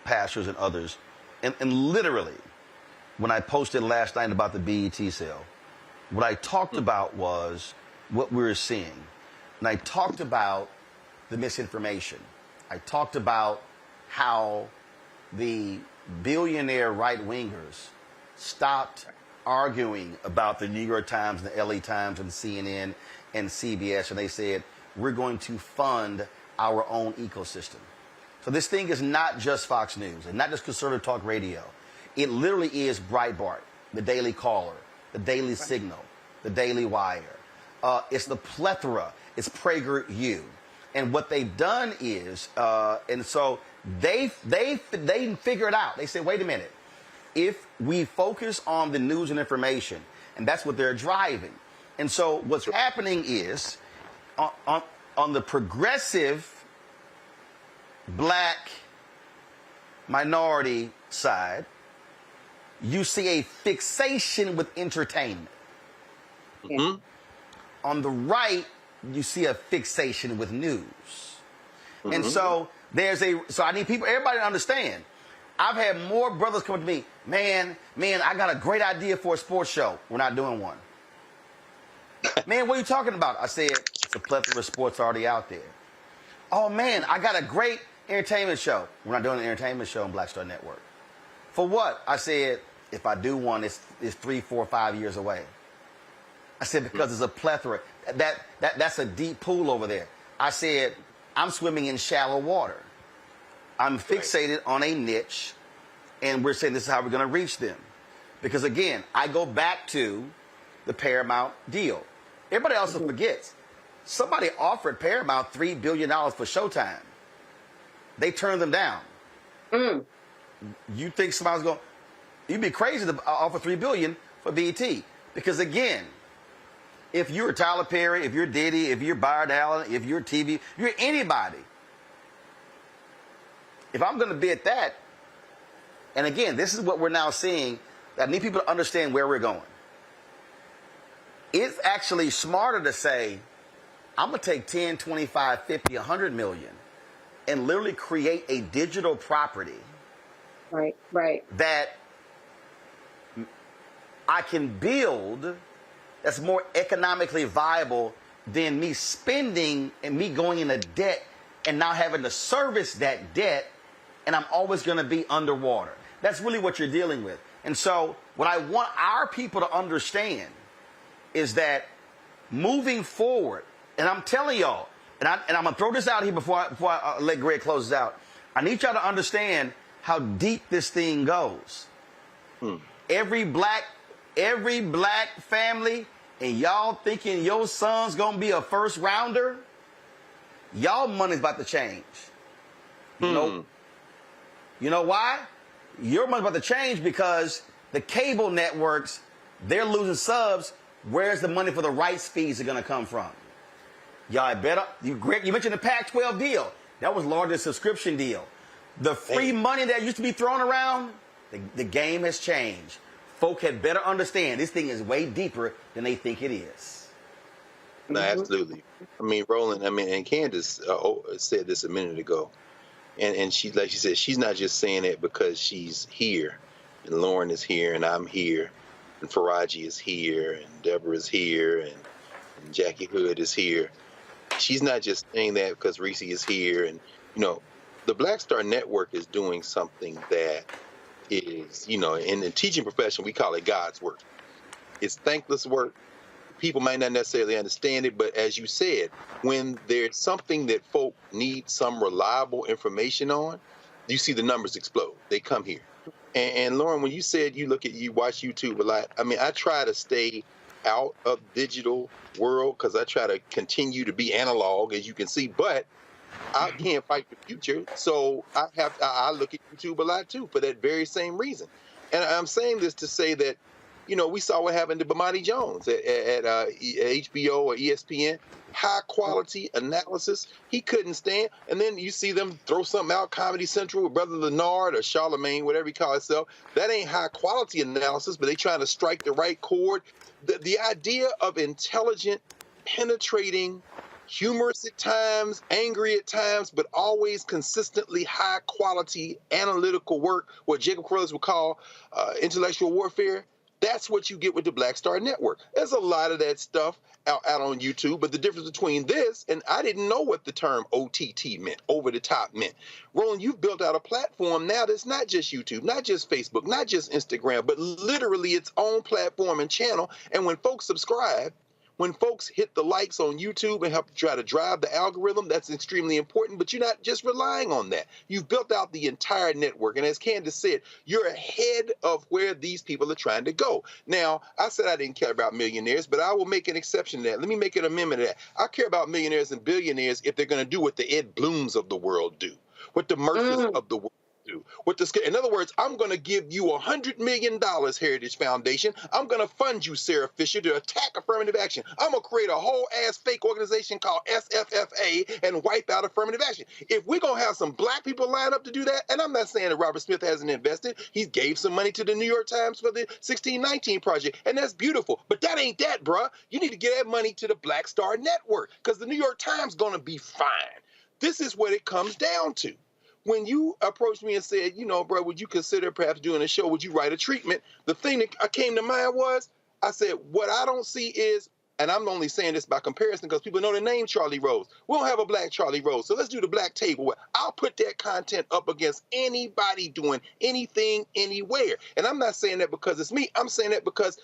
pastors, and others, and literally, when I posted last night about the BET sale, what I talked about was what we were seeing. And I talked about the misinformation. I talked about how the billionaire right-wingers stopped arguing about the New York Times and the LA Times and CNN and CBS, and they said, we're going to fund our own ecosystem. So this thing is not just Fox News and not just conservative talk radio. It literally is Breitbart, the Daily Caller, the Daily Signal, the Daily Wire. It's the plethora. It's PragerU. And what they've done is, and so they figure it out. They say, wait a minute. If we focus on the news and information, and that's what they're driving. And so what's happening is, on the progressive black minority side, you see a fixation with entertainment. Mm-hmm. On the right, you see a fixation with news. Mm-hmm. And so so I need everybody to understand. I've had more brothers come to me, man, I got a great idea for a sports show. We're not doing one. Man, what are you talking about? I said, it's a plethora of sports already out there. Oh man, I got a great entertainment show. We're not doing an entertainment show on Black Star Network. For what? I said, if I do one, it's 3, 4, 5 years away. I said, because it's a plethora. That's a deep pool over there. I said, I'm swimming in shallow water. I'm fixated on a niche, and we're saying this is how we're going to reach them. Because again, I go back to the Paramount deal. Everybody else forgets. Somebody offered Paramount $3 billion for Showtime. They turned them down. Mm. You think somebody's going? You'd be crazy to offer $3 billion for BET, because again, if you're Tyler Perry, if you're Diddy, if you're Byard Allen, if you're TV, if you're anybody. If I'm going to bid that, and again, this is what we're now seeing. I need people to understand where we're going. It's actually smarter to say, I'm going to take 10, 25, 50, 100 million and literally create a digital property Right. that I can build that's more economically viable than me spending and me going into debt and now having to service that debt, and I'm always going to be underwater. That's really what you're dealing with. And so what I want our people to understand is that moving forward, and I'm telling y'all, and I'm going to throw this out here before I let Greg close this out. I need y'all to understand how deep this thing goes. Every black family, and y'all thinking your son's going to be a first rounder, y'all money's about to change. You know why? Your money's about to change because the cable networks, they're losing subs. Where's the money for the rights fees are going to come from? Y'all better. Greg, you mentioned the Pac-12 deal. That was largest subscription deal. The free money that used to be thrown around, the game has changed. Folk had better understand this thing is way deeper than they think it is. No, absolutely. I mean, Roland, and Candace said this a minute ago. And she, like she said, she's not just saying it because she's here. And Lauren is here, and I'm here. And Faraji is here, and Deborah is here, and Jackie Hood is here. She's not just saying that because Reese is here. And, the Black Star Network is doing something that is, in the teaching profession, we call it God's work. It's thankless work. People might not necessarily understand it, but as you said, when there's something that folk need some reliable information on, you see the numbers explode. They come here. And Lauren, when you said you watch YouTube a lot, I try to stay out of digital world because I try to continue to be analog, as you can see, but I can't fight the future. So I look at YouTube a lot too for that very same reason. And I'm saying this to say that, we saw what happened to Bomani Jones at HBO or ESPN. High quality analysis. He couldn't stand. And then you see them throw something out, Comedy Central with Brother Leonard or Charlemagne, whatever he calls himself. That ain't high quality analysis, but they trying to strike the right chord. The idea of intelligent, penetrating, humorous at times, angry at times, but always consistently high quality analytical work, what Jacob Carruthers would call intellectual warfare. That's what you get with the Black Star Network. There's a lot of that stuff out on YouTube, but the difference between this, and I didn't know what the term OTT meant, over the top meant. Roland, you've built out a platform now that's not just YouTube, not just Facebook, not just Instagram, but literally its own platform and channel. And when folks subscribe, when folks hit the likes on YouTube and help try to drive the algorithm, that's extremely important, but you're not just relying on that. You've built out the entire network. And as Candace said, you're ahead of where these people are trying to go. Now, I said I didn't care about millionaires, but I will make an exception to that. Let me make an amendment to that. I care about millionaires and billionaires if they're going to do what the Ed Blooms of the world do, what the Mercers of the world do. In other words, I'm going to give you $100 million, Heritage Foundation. I'm going to fund you, Sarah Fisher, to attack affirmative action. I'm going to create a whole ass fake organization called SFFA and wipe out affirmative action. If we're going to have some black people line up to do that, and I'm not saying that Robert Smith hasn't invested. He gave some money to the New York Times for the 1619 project, and that's beautiful. But that ain't that, bruh. You need to get that money to the Black Star Network because the New York Times going to be fine. This is what it comes down to. When you approached me and said, bro, would you consider perhaps doing a show? Would you write a treatment? The thing that came to mind was, I said, what I don't see is, and I'm only saying this by comparison because people know the name Charlie Rose. We don't have a black Charlie Rose, so let's do the black table where I'll put that content up against anybody doing anything, anywhere. And I'm not saying that because it's me. I'm saying that because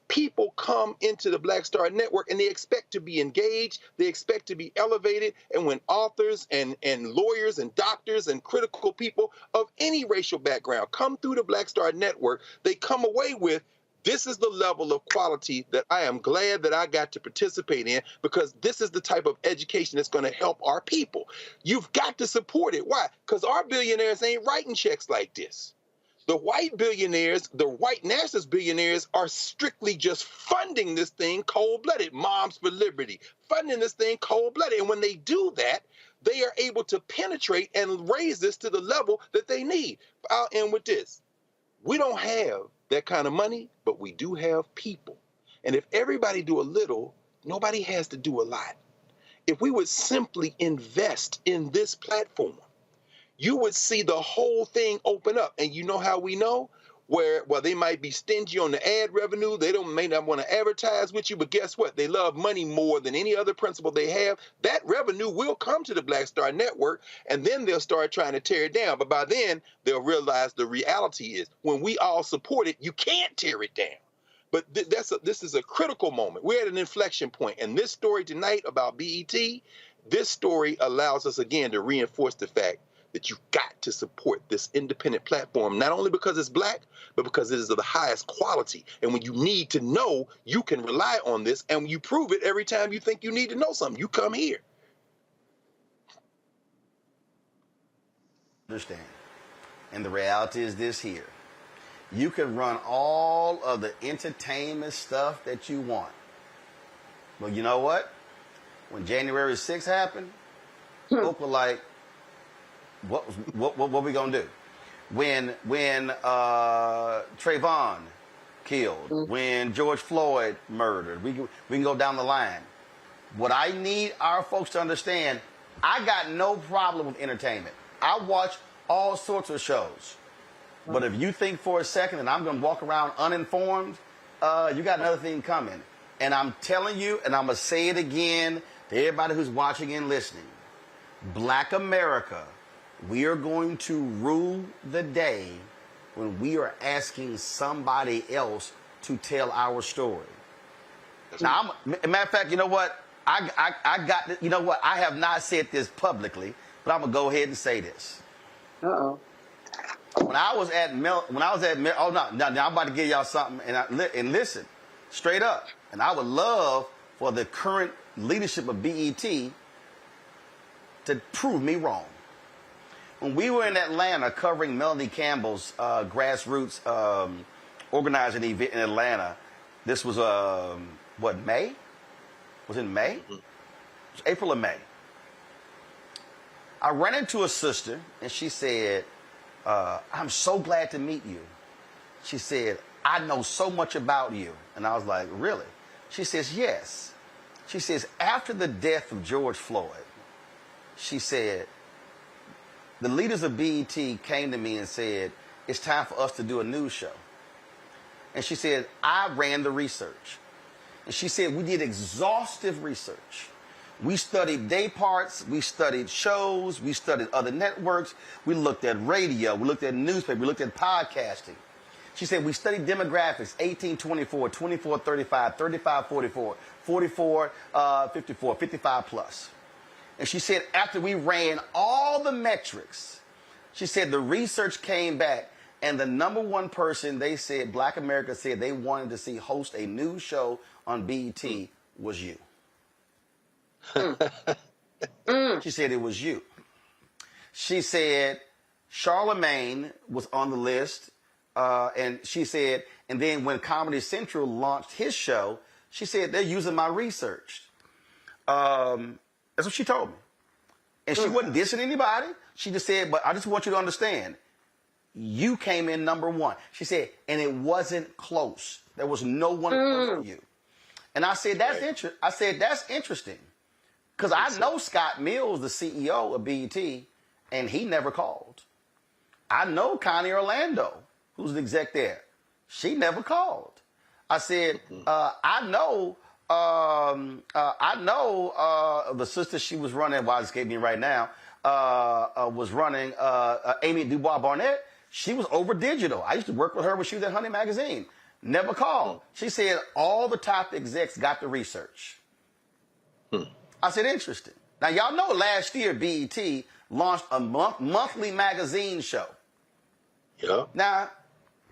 people come into the Black Star Network and they expect to be engaged, they expect to be elevated, and when authors and lawyers and doctors and critical people of any racial background come through the Black Star Network, they come away with, this is the level of quality that I am glad that I got to participate in because this is the type of education that's going to help our people. You've got to support it. Why? Because our billionaires ain't writing checks like this. The white billionaires, the white nationalist billionaires are strictly just funding this thing cold-blooded. Moms for Liberty, funding this thing cold-blooded. And when they do that, they are able to penetrate and raise this to the level that they need. I'll end with this. We don't have that kind of money, but we do have people. And if everybody do a little, nobody has to do a lot. If we would simply invest in this platform, you would see the whole thing open up. And you know how we know? Where, well, they might be stingy on the ad revenue. They may not want to advertise with you, but guess what? They love money more than any other principle they have. That revenue will come to the Black Star Network, and then they'll start trying to tear it down. But by then, they'll realize the reality is when we all support it, you can't tear it down. But this is a critical moment. We're at an inflection point. And this story tonight about BET, this story allows us again to reinforce the fact that you've got to support this independent platform, not only because it's Black, but because it is of the highest quality. And when you need to know, you can rely on this, and you prove it every time you think you need to know something. You come here. Understand. And the reality is this here. You can run all of the entertainment stuff that you want. But you know what? When January 6th happened, folk were like, what we gonna do? When Trayvon killed, when George Floyd murdered, we can go down the line. What I need our folks to understand, I got no problem with entertainment. I watch all sorts of shows. But if you think for a second that I'm going to walk around uninformed, you got another thing coming. And I'm telling you, and I'm going to say it again to everybody who's watching and listening, Black America, we are going to rule the day when we are asking somebody else to tell our story. Now, matter of fact, you know what? I got, you know what? I have not said this publicly, but I'm going to go ahead and say this. Uh-oh. When I was at oh no, now I'm about to give y'all something, and listen, straight up. And I would love for the current leadership of BET to prove me wrong. When we were in Atlanta covering Melanie Campbell's grassroots organizing event in Atlanta, this was May? Was it May? It was April or May. I ran into a sister, and she said, I'm so glad to meet you. She said, I know so much about you. And I was like, really? She says, yes. She says, after the death of George Floyd, she said, the leaders of BET came to me and said, it's time for us to do a news show. And she said, I ran the research. And she said, we did exhaustive research. We studied day parts, we studied shows, we studied other networks, we looked at radio, we looked at newspaper, we looked at podcasting. She said we studied demographics, 18-24, 24-35, 35-44, 44-54, 55 plus. And she said after we ran all the metrics, she said the research came back, and the number one person they said, Black America said they wanted to see host a news show on BET was you. She said it was you. She said Charlemagne was on the list, and she said, and then when Comedy Central launched his show, she said they're using my research. That's what she told me. And she wasn't dissing anybody. She just said, but I just want you to understand, you came in number one. She said, and it wasn't close. There was no one close to you. And I said, that's interesting. Because I know Scott Mills, the CEO of BET, and he never called. I know Connie Orlando, who's the exec there. She never called. I said, I know the sister she was running, well, it's escaping me right now, was running Amy Dubois Barnett. She was over digital. I used to work with her when she was at Honey Magazine. Never called. She said all the top execs got the research. I said, interesting. Now, y'all know last year BET launched a monthly magazine show. Yeah. Now,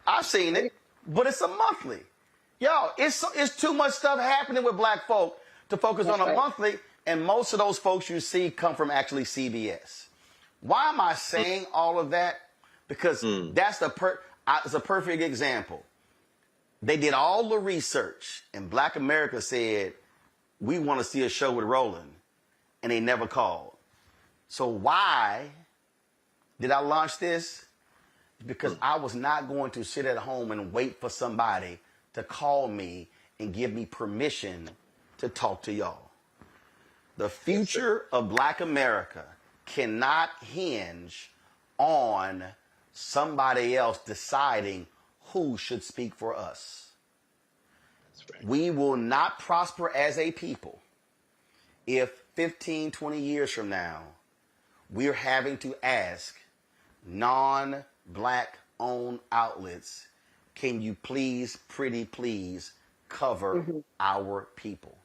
I've seen it, but it's a monthly. Y'all, it's too much stuff happening with Black folk to focus on a monthly, and most of those folks you see come from actually CBS. Why am I saying all of that? Because that's it's a perfect example. They did all the research, and Black America said, we want to see a show with Roland, and they never called. So why did I launch this? Because I was not going to sit at home and wait for somebody to call me and give me permission to talk to y'all. The future of Black America cannot hinge on somebody else deciding who should speak for us. We will not prosper as a people if 15, 20 years from now, we're having to ask non-black owned outlets, can you please, pretty please, cover our people?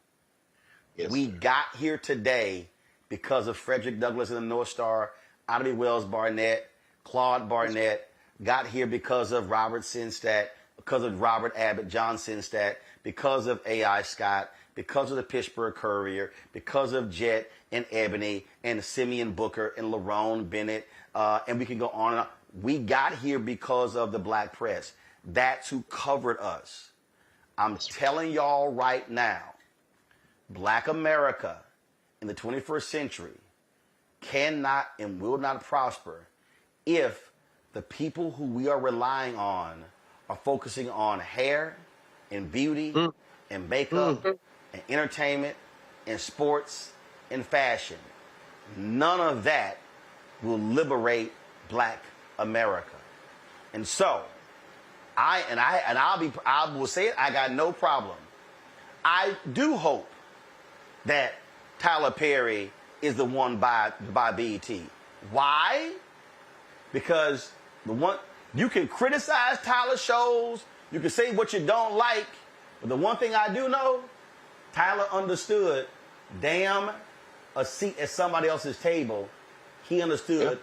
Yes, we sir. got here today because of Frederick Douglass and the North Star, Ida B. Wells Barnett, Claude Barnett, got here because of Robert Sinstadt, because of Robert Abbott, John Sinstadt, because of A.I. Scott, because of the Pittsburgh Courier, because of Jet and Ebony and Simeon Booker and Lerone Bennett, and we can go on and on. We got here because of the black press. That's who covered us. I'm telling y'all right now, black America in the 21st century cannot and will not prosper if the people who we are relying on are focusing on hair and beauty and makeup and entertainment and sports and fashion. None of that will liberate black America. And so, I will say it, I got no problem. I do hope that Tyler Perry is the one by BET. Why? Because you can criticize Tyler's shows, you can say what you don't like, but the one thing I do know, Tyler understood, damn, a seat at somebody else's table, he understood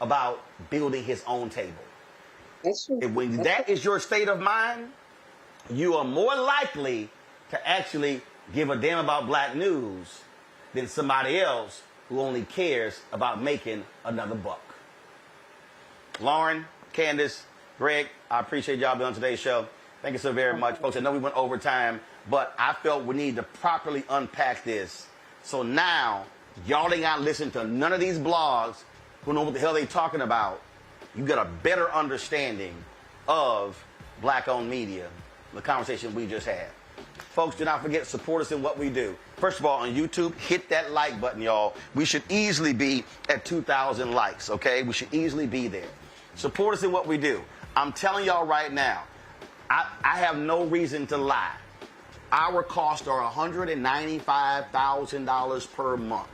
about building his own table. That's true. And when that is your state of mind, you are more likely to actually give a damn about black news than somebody else who only cares about making another buck. Lauren, Candace, Greg, I appreciate y'all being on today's show. Thank you so very much. Folks, I know we went over time, but I felt we need to properly unpack this. So now, y'all ain't got to listen to none of these blogs who know what the hell they talking about. You got a better understanding of black-owned media, the conversation we just had. Folks, do not forget, support us in what we do. First of all, on YouTube, hit that like button, y'all. We should easily be at 2,000 likes, okay? We should easily be there. Support us in what we do. I'm telling y'all right now, I have no reason to lie. Our costs are $195,000 per month.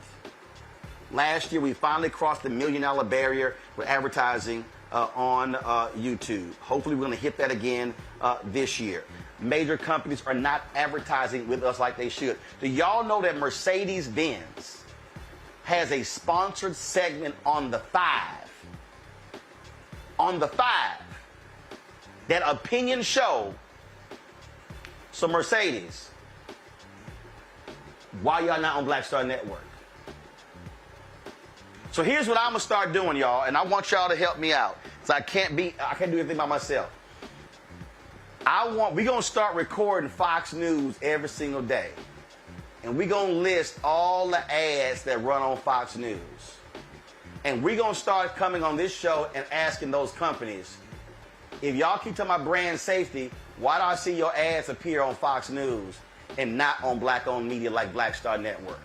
Last year, we finally crossed the $1 million barrier with advertising on YouTube. Hopefully, we're going to hit that again this year. Major companies are not advertising with us like they should. Do y'all know that Mercedes-Benz has a sponsored segment on the 5? On the 5. That opinion show. So Mercedes, why y'all not on Black Star Network? So here's what I'm gonna start doing, y'all, and I want y'all to help me out. So I can't do anything by myself. We're gonna start recording Fox News every single day. And we're gonna list all the ads that run on Fox News. And we're gonna start coming on this show and asking those companies, if y'all keep talking about brand safety, why do I see your ads appear on Fox News and not on black-owned media like Black Star Network?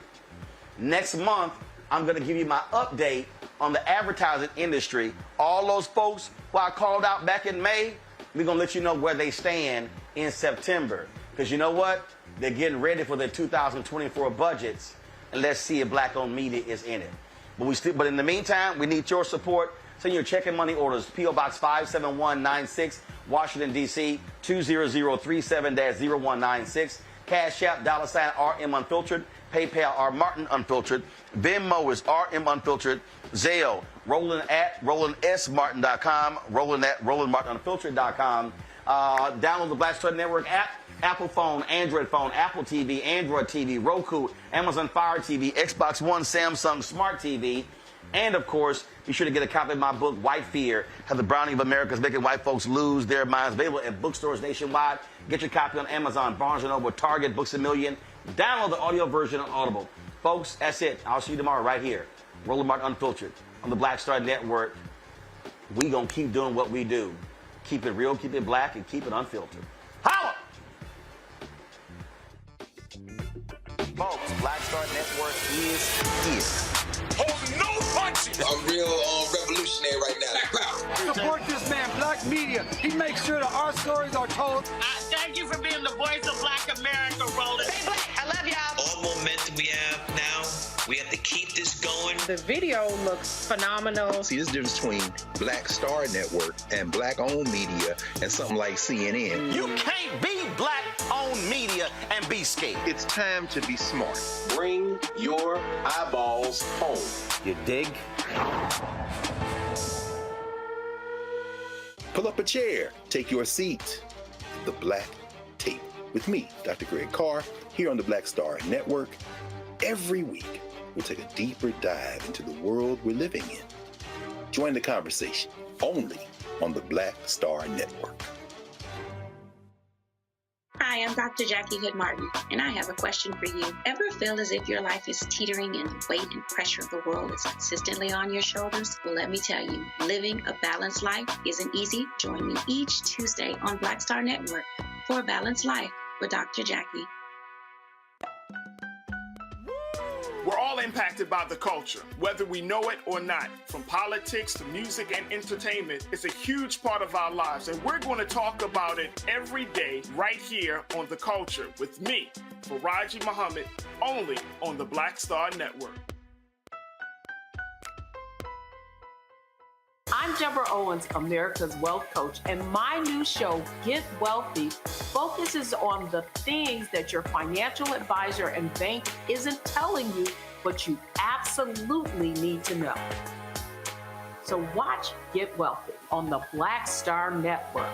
Next month, I'm going to give you my update on the advertising industry. All those folks who I called out back in May, we're going to let you know where they stand in September. Because you know what? They're getting ready for their 2024 budgets, and let's see if black-owned media is in it. But in the meantime, we need your support. Send your check and money orders, P.O. Box 57196, Washington, D.C., 20037-0196. Cash App, $RM Unfiltered. PayPal, R Martin Unfiltered. Venmo is RM Unfiltered. Zelle, Roland at RolandSMartin.com. Roland at RolandMartinUnfiltered.com. Download the Black Star Network app. Apple phone, Android phone, Apple TV, Android TV, Roku, Amazon Fire TV, Xbox One, Samsung Smart TV. And, of course, be sure to get a copy of my book, White Fear, How the Browning of America is Making White Folks Lose Their Minds. Available at bookstores nationwide. Get your copy on Amazon, Barnes & Noble, Target, Books A Million. Download the audio version on Audible. Folks, that's it. I'll see you tomorrow right here. Roland Martin Unfiltered on the Black Star Network. We going to keep doing what we do. Keep it real, keep it black, and keep it unfiltered. Holla! Folks, Black Star Network is here. Hold no I'm real revolutionary right now. Support this man, Black Media. He makes sure that our stories are told. Thank you for being the voice of Black America, Roland. Hey, Black, I love y'all. All momentum we have now, we have to keep this going. The video looks phenomenal. See, there's a difference between Black Star Network and Black-owned media and something like CNN. You can't be Black-owned media and be scared. It's time to be smart. Bring your eyeballs home. You dig? Pull up a chair. Take your seat. The Black Tape with me, Dr. Greg Carr, here on the Black Star Network. Every week, we'll take a deeper dive into the world we're living in. Join the conversation only on the Black Star Network. Hi, I'm Dr. Jackie Hood Martin, and I have a question for you. Ever feel as if your life is teetering and the weight and pressure of the world is consistently on your shoulders? Well, let me tell you, living a balanced life isn't easy. Join me each Tuesday on Black Star Network for A Balanced Life with Dr. Jackie. We're all impacted by the culture, whether we know it or not. From politics to music and entertainment, it's a huge part of our lives, and we're going to talk about it every day right here on The Culture with me, Faraji Muhammad, only on the Black Star Network. I'm Deborah Owens, America's Wealth Coach, and my new show, Get Wealthy, focuses on the things that your financial advisor and bank isn't telling you, but you absolutely need to know. So watch Get Wealthy on the Black Star Network.